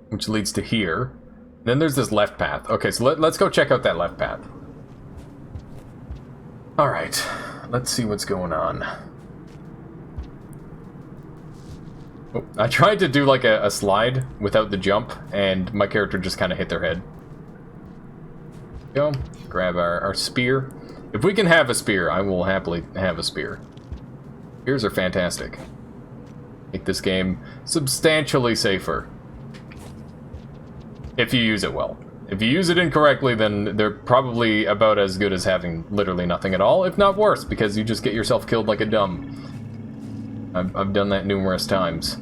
Which leads to here. Then there's this left path. Okay, so let's go check out that left path. Alright, let's see what's going on. Oh, I tried to do like a slide without the jump, and my character just kind of hit their head. Go, grab our spear. If we can have a spear, I will happily have a spear. Spears are fantastic. Make this game substantially safer. If you use it well. If you use it incorrectly, then they're probably about as good as having literally nothing at all, if not worse, because you just get yourself killed like a dumb. I've done that numerous times.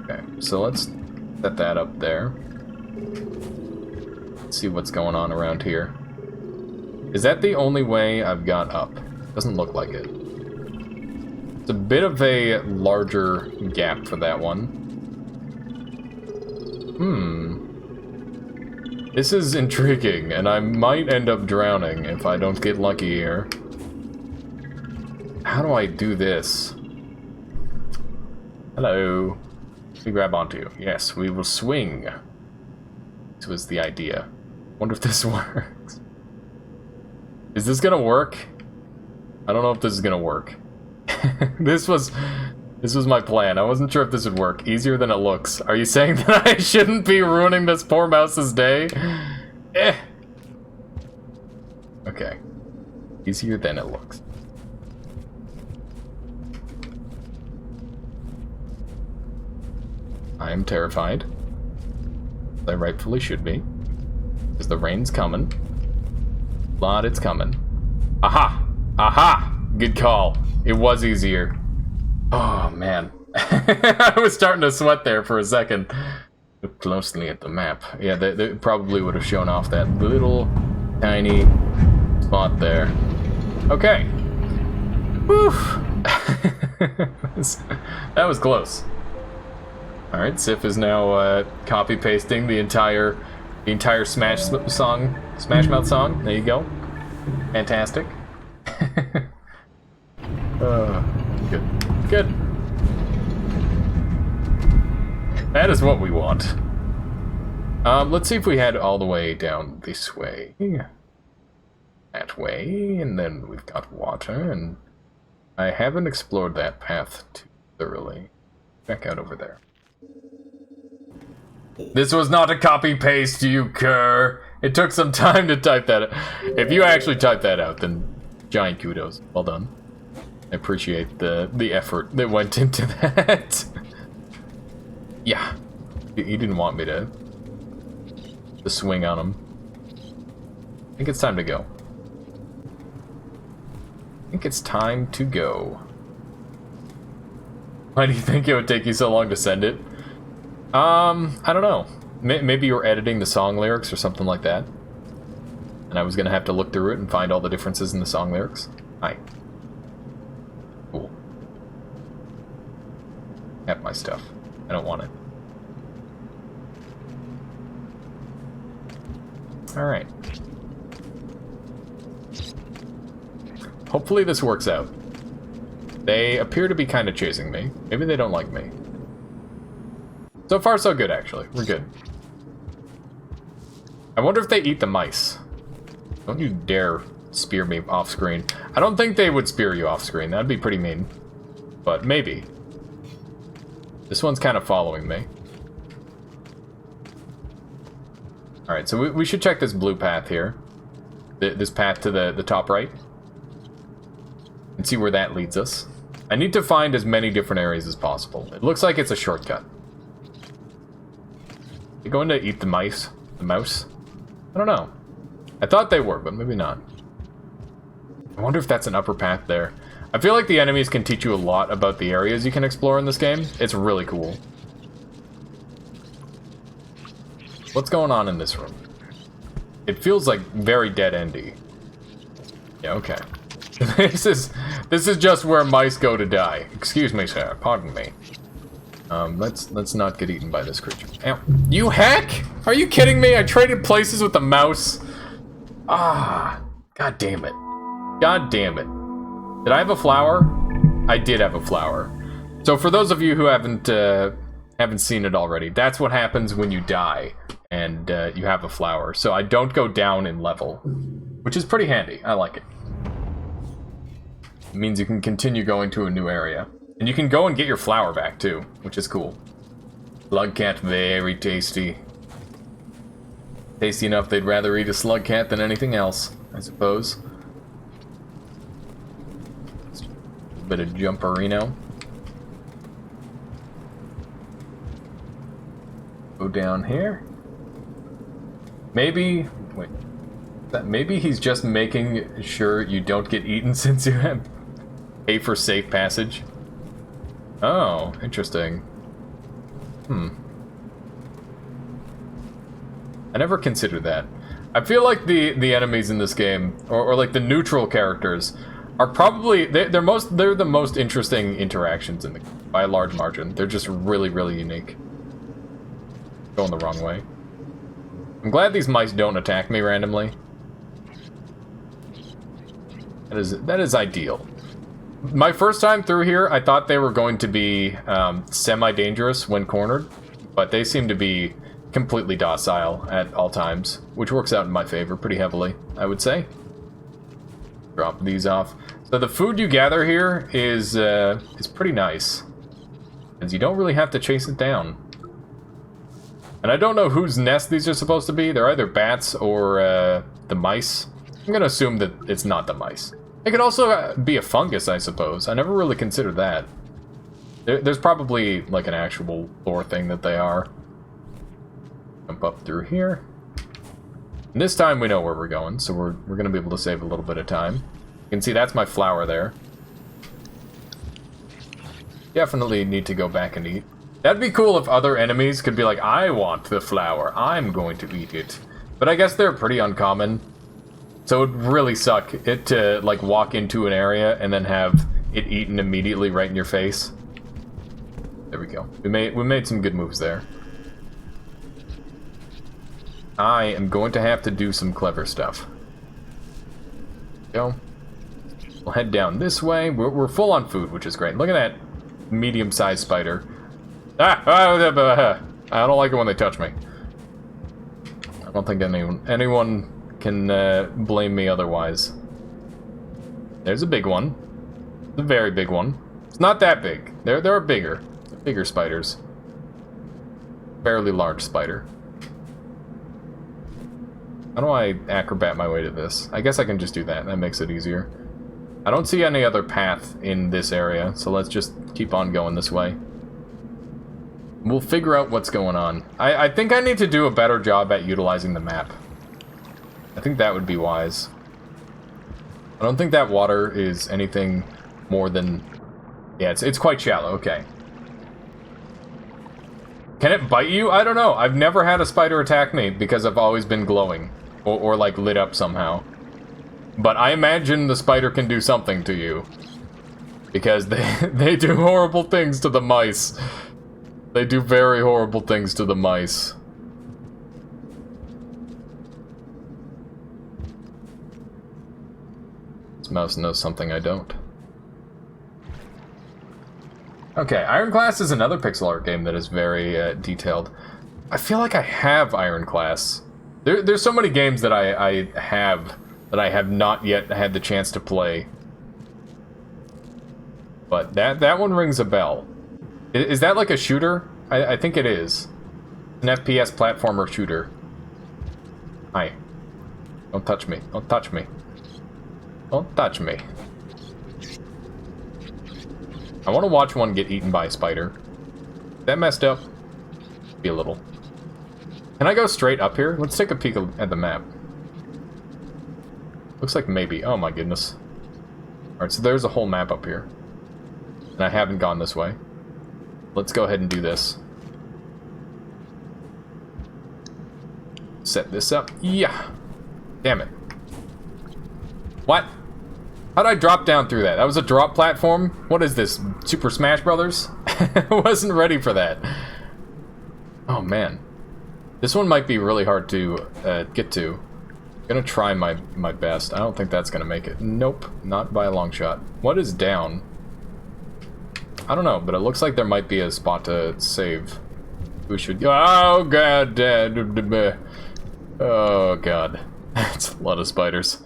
Okay, so let's set that up there. Let's see what's going on around here. Is that the only way I've got up? Doesn't look like it. It's a bit of a larger gap for that one. This is intriguing, and I might end up drowning if I don't get lucky here. How do I do this? Hello. We grab onto you. Yes, we will swing. This was the idea. Wonder if this works. Is this gonna work? I don't know if this is gonna work. This was my plan. I wasn't sure if this would work. Easier than it looks. Are you saying that I shouldn't be ruining this poor mouse's day? Okay. Easier than it looks. I am terrified. I rightfully should be. Because the rain's coming. Lord, it's coming. Aha! Aha! Good call. It was easier. Oh, man. I was starting to sweat there for a second. Look closely at the map. Yeah, they probably would have shown off that little, tiny spot there. Okay. Whew. That was close. Alright, Sif is now copy-pasting the entire Smash Mouth song. There you go. Fantastic. Good. Good. That is what we want. Let's see if we head all the way down this way. That way, and then we've got water, and I haven't explored that path too thoroughly. Check out over there. This was not a copy-paste, you cur! It took some time to type that out. If you actually typed that out, then giant kudos. Well done. I appreciate the effort that went into that. Yeah. He didn't want me to swing on him. I think it's time to go. I think it's time to go. Why do you think it would take you so long to send it? I don't know. Maybe you were editing the song lyrics or something like that. And I was gonna have to look through it and find all the differences in the song lyrics. Hi. Cool. Have my stuff. I don't want it. Alright. Hopefully this works out. They appear to be kind of chasing me. Maybe they don't like me. So far, so good, actually. We're good. I wonder if they eat the mice. Don't you dare spear me off screen. I don't think they would spear you off screen. That'd be pretty mean. But maybe. This one's kind of following me. Alright, so we should check this blue path here. This path to the top right. And see where that leads us. I need to find as many different areas as possible. It looks like it's a shortcut. They going to eat the mice? The mouse? I don't know. I thought they were, but maybe not. I wonder if that's an upper path there. I feel like the enemies can teach you a lot about the areas you can explore in this game. It's really cool. What's going on in this room? It feels like very dead-endy. Yeah, okay. This is just where mice go to die. Excuse me, sir. Pardon me. Let's not get eaten by this creature. Ow. You heck! Are you kidding me? I traded places with the mouse. Ah, god damn it. God damn it. Did I have a flower? I did have a flower. So for those of you who haven't seen it already, that's what happens when you die and you have a flower. So I don't go down in level, which is pretty handy. I like it. It means you can continue going to a new area. And you can go and get your flower back too, which is cool. Slug cat, very tasty. Tasty enough they'd rather eat a slug cat than anything else, I suppose. A bit of jumperino. Go down here. Maybe, wait. Maybe he's just making sure you don't get eaten since you have pay for safe passage. Oh, interesting. I never considered that. I feel like the enemies in this game, or like the neutral characters, are probably they're the most interesting interactions in the game, by a large margin. They're just really, really unique. Going the wrong way. I'm glad these mice don't attack me randomly. That is ideal. My first time through here, I thought they were going to be semi-dangerous when cornered, but they seem to be completely docile at all times, which works out in my favor pretty heavily, I would say. Drop these off. So the food you gather here is pretty nice, as you don't really have to chase it down. And I don't know whose nest these are supposed to be. They're either bats or the mice. I'm gonna assume that it's not the mice. It could also be a fungus, I suppose. I never really considered that. There's probably like an actual lore thing that they are. Jump up through here. And this time we know where we're going, so we're gonna be able to save a little bit of time. You can see that's my flower there. Definitely need to go back and eat. That'd be cool if other enemies could be like, I want the flower, I'm going to eat it. But I guess they're pretty uncommon. So it would really suck it to like walk into an area and then have it eaten immediately right in your face. There we go. We made some good moves there. I am going to have to do some clever stuff. Go. We'll head down this way. We're full on food, which is great. Look at that medium-sized spider. I don't like it when they touch me. I don't think anyone can blame me otherwise. There's a big one. It's a very big one. It's not that big. There are bigger. Bigger spiders. Fairly large spider. How do I acrobat my way to this? I guess I can just do that. That makes it easier. I don't see any other path in this area, so let's just keep on going this way. We'll figure out what's going on. I think I need to do a better job at utilizing the map. I think that would be wise. I don't think that water is anything more than... Yeah, it's quite shallow, okay. Can it bite you? I don't know. I've never had a spider attack me because I've always been glowing. Or like, lit up somehow. But I imagine the spider can do something to you. Because they do horrible things to the mice. They do very horrible things to the mice. This mouse knows something I don't. Okay, Ironclass is another pixel art game that is very detailed. I feel like I have Ironclass. There's so many games that I have not yet had the chance to play. But that one rings a bell. Is that like a shooter? I think it is. An FPS platformer shooter. Hi. Don't touch me. Don't touch me. Don't touch me. I want to watch one get eaten by a spider. That messed up? Be a little. Can I go straight up here? Let's take a peek at the map. Looks like maybe. Oh my goodness. Alright, so there's a whole map up here. And I haven't gone this way. Let's go ahead and do this. Set this up. Yeah. Damn it. What? How'd I drop down through that? That was a drop platform? What is this? Super Smash Brothers? I wasn't ready for that. Oh man. This one might be really hard to get to. I'm gonna try my best. I don't think that's gonna make it. Nope. Not by a long shot. What is down? I don't know, but it looks like there might be a spot to save. We should go. Oh god. Oh god. That's a lot of spiders.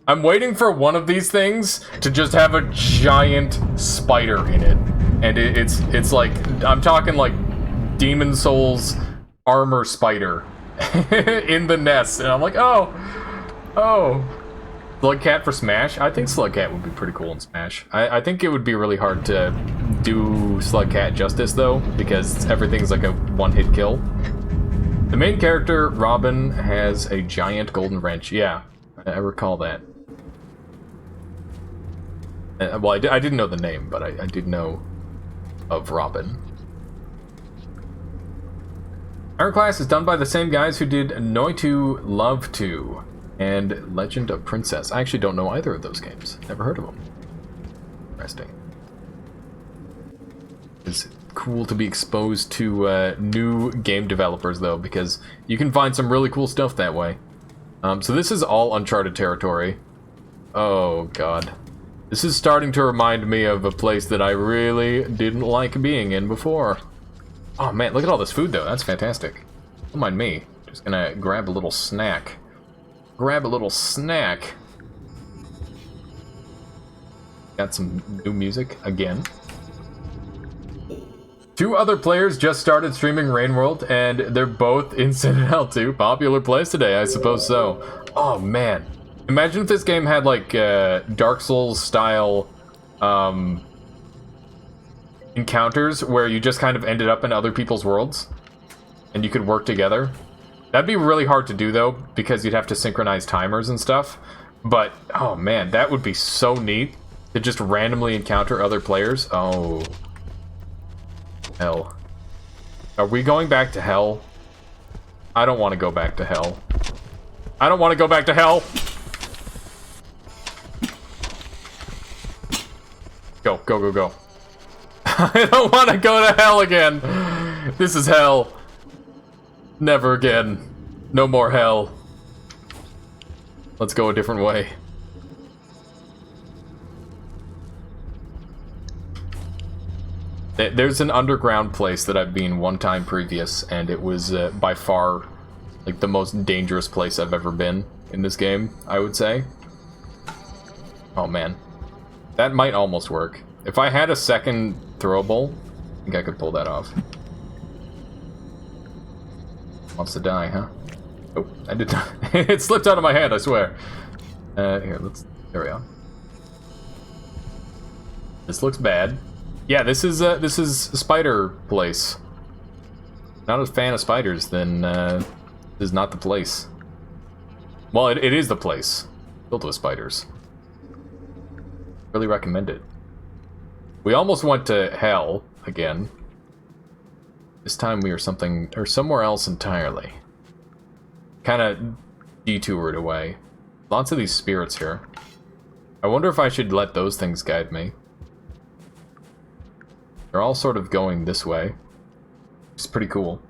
I'm waiting for one of these things to just have a giant spider in it. And it's like, I'm talking like Demon Souls armor spider in the nest. And I'm like, oh. Slugcat for Smash? I think Slugcat would be pretty cool in Smash. I think it would be really hard to do Slugcat justice, though, because everything's like a one-hit kill. The main character, Robin, has a giant golden wrench. Yeah, I recall that. Well, I didn't know the name, but I did know of Robin. Ironclass is done by the same guys who did Noi 2, Love 2, and Legend of Princess. I actually don't know either of those games. Never heard of them. Interesting. It's cool to be exposed to new game developers, though, because you can find some really cool stuff that way. So this is all uncharted territory. Oh, God. This is starting to remind me of a place that I really didn't like being in before. Oh, man, look at all this food, though. That's fantastic. Don't mind me. Just gonna grab a little snack. Grab a little snack. Got some new music again. 2 other players just started streaming Rainworld, and they're both in Citadel 2. Popular place today, I suppose so. Oh, man. Imagine if this game had, like, Dark Souls style encounters where you just kind of ended up in other people's worlds and you could work together. That'd be really hard to do, though, because you'd have to synchronize timers and stuff. But, oh man, that would be so neat to just randomly encounter other players. Oh. Hell. Are we going back to hell? I don't want to go back to hell. I don't want to go back to hell! Go, go, go, go. I don't want to go to hell again! This is hell. Never again. No more hell. Let's go a different way. There's an underground place that I've been one time previous, and it was by far like the most dangerous place I've ever been in this game, I would say. Oh man. That might almost work. If I had a second throwable, I think I could pull that off. Wants to die, huh? Oh, I did not. It slipped out of my hand, I swear. Here, there we are. This looks bad. Yeah, this is a spider place. Not a fan of spiders, then this is not the place. Well, it is the place. Filled with spiders. Really recommend it. We almost went to hell again. This time we are somewhere else entirely. Kind of detoured away. Lots of these spirits here. I wonder if I should let those things guide me. They're all sort of going this way. It's pretty cool.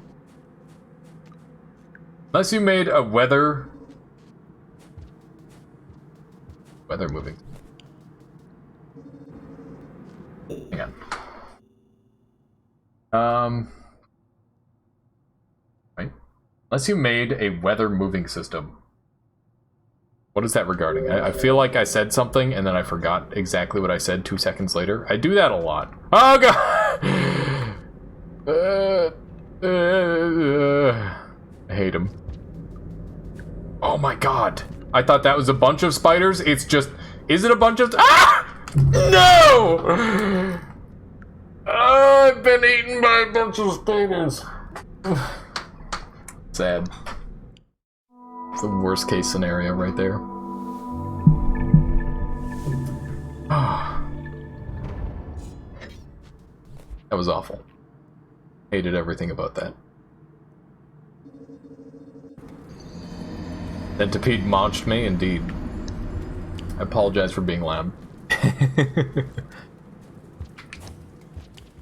Unless you made a weather moving. Hang on. Right. Unless you made a weather moving system. What is that regarding? I feel like I said something and then I forgot exactly what I said 2 seconds later. I do that a lot. Oh god! I hate him. Oh my god. I thought that was a bunch of spiders. It's just... Is it a bunch of... Ah! No! I've been eaten by a bunch of spiders. Sad. It's the worst case scenario right there. That was awful. Hated everything about that. Centipede launched me, indeed. I apologize for being loud.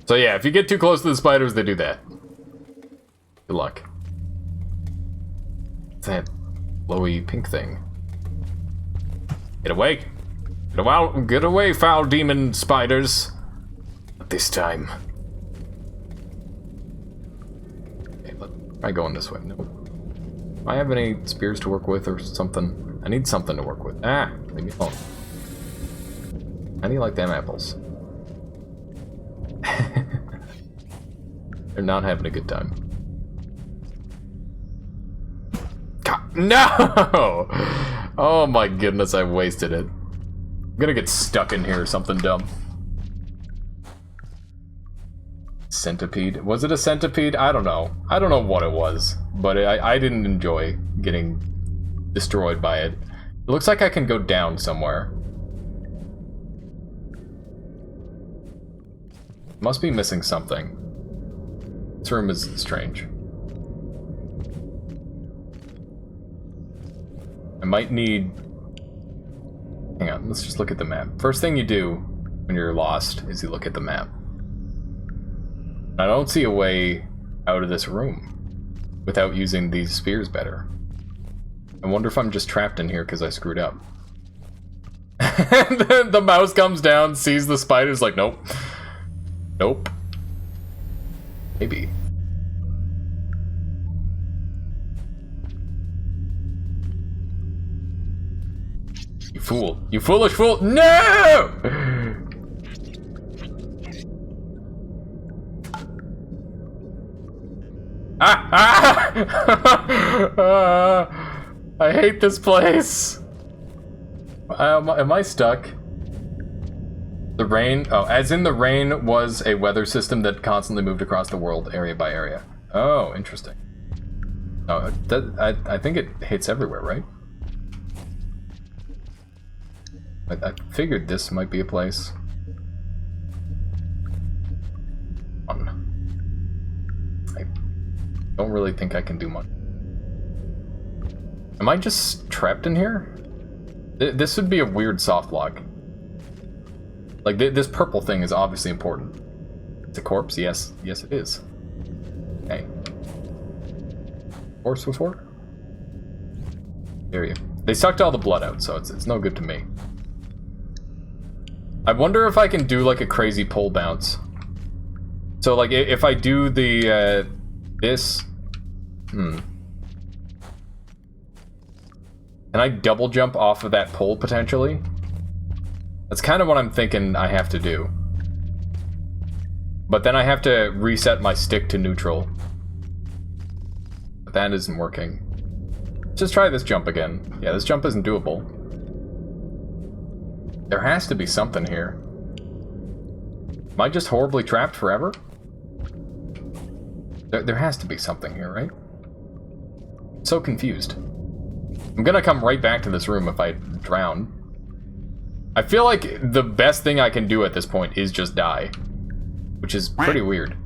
So yeah, if you get too close to the spiders, they do that. Good luck. What's that glowy pink thing? Get away! Get away, foul demon spiders! Not this time. Okay, let's try going this way. No. Do I have any spears to work with or something? I need something to work with. Ah! Leave me alone. How do you like them apples? They're not having a good time. God, no! Oh my goodness, I wasted it. I'm gonna get stuck in here or something dumb. Centipede? Was it a centipede? I don't know. I don't know what it was, but I didn't enjoy getting destroyed by it. It looks like I can go down somewhere. Must be missing something. This room is strange. I might need... Hang on, let's just look at the map. First thing you do when you're lost is you look at the map. I don't see a way out of this room without using these spears better. I wonder if I'm just trapped in here because I screwed up. And then the mouse comes down, sees the spiders, like, nope. Nope. Maybe. You fool. You foolish fool. No! I hate this place. Am I stuck? The rain, oh, as in the rain was a weather system that constantly moved across the world, area by area. Oh, interesting. Oh, I think it hits everywhere, right? I figured this might be a place. I don't really think I can do much. Am I just trapped in here? This would be a weird soft lock. Like, this purple thing is obviously important. It's a corpse? Yes. Yes, it is. Hey. Corpse before? There you go. They sucked all the blood out, so it's no good to me. I wonder if I can do, like, a crazy pole bounce. So, like, if I do the, this... Can I double jump off of that pole, potentially? That's kind of what I'm thinking I have to do. But then I have to reset my stick to neutral. But that isn't working. Let's just try this jump again. Yeah, this jump isn't doable. There has to be something here. Am I just horribly trapped forever? There has to be something here, right? So confused. I'm gonna come right back to this room if I drown. I feel like the best thing I can do at this point is just die. Which is pretty weird.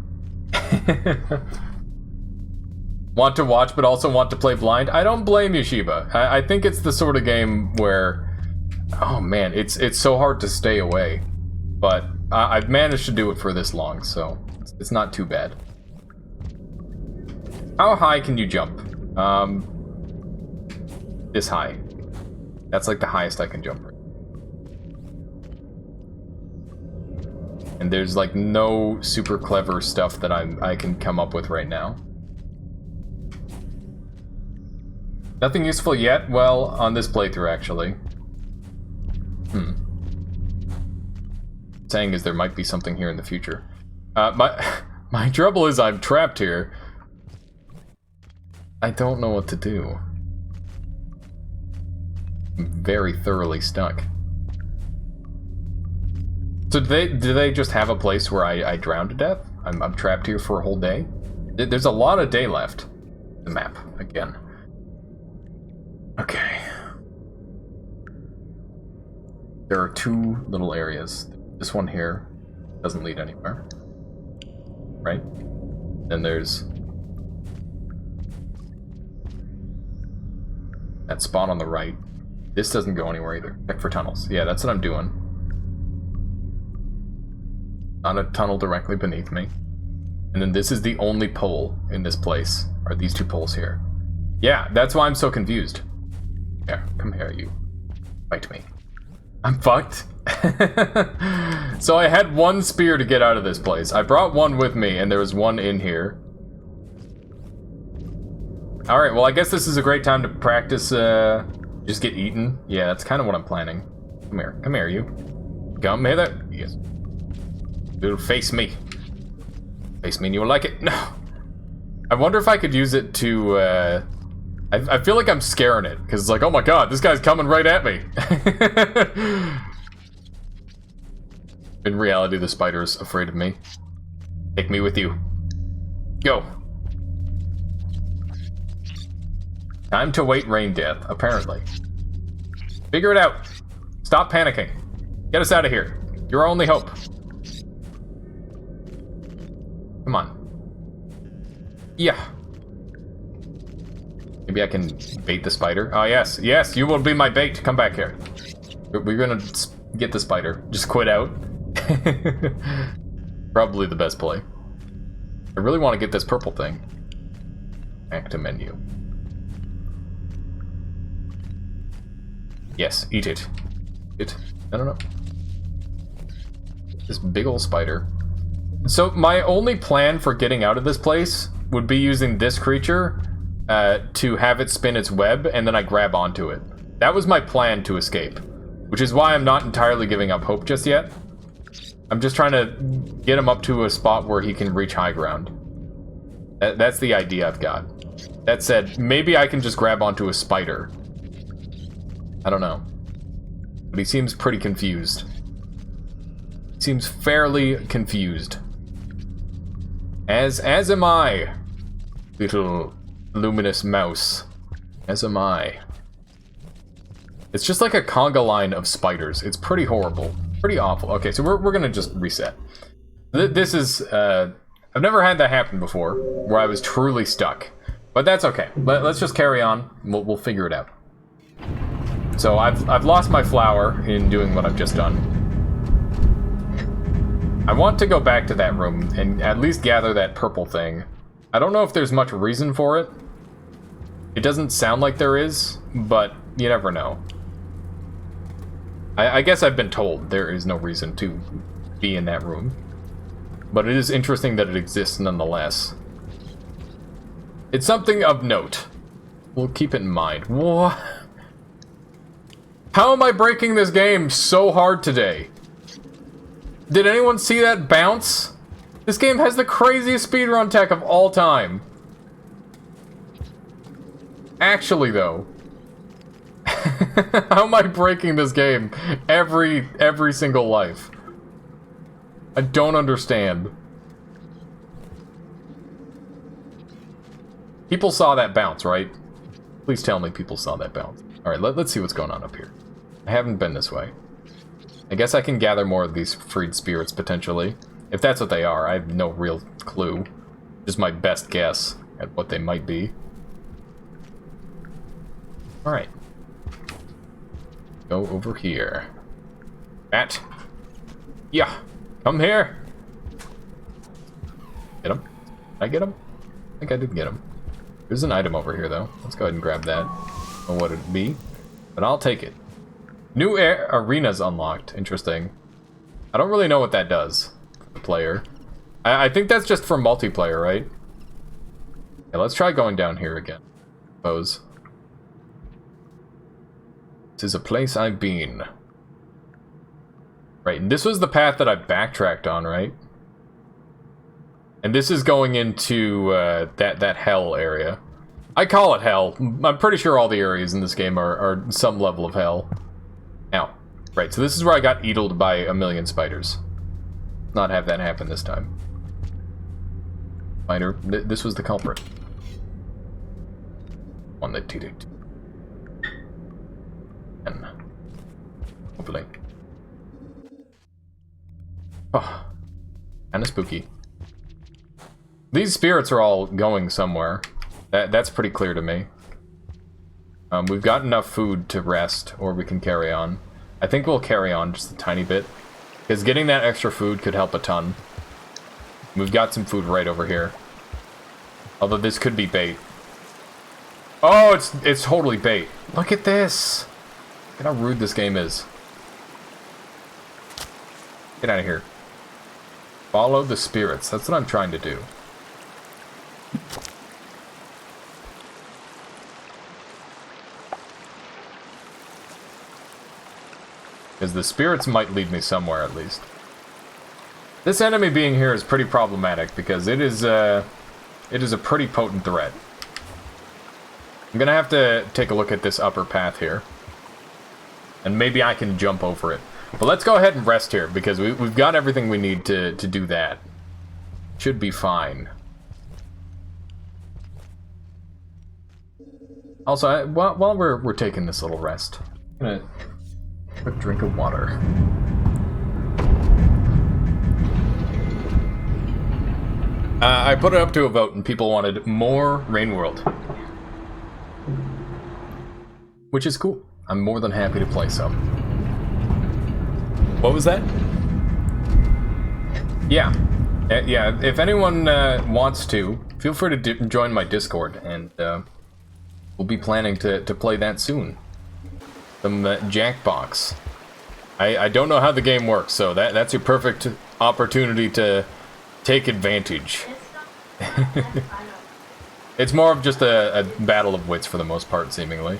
Want to watch but also want to play blind? I don't blame you, Shiba. I think it's the sort of game where... Oh man, it's so hard to stay away. But I've managed to do it for this long, so it's not too bad. How high can you jump? This high. That's like the highest I can jump. And there's like no super clever stuff that I can come up with right now. Nothing useful yet? Well, on this playthrough actually. Saying is there might be something here in the future. My trouble is I'm trapped here. I don't know what to do. I'm very thoroughly stuck. So do they just have a place where I drown to death? I'm trapped here for a whole day? There's a lot of day left. The map, again. Okay. There are two little areas. This one here doesn't lead anywhere. Right? Then there's that spot on the right. This doesn't go anywhere either. Check for tunnels. Yeah, that's what I'm doing. Not a tunnel directly beneath me. And then this is the only pole in this place. Are these two poles here? Yeah, that's why I'm so confused. Here, come here, you. Fight me. I'm fucked. So I had one spear to get out of this place. I brought one with me, and there was one in here. Alright, well I guess this is a great time to practice, just get eaten. Yeah, that's kind of what I'm planning. Come here, you. Come here, there. Yes. It'll face me. Face me and you'll like it. No. I wonder if I could use it to, I feel like I'm scaring it, because it's like, oh my god, this guy's coming right at me. In reality, the spider's afraid of me. Take me with you. Go. Time to wait rain death, apparently. Figure it out. Stop panicking. Get us out of here. You're our only hope. Come on. Yeah. Maybe I can bait the spider. Oh, yes. Yes, you will be my bait. Come back here. We're gonna get the spider. Just quit out. Probably the best play. I really want to get this purple thing. Back to menu. Yes, eat it. I don't know. This big old spider. So my only plan for getting out of this place would be using this creature to have it spin its web, and then I grab onto it. That was my plan to escape, which is why I'm not entirely giving up hope just yet. I'm just trying to get him up to a spot where he can reach high ground. That's the idea I've got. That said, maybe I can just grab onto a spider. I don't know. But he seems pretty confused. He seems fairly confused. As am I, little luminous mouse. As am I. It's just like a conga line of spiders. It's pretty horrible. Pretty awful. Okay, so we're gonna just reset. This is, I've never had that happen before, where I was truly stuck. But that's okay. Let's just carry on. We'll figure it out. So I've lost my flower in doing what I've just done. I want to go back to that room and at least gather that purple thing. I don't know if there's much reason for it. It doesn't sound like there is, but you never know. I guess I've been told there is no reason to be in that room. But it is interesting that it exists nonetheless. It's something of note. We'll keep it in mind. What? How am I breaking this game so hard today? Did anyone see that bounce? This game has the craziest speedrun tech of all time. Actually, though. How am I breaking this game every single life? I don't understand. People saw that bounce, right? Please tell me people saw that bounce. Alright, let's see what's going on up here. I haven't been this way. I guess I can gather more of these freed spirits, potentially. If that's what they are, I have no real clue. Just my best guess at what they might be. Alright. Go over here. Bat. Yeah. Come here. Get him. Did I get him? I think I did get him. There's an item over here, though. Let's go ahead and grab that. I don't know what it'd be, but I'll take it. New arenas unlocked. Interesting. I don't really know what that does for the player. I think that's just for multiplayer, right? Yeah, let's try going down here again. Suppose. This is a place I've been. Right, and this was the path that I backtracked on, right? And this is going into that hell area. I call it hell. I'm pretty sure all the areas in this game are some level of hell. Now, right, so this is where I got eatled by a million spiders. Not have that happen this time. Spider, this was the culprit. One that did it. And hopefully. Oh, kinda spooky. These spirits are all going somewhere. That's pretty clear to me. We've got enough food to rest, or we can carry on. I think we'll carry on just a tiny bit, because getting that extra food could help a ton. We've got some food right over here. Although this could be bait. Oh, it's totally bait. Look at this. Look at how rude this game is. Get out of here. Follow the spirits. That's what I'm trying to do. Because the spirits might lead me somewhere, at least. This enemy being here is pretty problematic, because it is a pretty potent threat. I'm gonna have to take a look at this upper path here. And maybe I can jump over it. But let's go ahead and rest here, because we've got everything we need to do that. Should be fine. Also, while we're taking this little rest, I'm gonna quick drink of water. I put it up to a vote, and people wanted more Rainworld. Which is cool. I'm more than happy to play some. What was that? Yeah. Yeah, if anyone wants to, feel free to join my Discord, and we'll be planning to play that soon. Some Jackbox. I don't know how the game works, so that's your perfect opportunity to take advantage. It's more of just a battle of wits for the most part, seemingly.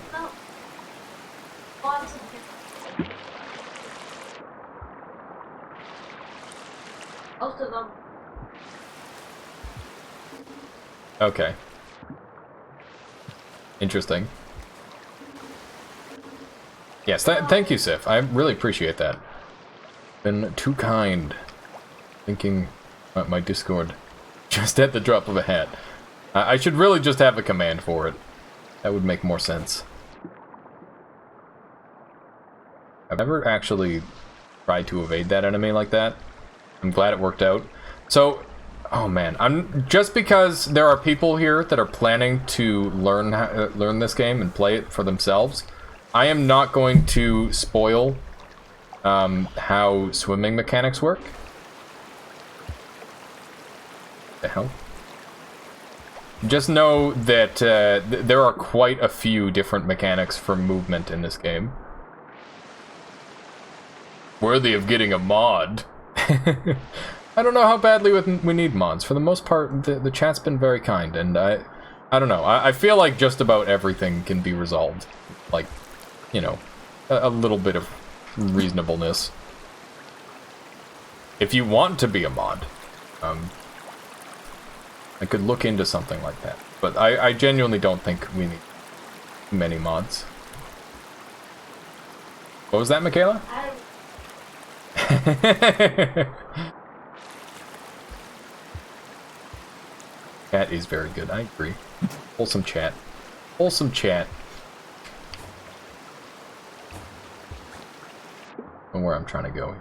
Okay. Interesting. Yes, thank you, Sif. I really appreciate that. Been too kind. Thinking about my Discord just at the drop of a hat. I should really just have a command for it. That would make more sense. I've never actually tried to evade that enemy like that. I'm glad it worked out. So, oh man, just because there are people here that are planning to learn this game and play it for themselves, I am not going to spoil how swimming mechanics work. The hell? Just know that there are quite a few different mechanics for movement in this game. Worthy of getting a mod. I don't know how badly we need mods. For the most part, the chat's been very kind, and I don't know. I feel like just about everything can be resolved. Like, you know, a little bit of reasonableness. If you want to be a mod, I could look into something like that. But I genuinely don't think we need many mods. What was that, Michaela? Chat is very good, I agree. Wholesome chat. Wholesome chat. And where I'm trying to go.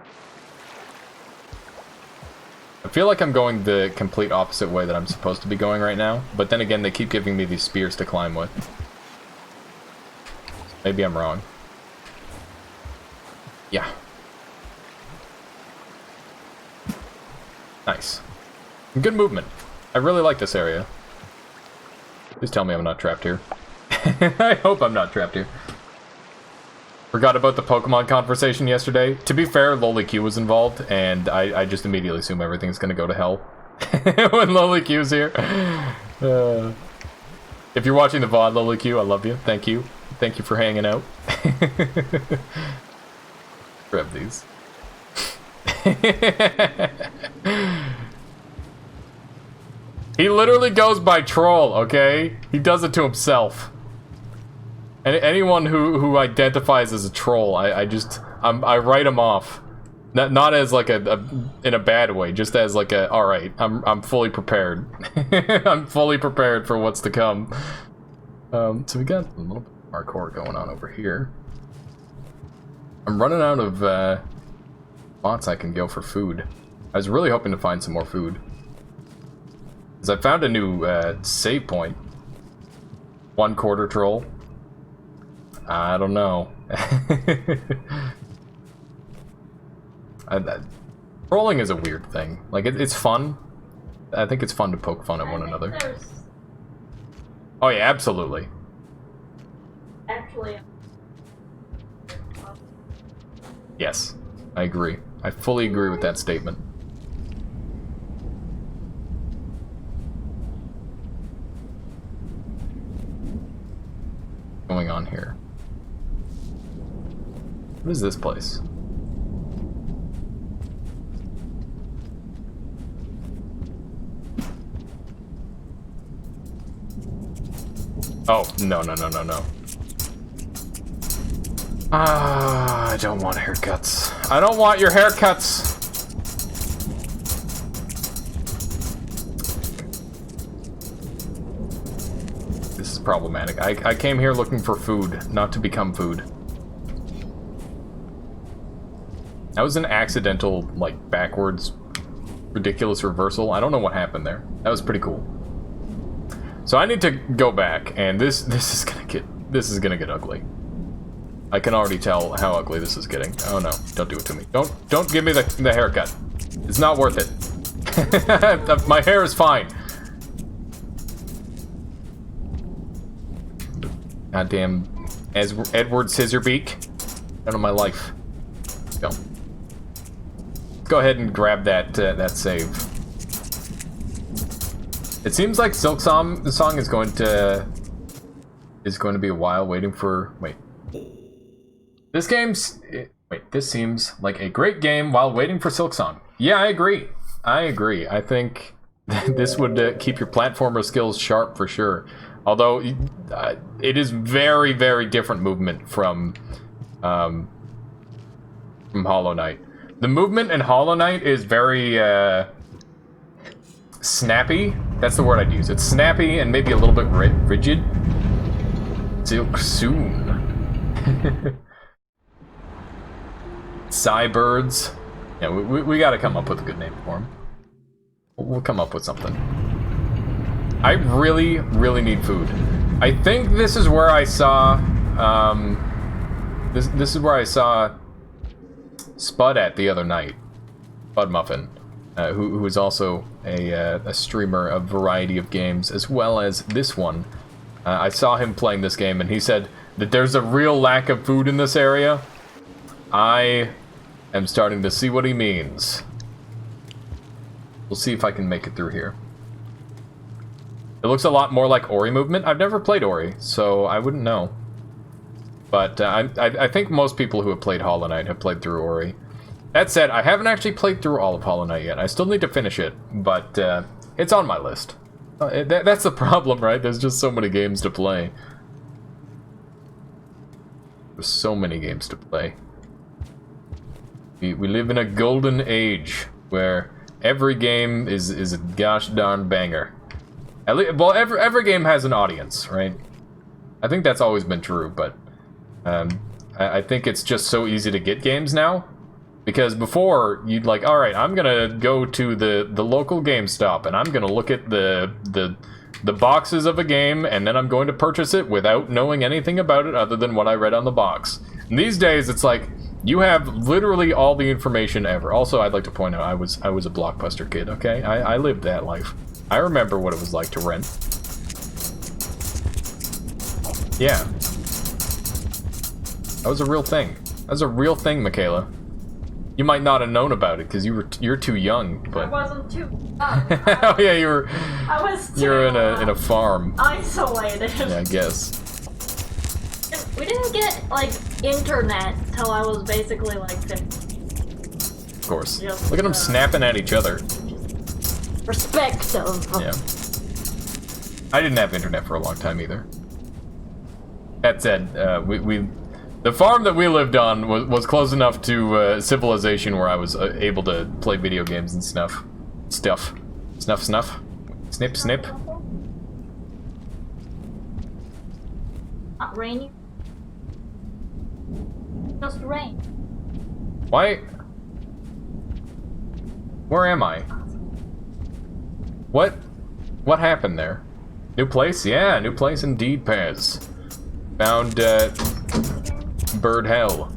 I feel like I'm going the complete opposite way that I'm supposed to be going right now, but then again, they keep giving me these spears to climb with. Maybe I'm wrong. Yeah. Nice. Good movement. I really like this area. Please tell me I'm not trapped here. I hope I'm not trapped here. Forgot about the Pokemon conversation yesterday. To be fair, Lolicue was involved, and I just immediately assume everything's gonna go to hell when Lolicue's here. If you're watching the VOD, Lolicue, I love you. Thank you. Thank you for hanging out. Grab these. He literally goes by troll, okay? He does it to himself. And anyone who identifies as a troll, I write him off. Not as like in a bad way, just as like a, alright, I'm fully prepared. I'm fully prepared for what's to come. So we got a little bit of parkour going on over here. I'm running out of spots I can go for food. I was really hoping to find some more food. Because I found a new save point. 1/4 troll. I don't know. Trolling is a weird thing. Like, it's fun. I think it's fun to poke fun at one another. Oh yeah, absolutely. Actually. Yes, I agree. I fully agree with that statement. What's going on here? What is this place? Oh, no. Ah, I don't want haircuts. I don't want your haircuts! This is problematic. I came here looking for food, not to become food. That was an accidental, like, backwards, ridiculous reversal. I don't know what happened there. That was pretty cool. So I need to go back, and this is gonna get ugly. I can already tell how ugly this is getting. Oh no, don't do it to me. Don't give me the haircut. It's not worth it. My hair is fine. Goddamn Edward Scissorbeak. Out of my life. Go. Go ahead and grab that save. It seems like the song is going to be a while waiting for. Wait. This seems like a great game while waiting for Silksong. Yeah, I agree. I think this would keep your platformer skills sharp for sure. Although it is very, very different movement from Hollow Knight. The movement in Hollow Knight is very snappy. That's the word I'd use. It's snappy and maybe a little bit rigid. Silksoon. Cybirds. Yeah, we gotta come up with a good name for him. We'll come up with something. I really, really need food. I think this is where I saw, this is where I saw Spud at the other night. Spud Muffin, who is also a streamer of a variety of games, as well as this one. I saw him playing this game, and he said that there's a real lack of food in this area. I am starting to see what he means. We'll see if I can make it through here. It looks a lot more like Ori movement. I've never played Ori, so I wouldn't know. But I think most people who have played Hollow Knight have played through Ori. That said, I haven't actually played through all of Hollow Knight yet. I still need to finish it, but it's on my list. That's the problem, right? There's just so many games to play. There's so many games to play. We live in a golden age where every game is a gosh darn banger. At least, well, every game has an audience, right? I think that's always been true, but I think it's just so easy to get games now. Because before, you'd like, alright, I'm gonna go to the local GameStop, and I'm gonna look at the boxes of a game, and then I'm going to purchase it without knowing anything about it other than what I read on the box. And these days, it's like, you have literally all the information ever. Also, I'd like to point out, I was a Blockbuster kid, okay? I lived that life. I remember what it was like to rent. Yeah. That was a real thing. That was a real thing, Michaela. You might not have known about it because you're too young, but I wasn't too young. oh yeah, you were. I was too. You're in a farm. Isolated. Yeah, I guess. We didn't get like internet till I was basically like 15. Of course. Just, look at them snapping at each other. Respect of. Yeah. I didn't have internet for a long time either. That said, the farm that we lived on was close enough to civilization where I was able to play video games and snuff. Snuff. Snip, snip. Not rainy. Just rain. Why? Where am I? What happened there? New place? Yeah, new place indeed, Pez. Found, bird hell.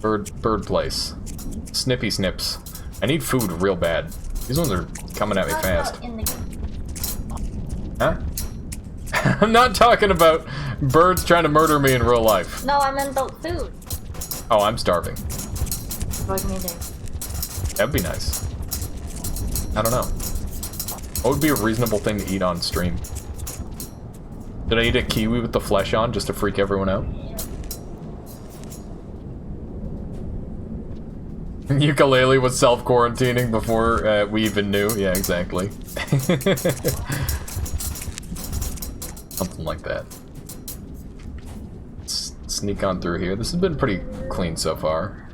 Bird place. Snippy snips. I need food real bad. These ones are coming at me fast. Huh? I'm not talking about birds trying to murder me in real life. No, I meant the food. Oh, I'm starving. Like me too. That'd be nice. I don't know. What would be a reasonable thing to eat on stream? Did I eat a kiwi with the flesh on just to freak everyone out? Ukulele was self-quarantining before we even knew. Yeah, exactly. Something like that. Let's sneak on through here. This has been pretty clean so far.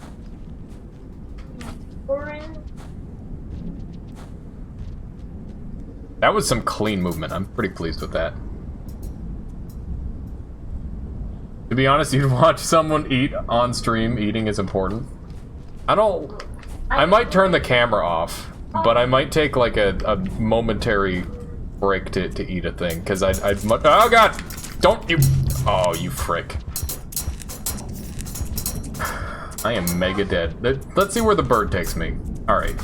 That was some clean movement. I'm pretty pleased with that. To be honest, you'd watch someone eat on stream. Eating is important. I might turn the camera off, but I might take like a momentary break to eat a thing, because I'd much. Oh god! Don't you. Oh, you frick. I am mega dead. Let's see where the bird takes me. Alright.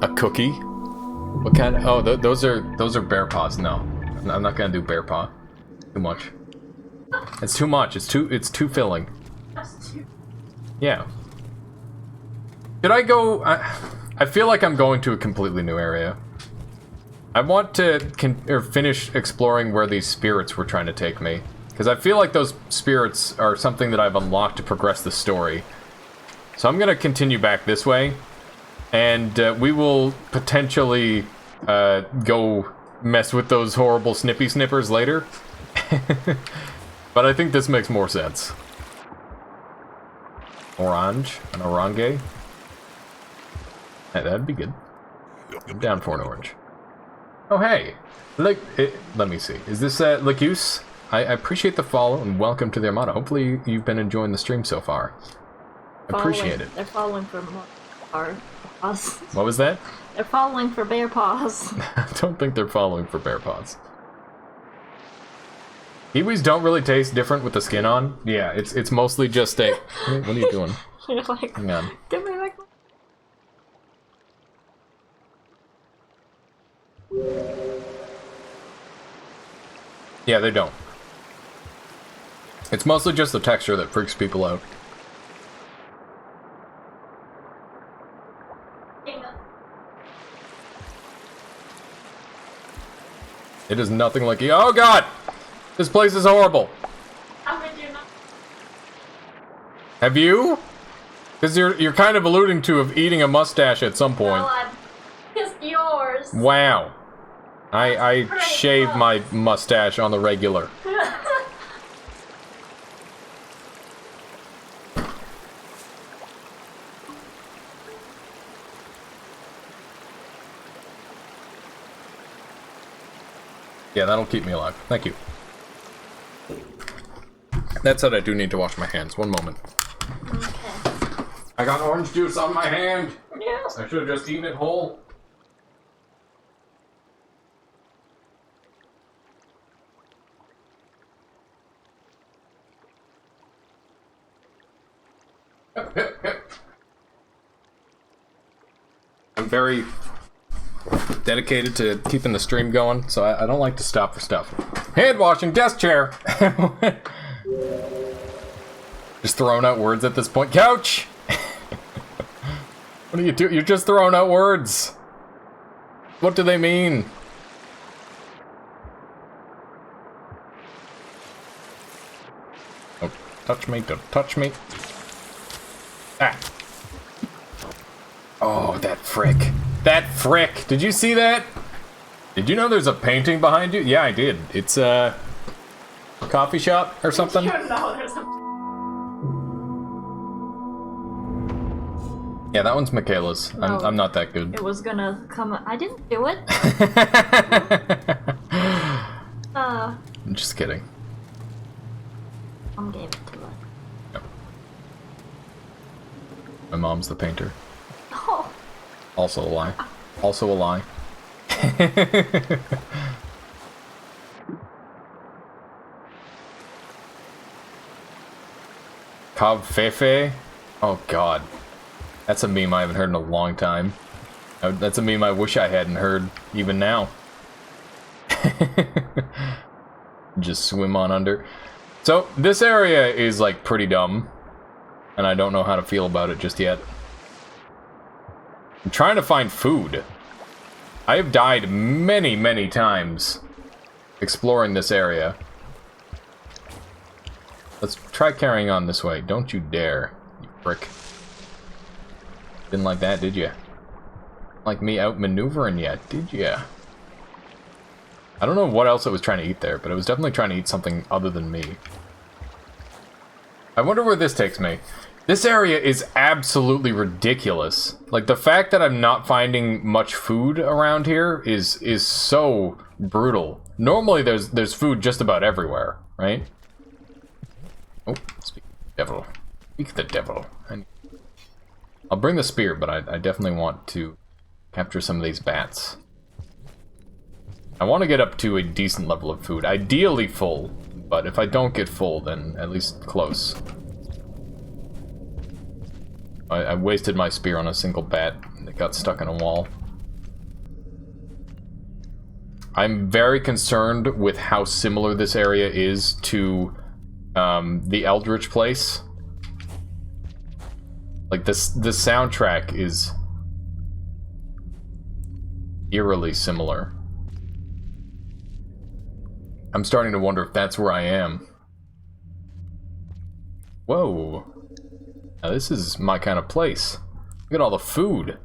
A cookie? What kind of. Oh, those are bear paws. No. I'm not gonna do bear paw. Too much. It's too much. It's too filling. Yeah. Should I go? I feel like I'm going to a completely new area. I want to finish exploring where these spirits were trying to take me, because I feel like those spirits are something that I've unlocked to progress the story. So I'm gonna continue back this way, and we will potentially go mess with those horrible snippy snippers later. But I think this makes more sense. Orange, an orange. Hey, that'd be good. I'm down for an orange. Oh hey, let me see. Is this Lacuse? I appreciate the follow and welcome to the Armada. Hopefully you've been enjoying the stream so far. Appreciate it. They're following for our paws. What was that? They're following for bear paws. I don't think they're following for bear paws. Kiwis don't really taste different with the skin on. Yeah, it's mostly just a. What are you doing? You're like, hang on. Give me back. Yeah, they don't. It's mostly just the texture that freaks people out. It is nothing like. Oh god! This place is horrible. How would you not? Have you? Because you're kind of alluding to of eating a mustache at some point. No, I kissed yours. Wow. I shave my mustache on the regular. Yeah, that'll keep me alive. Thank you. That said, I do need to wash my hands. One moment. Okay. I got orange juice on my hand. Yes. I should have just eaten it whole. I'm very dedicated to keeping the stream going, so I don't like to stop for stuff. Hand washing, desk chair! Just throwing out words at this point. Couch! What are you doing? You're just throwing out words. What do they mean? Don't touch me, don't touch me. Ah. Oh, that frick. That frick! Did you see that? Did you know there's a painting behind you? Yeah, I did. It's a coffee shop or something. You know there's a... Yeah, that one's Michaela's. No. I'm not that good. It was gonna come... I didn't do it. I'm just kidding. Mom gave it to us. No. My mom's the painter. Oh. Also a lie. Also a lie. Cobb Fefe? Oh god. That's a meme I haven't heard in a long time. That's a meme I wish I hadn't heard, even now. Just swim on under. So, this area is, like, pretty dumb. And I don't know how to feel about it just yet. I'm trying to find food. I have died many, many times exploring this area. Let's try carrying on this way. Don't you dare, you prick. Didn't like that, did ya? Like me outmaneuvering ya, did ya? I don't know what else it was trying to eat there, but it was definitely trying to eat something other than me. I wonder where this takes me. This area is absolutely ridiculous. Like, the fact that I'm not finding much food around here is so brutal. Normally there's food just about everywhere, right? Oh, speak of the devil. Speak of the devil. I'll bring the spear, but I definitely want to capture some of these bats. I want to get up to a decent level of food. Ideally full, but if I don't get full, then at least close. I wasted my spear on a single bat that got stuck in a wall. I'm very concerned with how similar this area is to the Eldritch place. Like, the soundtrack is eerily similar. I'm starting to wonder if that's where I am. Whoa. Now this is my kind of place. Look at all the food.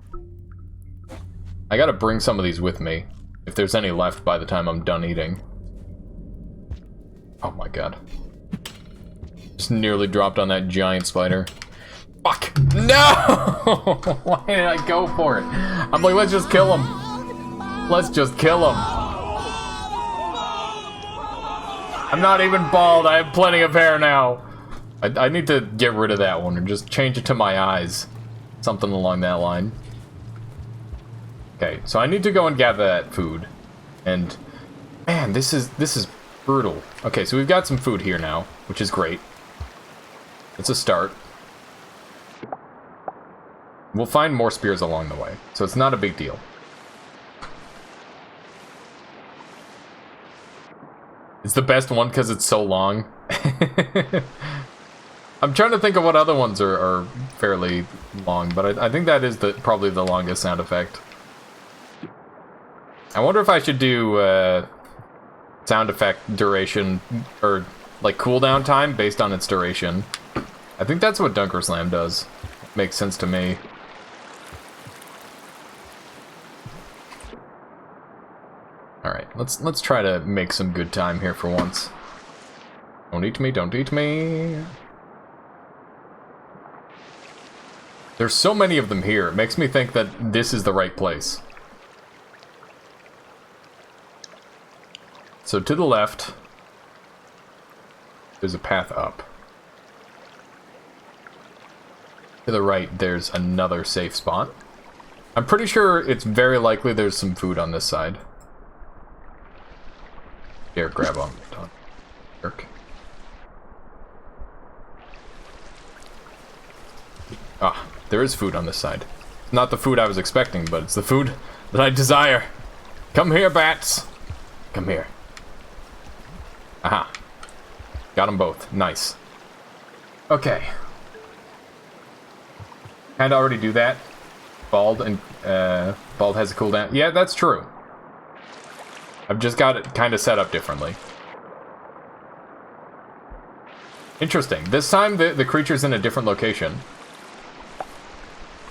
I gotta bring some of these with me, if there's any left by the time I'm done eating. Oh my god. Just nearly dropped on that giant spider. Fuck! No! Why did I go for it? I'm like, let's just kill him. Let's just kill him. I'm not even bald, I have plenty of hair now. I need to get rid of that one and just change it to my eyes. Something along that line. Okay, so I need to go and gather that food. And man, this is brutal. Okay, so we've got some food here now, which is great. It's a start. We'll find more spears along the way, so it's not a big deal. It's the best one because it's so long. I'm trying to think of what other ones are fairly long, but I think that is probably the longest sound effect. I wonder if I should do sound effect duration, or like cooldown time based on its duration. I think that's what Dunker Slam does. Makes sense to me. Alright, let's try to make some good time here for once. Don't eat me, don't eat me. There's so many of them here, it makes me think that this is the right place. so to the left, there's a path up. To the right, there's another safe spot. I'm pretty sure it's very likely there's some food on this side. Here, grab on. Jerk. Ah, there is food on this side. Not the food I was expecting, but it's the food that I desire. Come here, bats. Come here. Aha. Got them both. Nice. Okay. I'd already do that. Bald has a cooldown. Yeah, that's true. I've just got it kind of set up differently. Interesting. This time the creature's in a different location.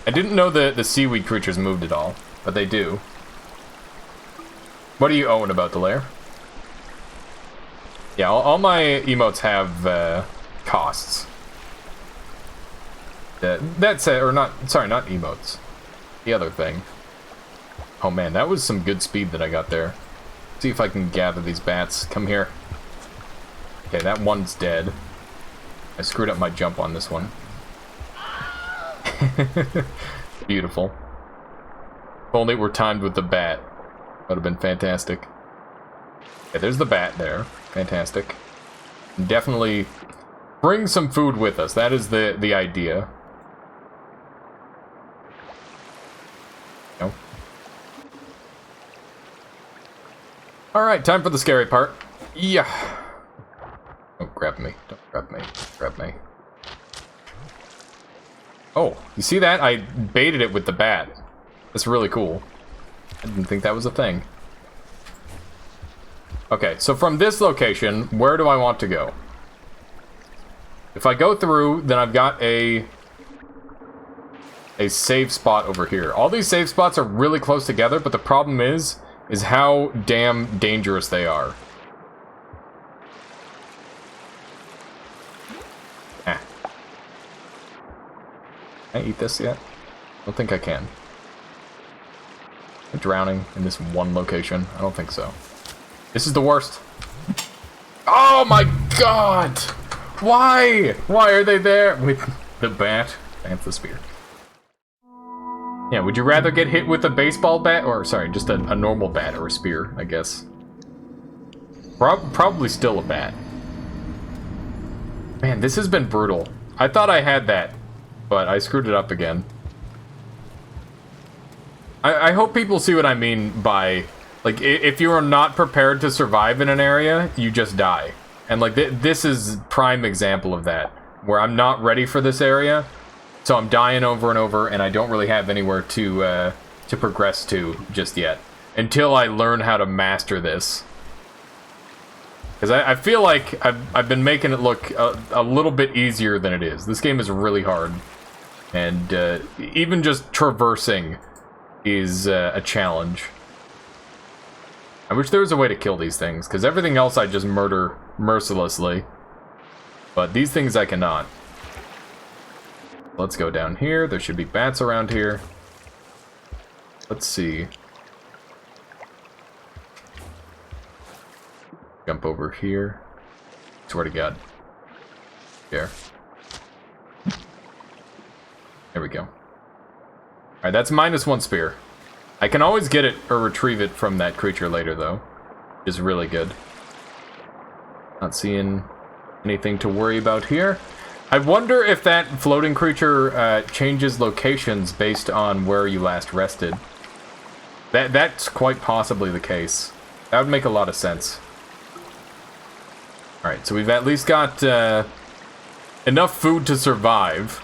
I didn't know the seaweed creatures moved at all, but they do. What do you own about the lair? Yeah, all my emotes have costs. That's or not. Sorry, not emotes. The other thing. Oh man, that was some good speed that I got there. See if I can gather these bats. Come here. Okay, that one's dead. I screwed up my jump on this one. Beautiful. If only it were timed with the bat. That would have been fantastic. Okay, there's the bat there. Fantastic. Definitely bring some food with us. That is the idea. No. Alright, time for the scary part. Yeah. Don't grab me. Don't grab me. Grab me. Oh, you see that? I baited it with the bat. That's really cool. I didn't think that was a thing. Okay, so from this location, where do I want to go? If I go through, then I've got a save spot over here. All these save spots are really close together, but the problem is how damn dangerous they are. Ah. Can I eat this yet? I don't think I can. Am I drowning in this one location? I don't think so. This is the worst. Oh my god! Why? Why are they there? With the bat and the spear. Yeah, would you rather get hit with a baseball bat? Or, sorry, just a normal bat or a spear, I guess. Probably still a bat. Man, this has been brutal. I thought I had that, but I screwed it up again. I hope people see what I mean by, like, if you are not prepared to survive in an area, you just die. And, like, this is prime example of that, where I'm not ready for this area, so I'm dying over and over, and I don't really have anywhere to progress to just yet, until I learn how to master this. Because I feel like I've been making it look a little bit easier than it is. This game is really hard, and even just traversing is a challenge. I wish there was a way to kill these things, because everything else I just murder mercilessly. But these things I cannot. Let's go down here. There should be bats around here. Let's see. Jump over here. Swear to God. Here. There we go. Alright, that's -1 spear. I can always get it or retrieve it from that creature later, though. Which is really good. Not seeing anything to worry about here. I wonder if that floating creature changes locations based on where you last rested. That's quite possibly the case. That would make a lot of sense. Alright, so we've at least got enough food to survive.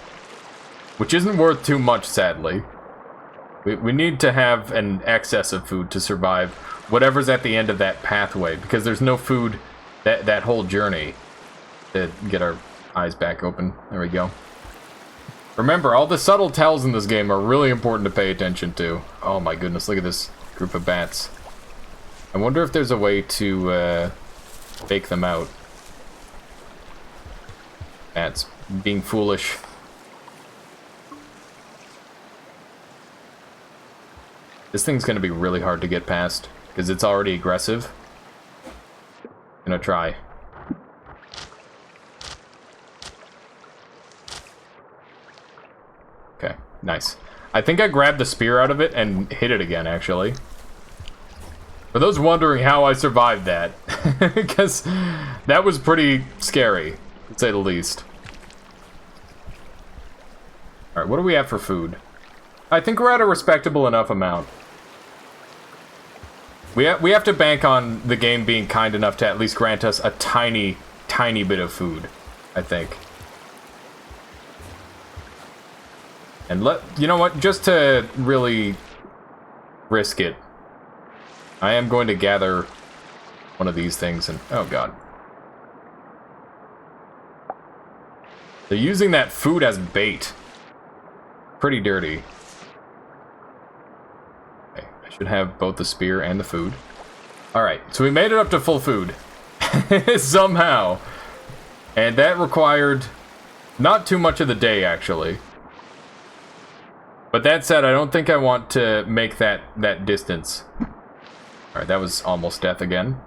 Which isn't worth too much, sadly. We need to have an excess of food to survive whatever's at the end of that pathway, because there's no food that whole journey to get our eyes back open. There we go. Remember, all the subtle tells in this game are really important to pay attention to. Oh my goodness, look at this group of bats. I wonder if there's a way to fake them out. Bats being foolish. This thing's gonna be really hard to get past, because it's already aggressive. Gonna try. Okay, nice. I think I grabbed the spear out of it and hit it again, actually. For those wondering how I survived that, because that was pretty scary, to say the least. Alright, what do we have for food? I think we're at a respectable enough amount. We have to bank on the game being kind enough to at least grant us a tiny, tiny bit of food, I think. And you know what, just to really risk it, I am going to gather one of these things and, oh god. They're using that food as bait. Pretty dirty. Okay, I should have both the spear and the food. Alright, so we made it up to full food. Somehow. And that required not too much of the day, actually. But that said, I don't think I want to make that distance. Alright, that was almost death again.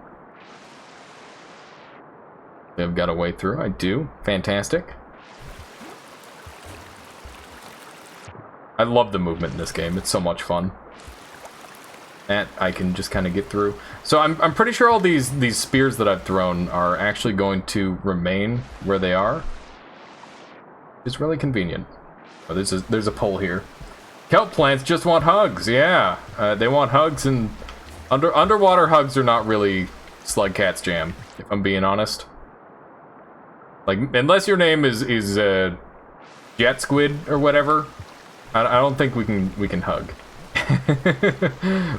I've got a way through. I do. Fantastic. I love the movement in this game. It's so much fun. That I can just kind of get through. So I'm pretty sure all these spears that I've thrown are actually going to remain where they are. It's really convenient. Oh, there's a pole here. Kelp plants just want hugs. Yeah, they want hugs, and underwater hugs are not really Slugcat's jam, if I'm being honest. Like, unless your name is Jet Squid or whatever, I don't think we can hug.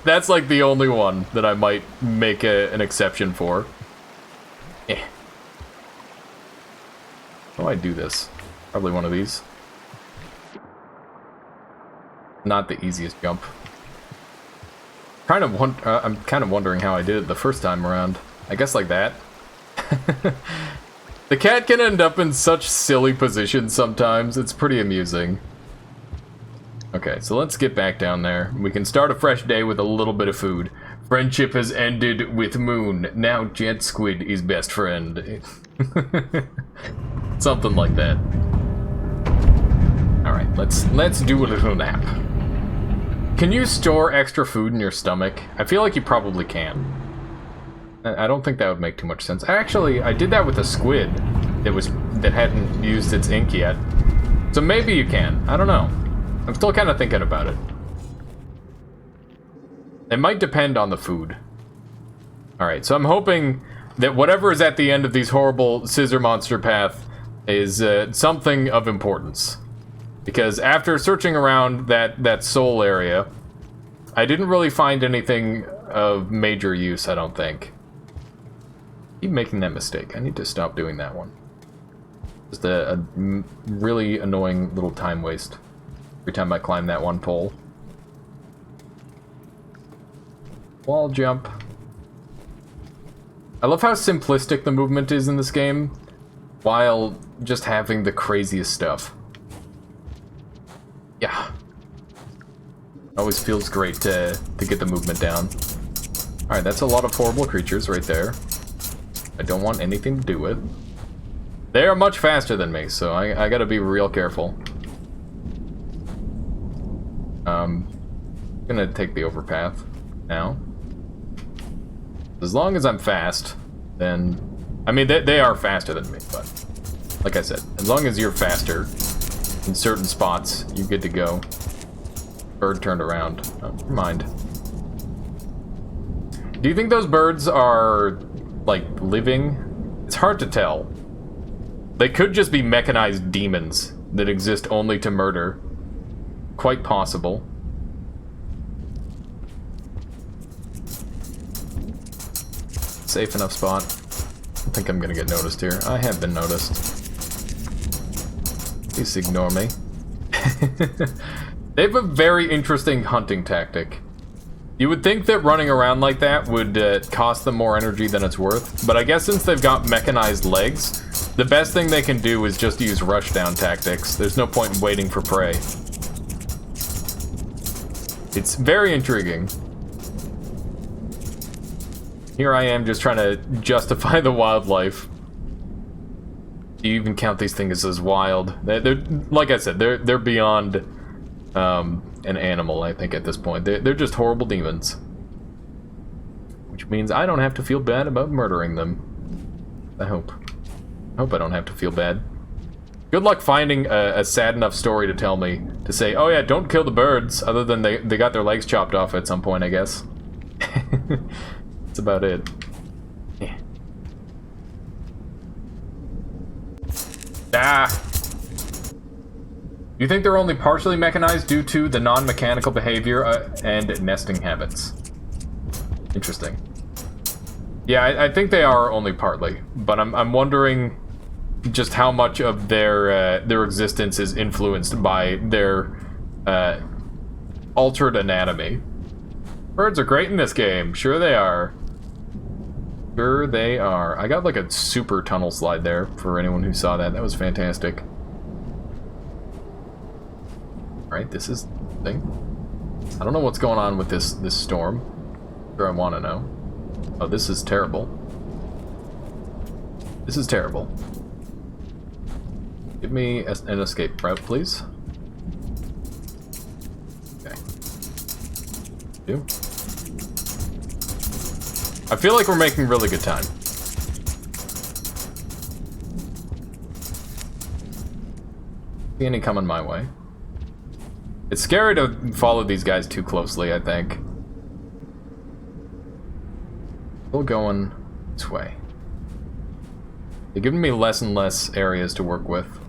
That's like the only one that I might make an exception for. Eh. How do I do this? Probably one of these. Not the easiest jump. I'm kind of wondering how I did it the first time around. I guess like that. The cat can end up in such silly positions sometimes. It's pretty amusing. Okay, so let's get back down there. We can start a fresh day with a little bit of food. Friendship has ended with Moon. Now Jet Squid is best friend. Something like that. Alright, let's do a little nap. Can you store extra food in your stomach? I feel like you probably can. I don't think that would make too much sense. Actually, I did that with a squid that hadn't used its ink yet. So maybe you can. I don't know. I'm still kind of thinking about it. It might depend on the food. Alright, so I'm hoping that whatever is at the end of these horrible scissor monster path is something of importance. Because after searching around that soul area, I didn't really find anything of major use, I don't think. Keep making that mistake. I need to stop doing that one. Just a really annoying little time waste every time I climb that one pole. Wall jump. I love how simplistic the movement is in this game, while just having the craziest stuff. Yeah. Always feels great to get the movement down. Alright, that's a lot of horrible creatures right there. I don't want anything to do with. They are much faster than me, so I gotta be real careful. Gonna take the overpath now. As long as I'm fast, then... I mean, they are faster than me, but... Like I said, as long as you're faster in certain spots, you're good to go. Bird turned around. Oh, never mind. Do you think those birds are, like, living? It's hard to tell. They could just be mechanized demons that exist only to murder. Quite possible. Safe enough spot. I think I'm gonna get noticed here. I have been noticed. Please ignore me. They have a very interesting hunting tactic. You would think that running around like that would cost them more energy than it's worth, but I guess since they've got mechanized legs, the best thing they can do is just use rushdown tactics. There's no point in waiting for prey. It's very intriguing. Here I am just trying to justify the wildlife. Do you even count these things as wild? They're like I said, they're beyond an animal, I think, at this point. They're just horrible demons. Which means I don't have to feel bad about murdering them. I hope. I hope I don't have to feel bad. Good luck finding a sad enough story to tell me, to say, oh yeah, don't kill the birds, other than they got their legs chopped off at some point, I guess. That's about it. Yeah. Ah! You think they're only partially mechanized due to the non-mechanical behavior and nesting habits? Interesting. Yeah, I think they are only partly, but I'm wondering just how much of their existence is influenced by their altered anatomy. Birds are great in this game. Sure they are. Sure they are. I got like a super tunnel slide there for anyone who saw that. That was fantastic. Alright, this is the thing. I don't know what's going on with this storm. Sure, I want to know. Oh, this is terrible. This is terrible. Give me an escape route, please. Okay. Do. I feel like we're making really good time. See any coming my way? It's scary to follow these guys too closely, I think. Still going this way. They're giving me less and less areas to work with.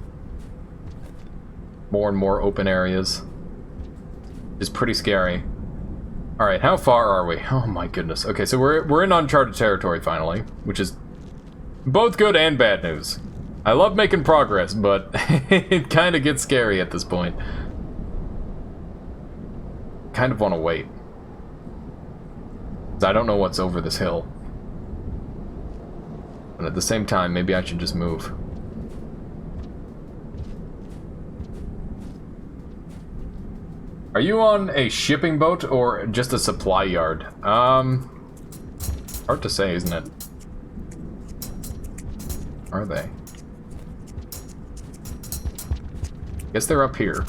More and more open areas. It's pretty scary. Alright, how far are we? Oh my goodness. Okay, so we're in uncharted territory finally, which is both good and bad news. I love making progress, but it kind of gets scary at this point. Kind of want to wait. I don't know what's over this hill. But at the same time, maybe I should just move. Are you on a shipping boat or just a supply yard? Hard to say, isn't it? Are they? Guess they're up here.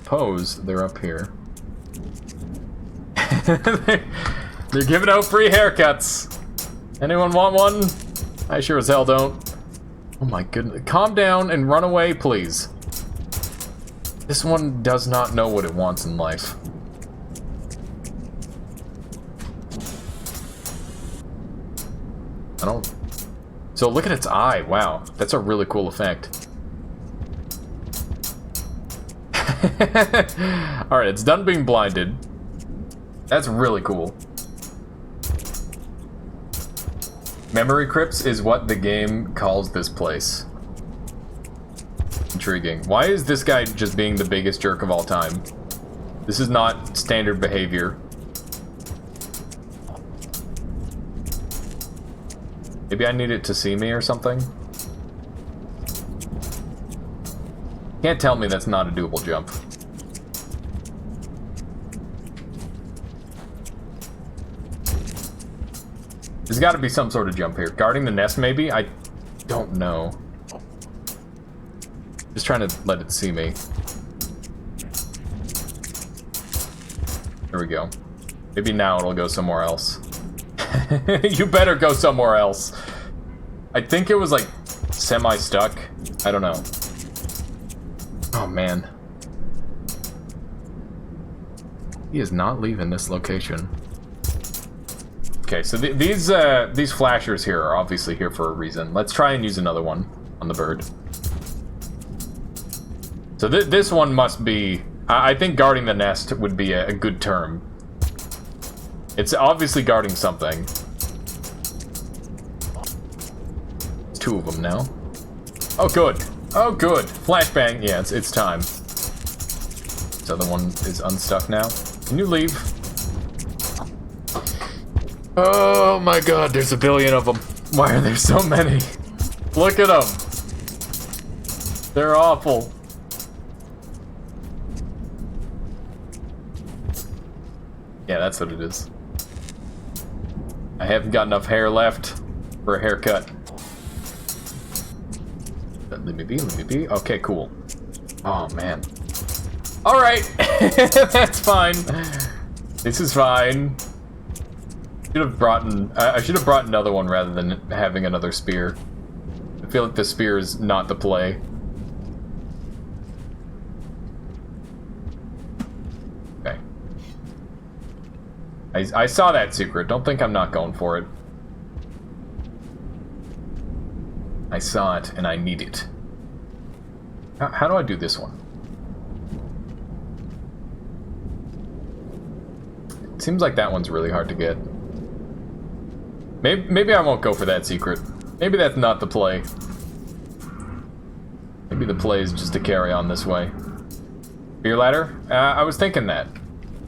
Suppose they're up here. They're giving out free haircuts. Anyone want one? I sure as hell don't. Oh my goodness. Calm down and run away, please. This one does not know what it wants in life. I don't... So look at its eye. Wow. That's a really cool effect. Alright, it's done being blinded. That's really cool. Memory crypts is what the game calls this place. Intriguing. Why is this guy just being the biggest jerk of all time? This is not standard behavior. Maybe I need it to see me or something? Can't tell me that's not a doable jump. There's got to be some sort of jump here. Guarding the nest, maybe? I don't know. Just trying to let it see me. There we go. Maybe now it'll go somewhere else. You better go somewhere else. I think it was like semi-stuck. I don't know. Oh man. He is not leaving this location. Okay, so these flashers here are obviously here for a reason. Let's try and use another one on the bird. So this one must be... I think guarding the nest would be a good term. It's obviously guarding something. It's two of them now. Oh, good. Oh, good. Flashbang. Yeah, it's time. This other one is unstuck now. Can you leave? Oh my god, there's a billion of them. Why are there so many? Look at them. They're awful. Yeah, that's what it is. I haven't got enough hair left for a haircut. Let me be, let me be. Okay, cool. Oh, man. Alright! That's fine. This is fine. I should have brought another one rather than having another spear. I feel like the spear is not the play. Okay. I saw that secret. Don't think I'm not going for it. I saw it, and I need it. How do I do this one? It seems like that one's really hard to get. Maybe I won't go for that secret. Maybe that's not the play. Maybe the play is just to carry on this way. Spear ladder? I was thinking that.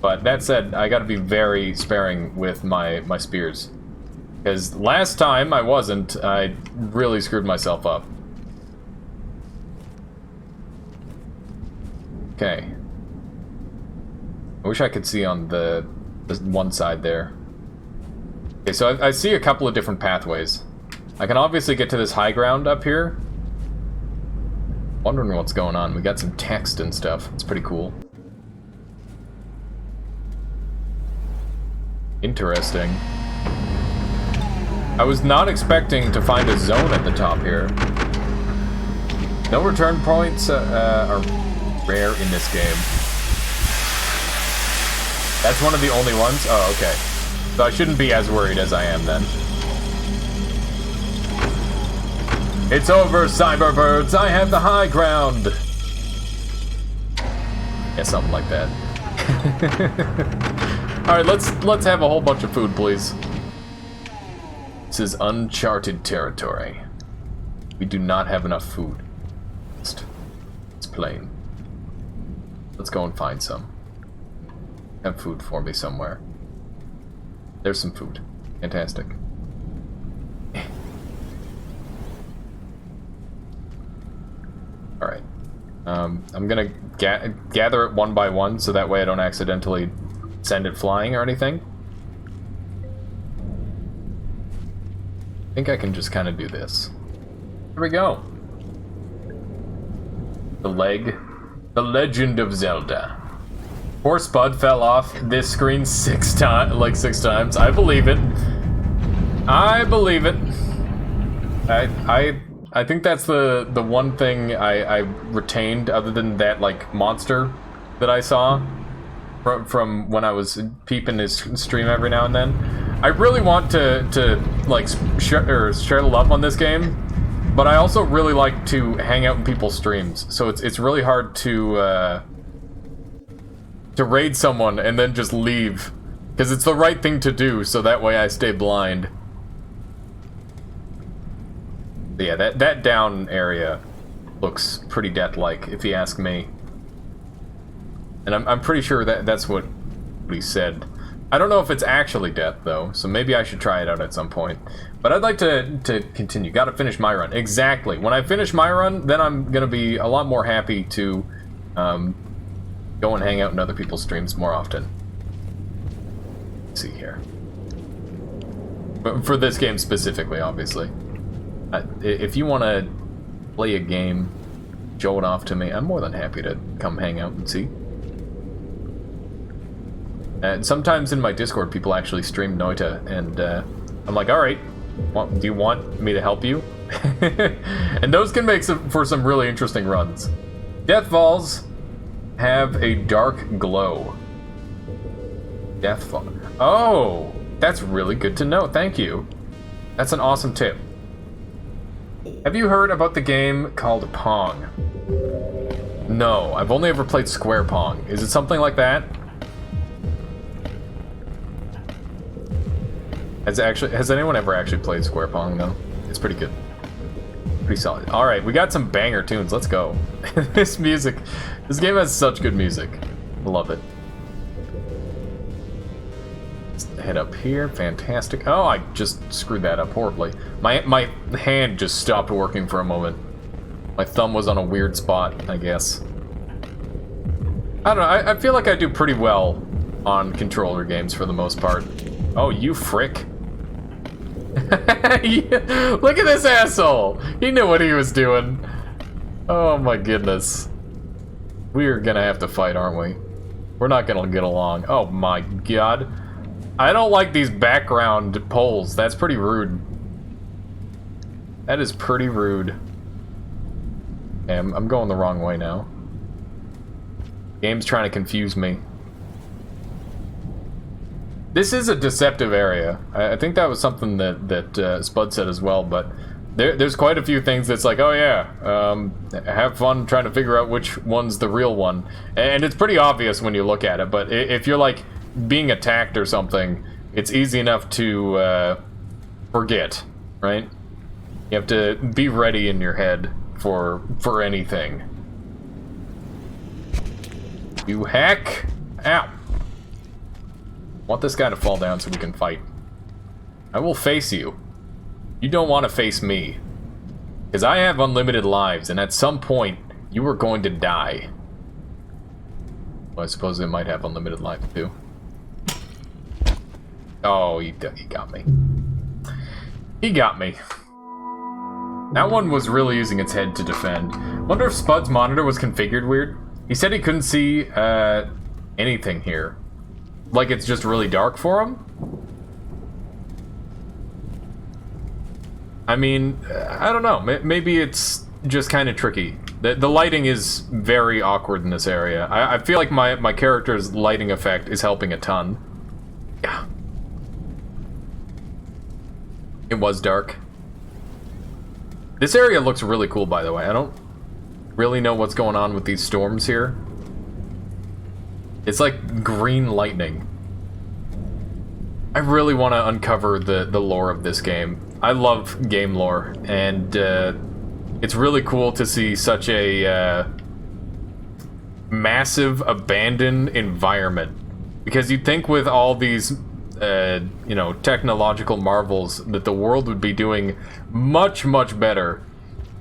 But that said, I gotta be very sparing with my spears. Because last time I wasn't, I really screwed myself up. Okay. I wish I could see on the one side there. Okay, so I see a couple of different pathways. I can obviously get to this high ground up here. Wondering what's going on. We got some text and stuff. It's pretty cool. Interesting. I was not expecting to find a zone at the top here. No return points are rare in this game. That's one of the only ones? Oh, okay. So I shouldn't be as worried as I am then. It's over, cyberbirds! I have the high ground! Yeah, something like that. Alright, let's have a whole bunch of food, please. This is uncharted territory. We do not have enough food. It's plain. Let's go and find some. Have food for me somewhere. There's some food. Fantastic. Alright. I'm gonna gather it one by one so that way I don't accidentally send it flying or anything. I think I can just kind of do this. Here we go. The leg. The Legend of Zelda. Poor Spud fell off this screen 6 times. I believe it. I believe it. I think that's the one thing I retained other than that, like, monster that I saw from when I was peeping his stream every now and then. I really want to like share the love on this game, but I also really like to hang out in people's streams. So it's really hard to raid someone and then just leave, because it's the right thing to do. So that way I stay blind. But yeah, that down area looks pretty death-like, if you ask me. And I'm pretty sure that's what he said. I don't know if it's actually death, though, so maybe I should try it out at some point. But I'd like to continue. Gotta finish my run. Exactly. When I finish my run, then I'm gonna be a lot more happy to go and hang out in other people's streams more often. Let's see here. But for this game specifically, obviously. If you want to play a game, show it off to me, I'm more than happy to come hang out and see. And sometimes in my Discord, people actually stream Noita, and I'm like, alright, do you want me to help you? And those can make for some really interesting runs. Death Falls have a dark glow. Death Fall. Oh, that's really good to know. Thank you. That's an awesome tip. Have you heard about the game called Pong? No, I've only ever played Square Pong. Is it something like that? Has anyone ever actually played Square Pong, though? It's pretty good. Pretty solid. Alright, we got some banger tunes. Let's go. This music. This game has such good music. Love it. Let's head up here. Fantastic. Oh, I just screwed that up horribly. My hand just stopped working for a moment. My thumb was on a weird spot, I guess. I don't know. I feel like I do pretty well on controller games for the most part. Oh, you frick. Look at this asshole! He knew what he was doing. Oh my goodness. We're gonna have to fight, aren't we? We're not gonna get along. Oh my god. I don't like these background poles. That's pretty rude. That is pretty rude. Okay, I'm going the wrong way now. Game's trying to confuse me. This is a deceptive area. I think that was something that Spud said as well, but there's quite a few things that's like, oh yeah, have fun trying to figure out which one's the real one. And it's pretty obvious when you look at it, but if you're like being attacked or something, it's easy enough to forget, right? You have to be ready in your head for anything. You hack! Ow! Want this guy to fall down so we can fight. I will face you. You don't want to face me. Because I have unlimited lives, and at some point, you are going to die. Well, I suppose it might have unlimited lives, too. Oh, he got me. He got me. That one was really using its head to defend. Wonder if Spud's monitor was configured weird. He said he couldn't see anything here. Like it's just really dark for him? I mean, I don't know. Maybe it's just kind of tricky. The lighting is very awkward in this area. I feel like my character's lighting effect is helping a ton. Yeah. It was dark. This area looks really cool, by the way. I don't really know what's going on with these storms here. It's like green lightning. I really want to uncover the lore of this game. I love game lore, and it's really cool to see such a massive abandoned environment. Because you'd think with all these, you know, technological marvels that the world would be doing much, much better.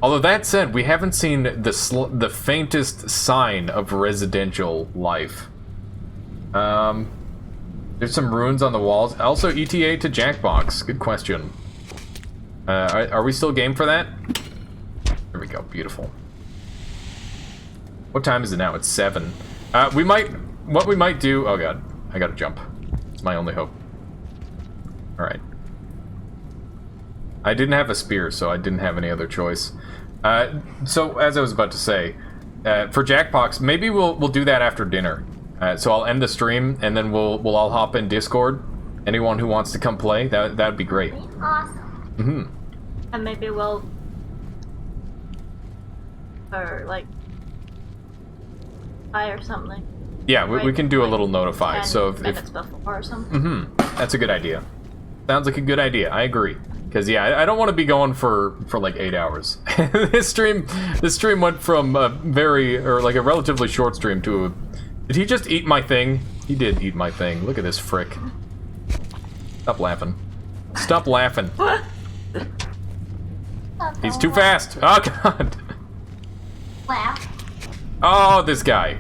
Although that said, we haven't seen the faintest sign of residential life. There's some runes on the walls. Also, ETA to Jackbox. Good question. Are we still game for that? There we go. Beautiful. What time is it now? It's 7. What we might do... Oh god. I gotta jump. It's my only hope. Alright. I didn't have a spear, so I didn't have any other choice. So, as I was about to say, for Jackbox, maybe we'll do that after dinner. So I'll end the stream, and then we'll all hop in Discord. Anyone who wants to come play, that'd be great. Awesome. Mm-hmm. And maybe we'll... Or, like... or something. Yeah, we can do a little notify. 10 so if minutes before or something. Mm-hmm. That's a good idea. Sounds like a good idea. I agree. Because yeah, I don't want to be going for like 8 hours. This stream went from a a relatively short stream to a... Did he just eat my thing? He did eat my thing. Look at this frick. Stop laughing. Stop laughing. He's too fast. Oh god. Laugh. Oh, this guy.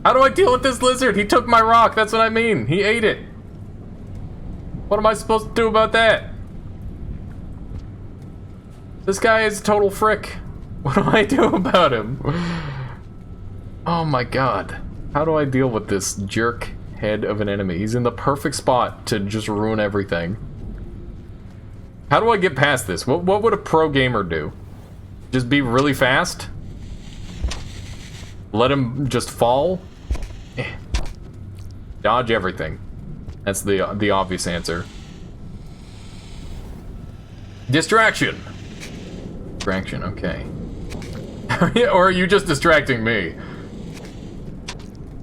How do I deal with this lizard? He took my rock. That's what I mean. He ate it. What am I supposed to do about that? This guy is a total frick. What do I do about him? Oh my god. How do I deal with this jerk head of an enemy? He's in the perfect spot to just ruin everything. How do I get past this? What would a pro gamer do? Just be really fast? Let him just fall? Dodge everything. That's the obvious answer. Distraction! Distraction, okay. Or are you just distracting me?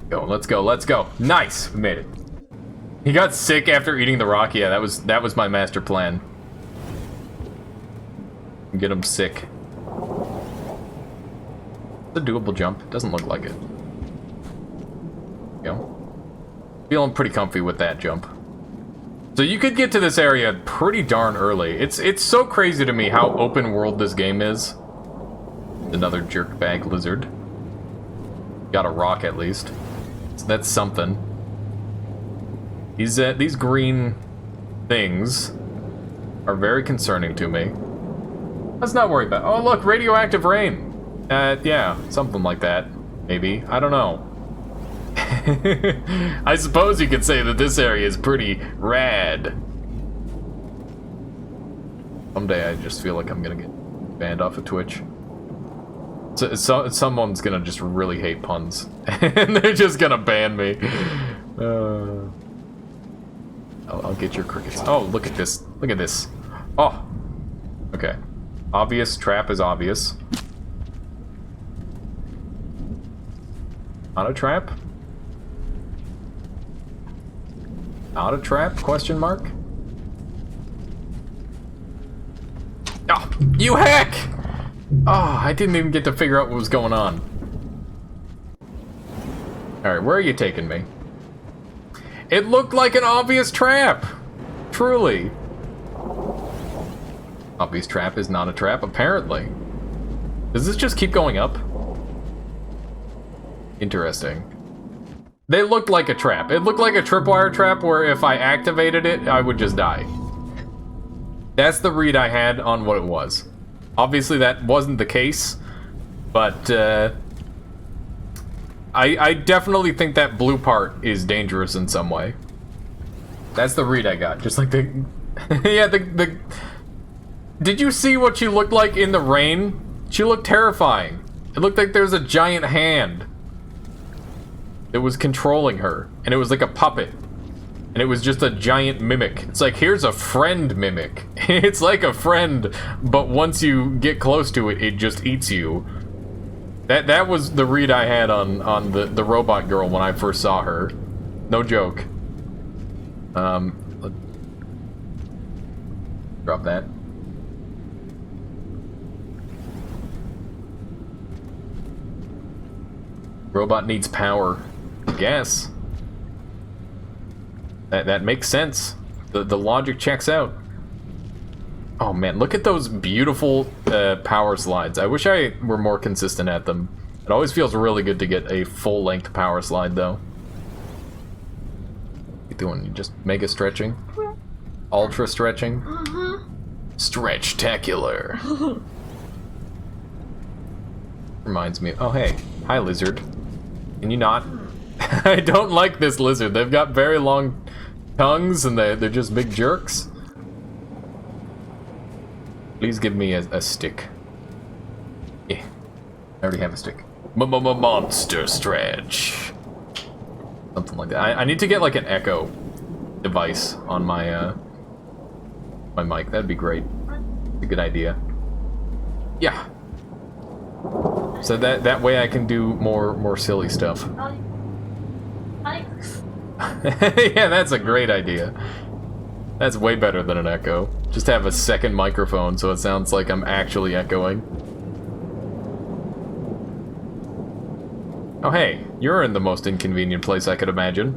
Go, let's go, let's go. Nice! We made it. He got sick after eating the rock. Yeah, that was my master plan. Get him sick. It's a doable jump. Doesn't look like it. Go. Feeling pretty comfy with that jump. So you could get to this area pretty darn early. It's so crazy to me how open world this game is. Another jerkbag lizard. Got a rock at least. So that's something. These green things are very concerning to me. Let's not worry about. Oh, look, radioactive rain. Yeah, something like that. Maybe. I don't know. I suppose you could say that this area is pretty rad. Someday I just feel like I'm gonna get banned off of Twitch. So someone's gonna just really hate puns, and they're just gonna ban me. I'll get your crickets. Oh, look at this. Look at this. Oh. Okay. Obvious trap is obvious. Not a trap? Not a trap? Question mark? Oh, you hack! Oh, I didn't even get to figure out what was going on. Alright, where are you taking me? It looked like an obvious trap! Truly. Obvious trap is not a trap, apparently. Does this just keep going up? Interesting. They looked like a trap. It looked like a tripwire trap where if I activated it, I would just die. That's the read I had on what it was. Obviously that wasn't the case, but I definitely think that blue part is dangerous in some way. That's the read I got. Just like the... yeah, the... Did you see what she looked like in the rain? She looked terrifying. It looked like there was a giant hand that was controlling her, and it was like a puppet. And it was just a giant mimic. It's like, here's a friend mimic. It's like a friend, but once you get close to it, it just eats you. That was the read I had on the robot girl when I first saw her. No joke. Drop that. Robot needs power. I guess. That makes sense. The logic checks out. Oh man, look at those beautiful power slides. I wish I were more consistent at them. It always feels really good to get a full-length power slide, though. What you doing? Just mega stretching? Ultra stretching? Stretch-tacular. Reminds me. Oh hey, hi lizard. Can you not? I don't like this lizard. They've got very long tongues and they're just big jerks. Please give me a stick. Yeah, I already have a stick. Monster stretch. Something like that. I need to get like an echo device on my my mic. That'd be great. A good idea. Yeah. So that way I can do more silly stuff. Yeah, that's a great idea. That's way better than an echo. Just have a second microphone so it sounds like I'm actually echoing. Oh hey, you're in the most inconvenient place I could imagine.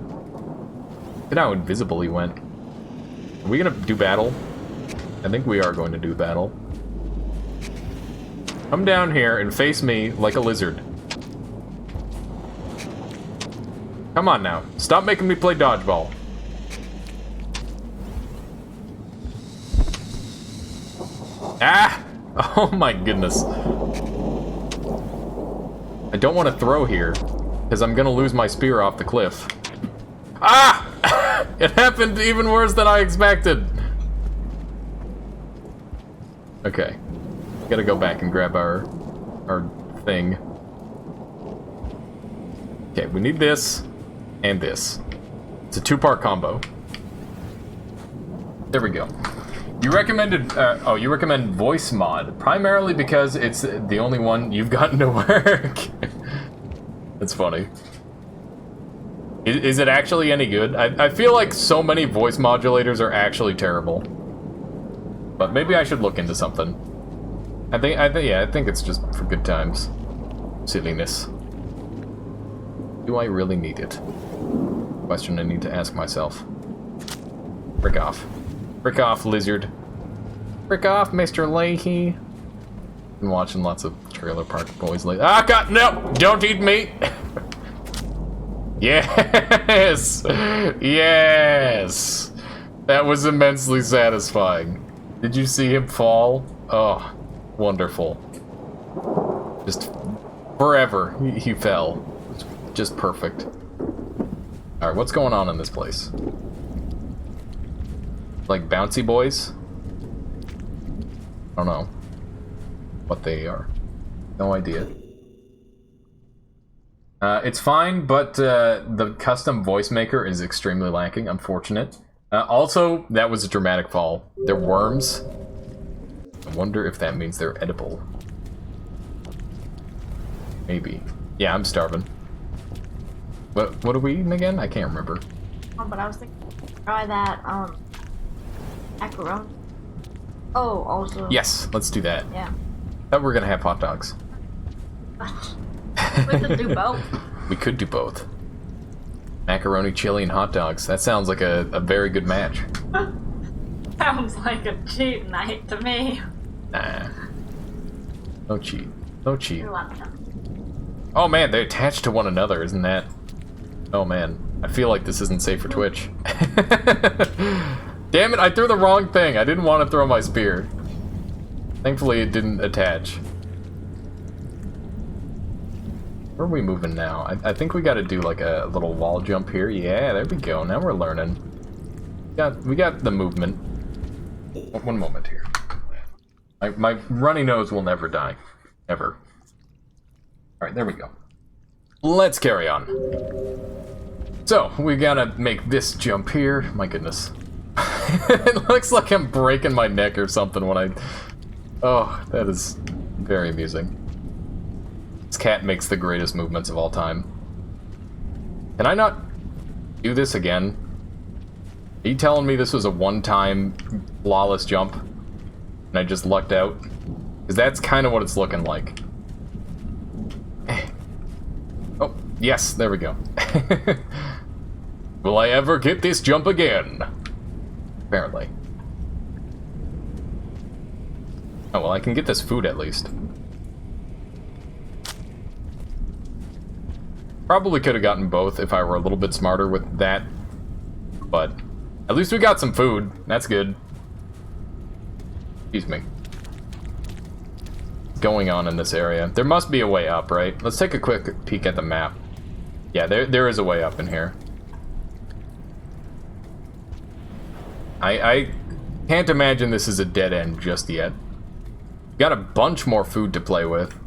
Look at how invisible he went. Are we gonna do battle? I think we are going to do battle. Come down here and face me like a lizard. Come on now. Stop making me play dodgeball. Ah! Oh my goodness. I don't want to throw here, because I'm going to lose my spear off the cliff. Ah! It happened even worse than I expected. Okay. Gotta go back and grab our thing. Okay, we need this and this. It's a two-part combo. There we go. You recommended, you recommend voice mod, primarily because it's the only one you've gotten to work. That's funny. Is it actually any good? I feel like so many voice modulators are actually terrible. But maybe I should look into something. I think it's just for good times. Silliness. Do I really need it? Question I need to ask myself. Frick off. Frick off, lizard. Frick off, Mr. Leahy. Been watching lots of Trailer Park Boys lately. Ah, God, no! Don't eat me! Yes! Yes! That was immensely satisfying. Did you see him fall? Oh, wonderful. Just forever, he fell. It's just perfect. Alright, what's going on in this place? Like bouncy boys? I don't know what they are. No idea. It's fine, but the custom voice maker is extremely lacking. Unfortunate. Also, that was a dramatic fall. They're worms. I wonder if that means they're edible. Maybe. Yeah, I'm starving. What are we eating again? I can't remember. Oh, but I was thinking, try that, macaroni. Oh, also. Yes, let's do that. Yeah. Thought we were gonna have hot dogs. We could do both. We could do both. Macaroni, chili, and hot dogs. That sounds like a very good match. Sounds like a cheat night to me. Nah. No cheat. No cheat. You're welcome. Oh man, they're attached to one another, isn't that? Oh man. I feel like this isn't safe for Twitch. Damn it, I threw the wrong thing. I didn't want to throw my spear. Thankfully, it didn't attach. Where are we moving now? I think we gotta do like a little wall jump here. Yeah, there we go. Now we're learning. We got the movement. One moment here. My runny nose will never die. Ever. Alright, there we go. Let's carry on. So, we gotta make this jump here. My goodness. It looks like I'm breaking my neck or something when I... Oh, that is very amusing. This cat makes the greatest movements of all time. Can I not do this again? Are you telling me this was a one-time flawless jump and I just lucked out? Because that's kind of what it's looking like. Oh, yes, there we go. Will I ever get this jump again? Apparently. Oh, well, I can get this food at least. Probably could have gotten both if I were a little bit smarter with that. But at least we got some food. That's good. Excuse me. What's going on in this area? There must be a way up, right? Let's take a quick peek at the map. Yeah, there is a way up in here. I can't imagine this is a dead end just yet. Got a bunch more food to play with.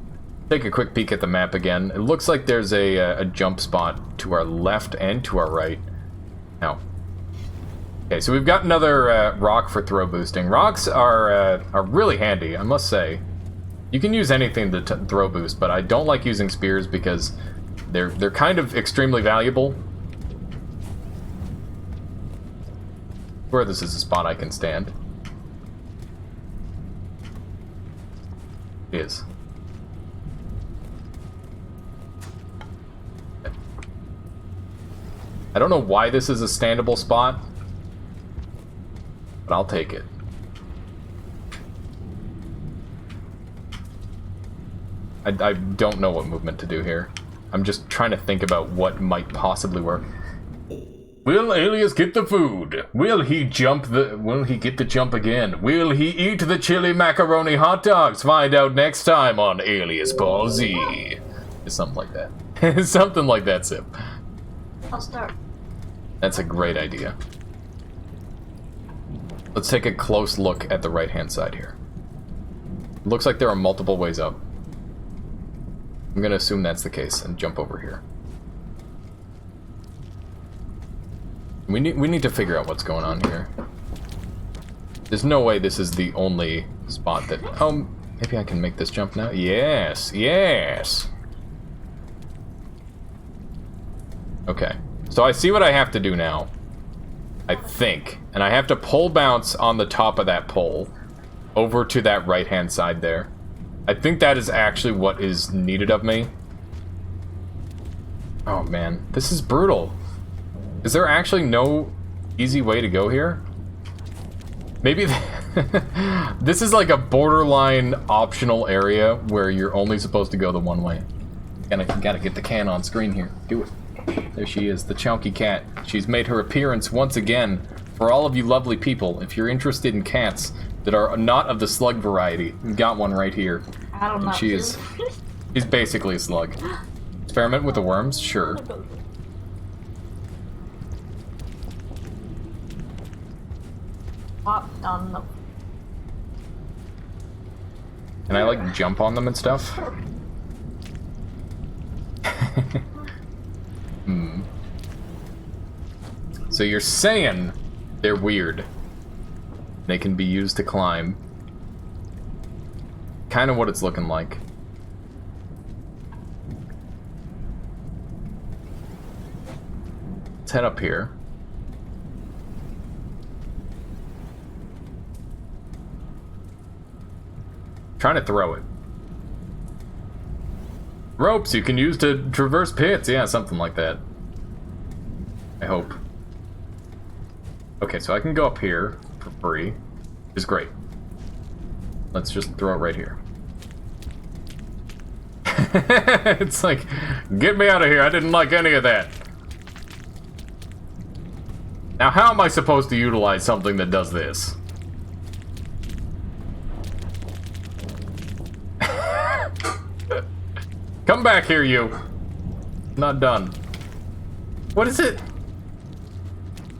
Take a quick peek at the map again. It looks like there's a jump spot to our left and to our right. Now, okay, so we've got another rock for throw boosting. Rocks are really handy, I must say. You can use anything to throw boost, but I don't like using spears because they're kind of extremely valuable. Where this is a spot I can stand. It is. I don't know why this is a standable spot, but I'll take it. I don't know what movement to do here. I'm just trying to think about what might possibly work. Will Alias get the food? Will he get the jump again? Will he eat the chili macaroni hot dogs? Find out next time on Alias Paul Z. Something like that. Something like that, Sip. I'll start. That's a great idea. Let's take a close look at the right-hand side here. Looks like there are multiple ways up. I'm gonna assume that's the case and jump over here. We need to figure out what's going on here. There's no way this is the only spot that... Oh, maybe I can make this jump now? Yes, yes! Okay, so I see what I have to do now. I think. And I have to pole bounce on the top of that pole over to that right-hand side there. I think that is actually what is needed of me. Oh man, this is brutal. Is there actually no easy way to go here? Maybe this is like a borderline optional area where you're only supposed to go the one way. Gotta get the can on screen here. Do it. There she is, the chunky cat. She's made her appearance once again. For all of you lovely people, if you're interested in cats that are not of the slug variety, we've got one right here. I don't know. And she is... She's basically a slug. Experiment with the worms? Sure. Pop on the... Can I, like, jump on them and stuff? Hmm. So you're saying they're weird. They can be used to climb. Kind of what it's looking like. Let's head up here. Trying to throw it. Ropes you can use to traverse pits. Yeah, something like that. I hope. Okay, so I can go up here for free, which is great. Let's just throw it right here. It's like, get me out of here. I didn't like any of that. Now, how am I supposed to utilize something that does this? Come back here, you. Not done. What is it?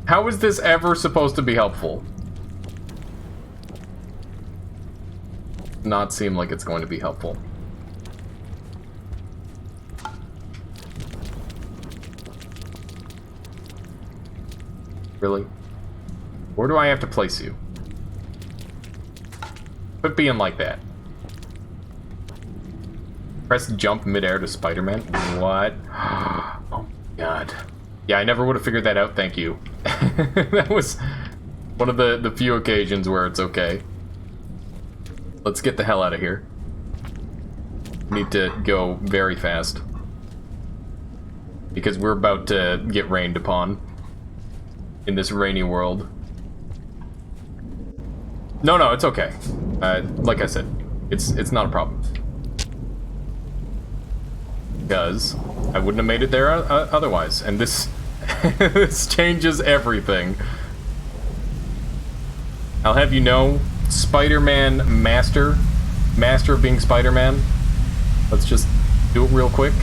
How is this ever supposed to be helpful? Not seem like it's going to be helpful. Really? Where do I have to place you? Quit being like that. Press jump midair to Spider-Man? What? Oh, God. Yeah, I never would have figured that out, thank you. That was one of the few occasions where it's okay. Let's get the hell out of here. Need to go very fast. Because we're about to get rained upon. In this rainy world. No, it's okay. Like I said, it's not a problem. Because I wouldn't have made it there otherwise. And this this changes everything. I'll have you know, Spider-Man Master of being Spider-Man. Let's just do it real quick.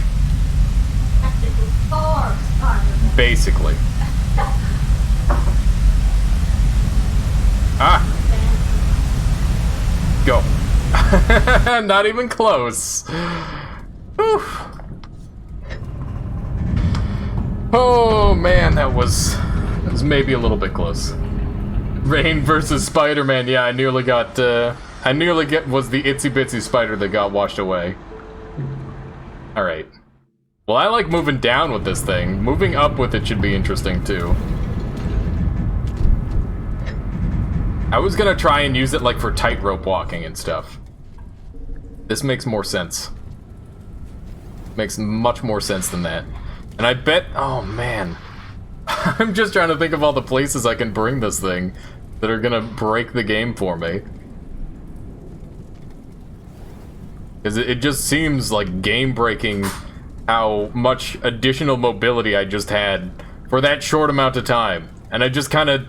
Basically. Ah! Go. Not even close. Whew. Oh man, that was maybe a little bit close. Rain versus Spider-Man. Yeah, I nearly was the itsy bitsy spider that got washed away. All right. Well, I like moving down with this thing. Moving up with it should be interesting too. I was gonna try and use it like for tightrope walking and stuff. This makes more sense. Makes much more sense than that. And I bet, oh man. I'm just trying to think of all the places I can bring this thing that are gonna break the game for me. Because it just seems like game breaking how much additional mobility I just had for that short amount of time. And I just kind of,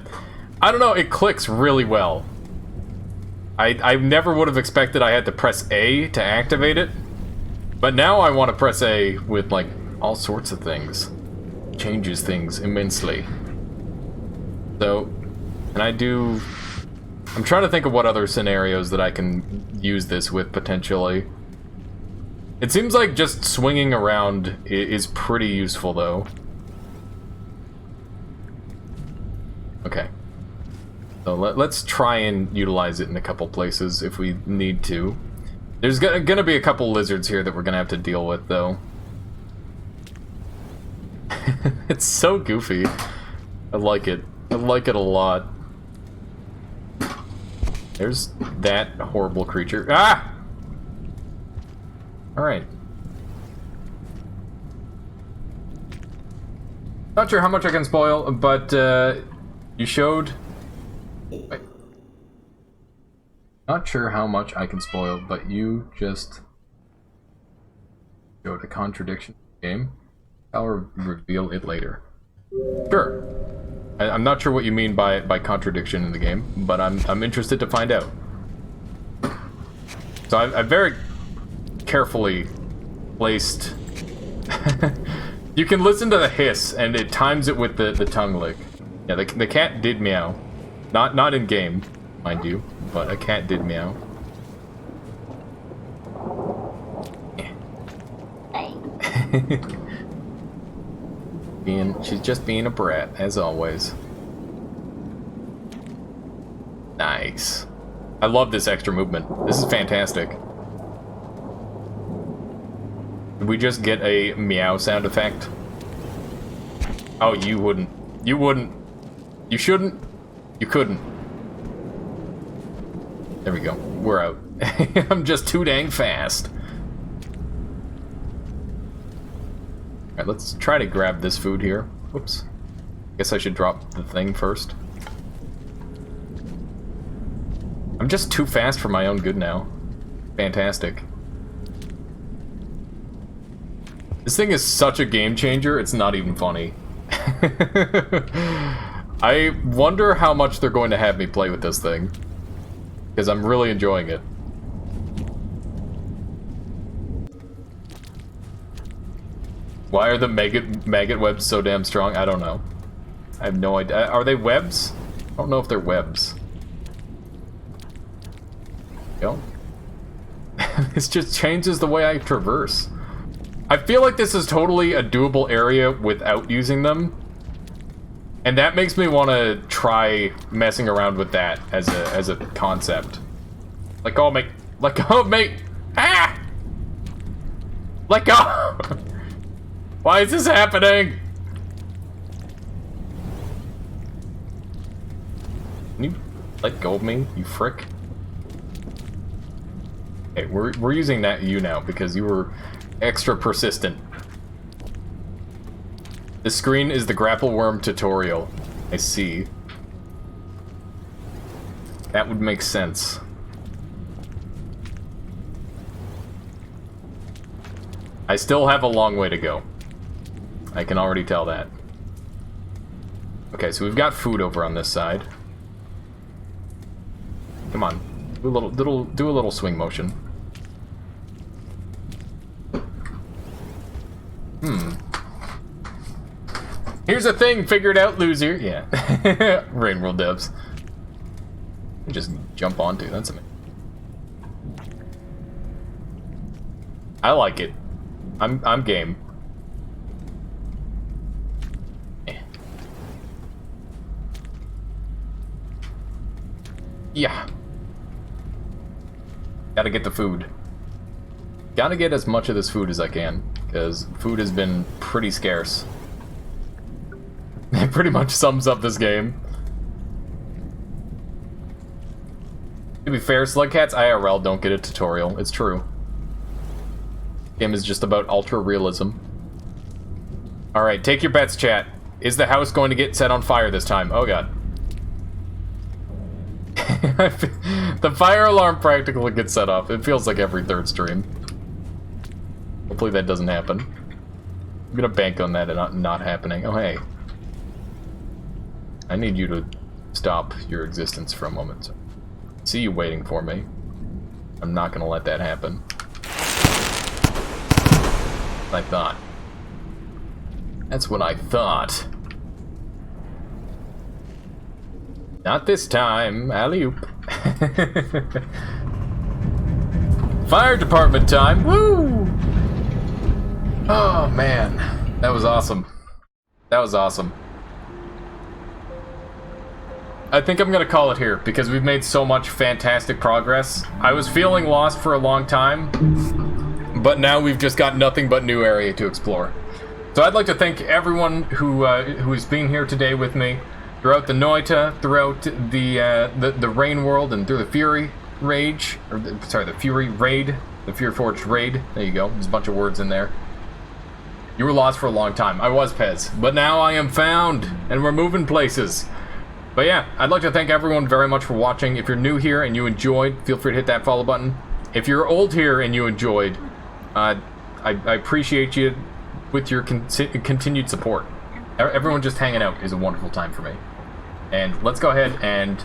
I don't know, it clicks really well. I never would have expected I had to press A to activate it. But now I want to press A with, like, all sorts of things. Changes things immensely. So, can I do... I'm trying to think of what other scenarios that I can use this with, potentially. It seems like just swinging around is pretty useful, though. Okay. So let's try and utilize it in a couple places if we need to. There's gonna be a couple lizards here that we're gonna have to deal with, though. It's so goofy. I like it. I like it a lot. There's that horrible creature. Ah! Alright. Not sure how much I can spoil, but you showed... Wait. Not sure how much I can spoil, but you just showed a contradiction in the game. I'll reveal it later. Sure. I'm not sure what you mean by contradiction in the game, but I'm interested to find out. So I very carefully placed. You can listen to the hiss, and it times it with the tongue lick. Yeah, the cat did meow, not in game, mind you, but a cat did meow. She's just being a brat, as always. Nice. I love this extra movement. This is fantastic. Did we just get a meow sound effect? Oh, you wouldn't. You wouldn't. You shouldn't. You couldn't. There we go. We're out. I'm just too dang fast. Alright, let's try to grab this food here. Whoops. Guess I should drop the thing first. I'm just too fast for my own good now. Fantastic. This thing is such a game changer, it's not even funny. I wonder how much they're going to have me play with this thing. Because I'm really enjoying it. Why are the maggot webs so damn strong? I don't know. I have no idea. Are they webs? I don't know if they're webs. Go. This just changes the way I traverse. I feel like this is totally a doable area without using them. And that makes me want to try messing around with that as a concept. Let go, mate. Let go, mate. Ah! Let go! Why is this happening? Can you let go of me, you frick? Okay, we're using that you now because you were extra persistent. The screen is the grapple worm tutorial. I see. That would make sense. I still have a long way to go. I can already tell that. Okay, so we've got food over on this side. Come on, do a little swing motion. Here's a thing figured out, loser. Yeah. Rainworld devs. Just jump onto. That's amazing. I like it. I'm game. Yeah. Gotta get the food. Gotta get as much of this food as I can, because food has been pretty scarce. It pretty much sums up this game. To be fair, Slug Cats IRL don't get a tutorial. It's true. Game is just about ultra realism. Alright, take your bets, chat. Is the house going to get set on fire this time? Oh god. The fire alarm practically gets set off. It feels like every third stream. Hopefully that doesn't happen. I'm gonna bank on that and not happening. Oh hey. I need you to stop your existence for a moment. I see you waiting for me. I'm not gonna let that happen. I thought. That's what I thought. Not this time. Alley-oop. Fire department time. Woo! Oh, man. That was awesome. That was awesome. I think I'm gonna call it here, because we've made so much fantastic progress. I was feeling lost for a long time, but now we've just got nothing but new area to explore. So I'd like to thank everyone who's been here today with me throughout the Noita, throughout the Rainworld, and through the Fury Rage, or the Fury Raid, the Fury Forged Raid. There you go. There's a bunch of words in there. You were lost for a long time. I was Pez, but now I am found, and we're moving places. But yeah, I'd like to thank everyone very much for watching. If you're new here and you enjoyed, feel free to hit that follow button. If you're old here and you enjoyed, I appreciate you with your continued support. Everyone just hanging out is a wonderful time for me. And let's go ahead and...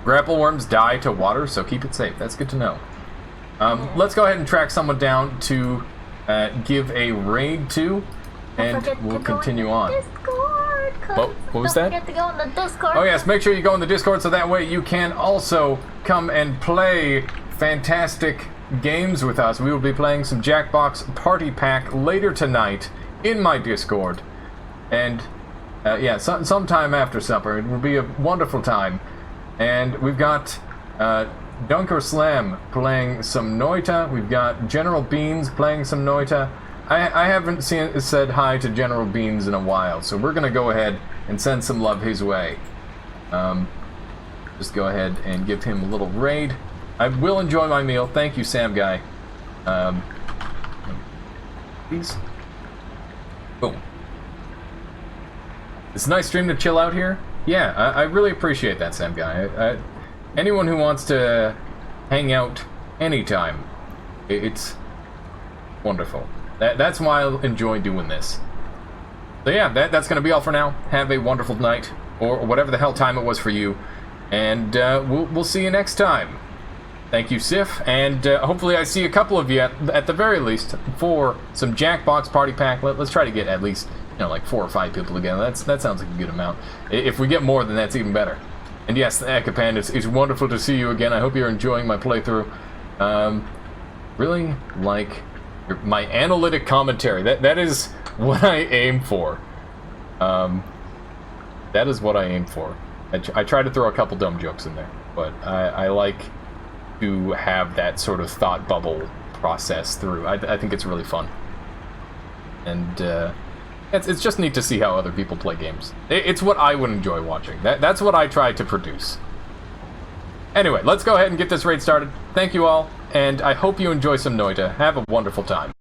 grapple worms die to water, so keep it safe. That's good to know. Let's go ahead and track someone down to give a raid to, and we'll continue on. What was that? Don't forget to go in the Discord. Oh yes, make sure you go in the Discord so that way you can also come and play fantastic games with us. We will be playing some Jackbox Party Pack later tonight in my Discord. And yeah, sometime after supper. It will be a wonderful time. And we've got Dunker Slam playing some Noita. We've got General Beans playing some Noita. I haven't said hi to General Beans in a while, so we're going to go ahead and send some love his way. Just go ahead and give him a little raid. I will enjoy my meal. Thank you, Sam Guy. Please. Boom. It's a nice stream to chill out here. Yeah, I really appreciate that, Sam Guy. Anyone who wants to hang out anytime, it's wonderful. That's why I enjoy doing this. So yeah, that's going to be all for now. Have a wonderful night, or whatever the hell time it was for you, and we'll see you next time. Thank you, Sif, and hopefully I see a couple of you at the very least for some Jackbox Party Pack. Let's try to get at least, you know, like 4 or 5 people together. That sounds like a good amount. If we get more, then that's even better. And yes, Ekapan, it's wonderful to see you again. I hope you're enjoying my playthrough. Really like my analytic commentary. That is what I aim for. That is what I aim for. I try to throw a couple dumb jokes in there, but I like to have that sort of thought bubble process through. I think it's really fun. And it's just neat to see how other people play games. It's what I would enjoy watching. That's what I try to produce. Anyway, let's go ahead and get this raid started. Thank you all, and I hope you enjoy some Noita. Have a wonderful time.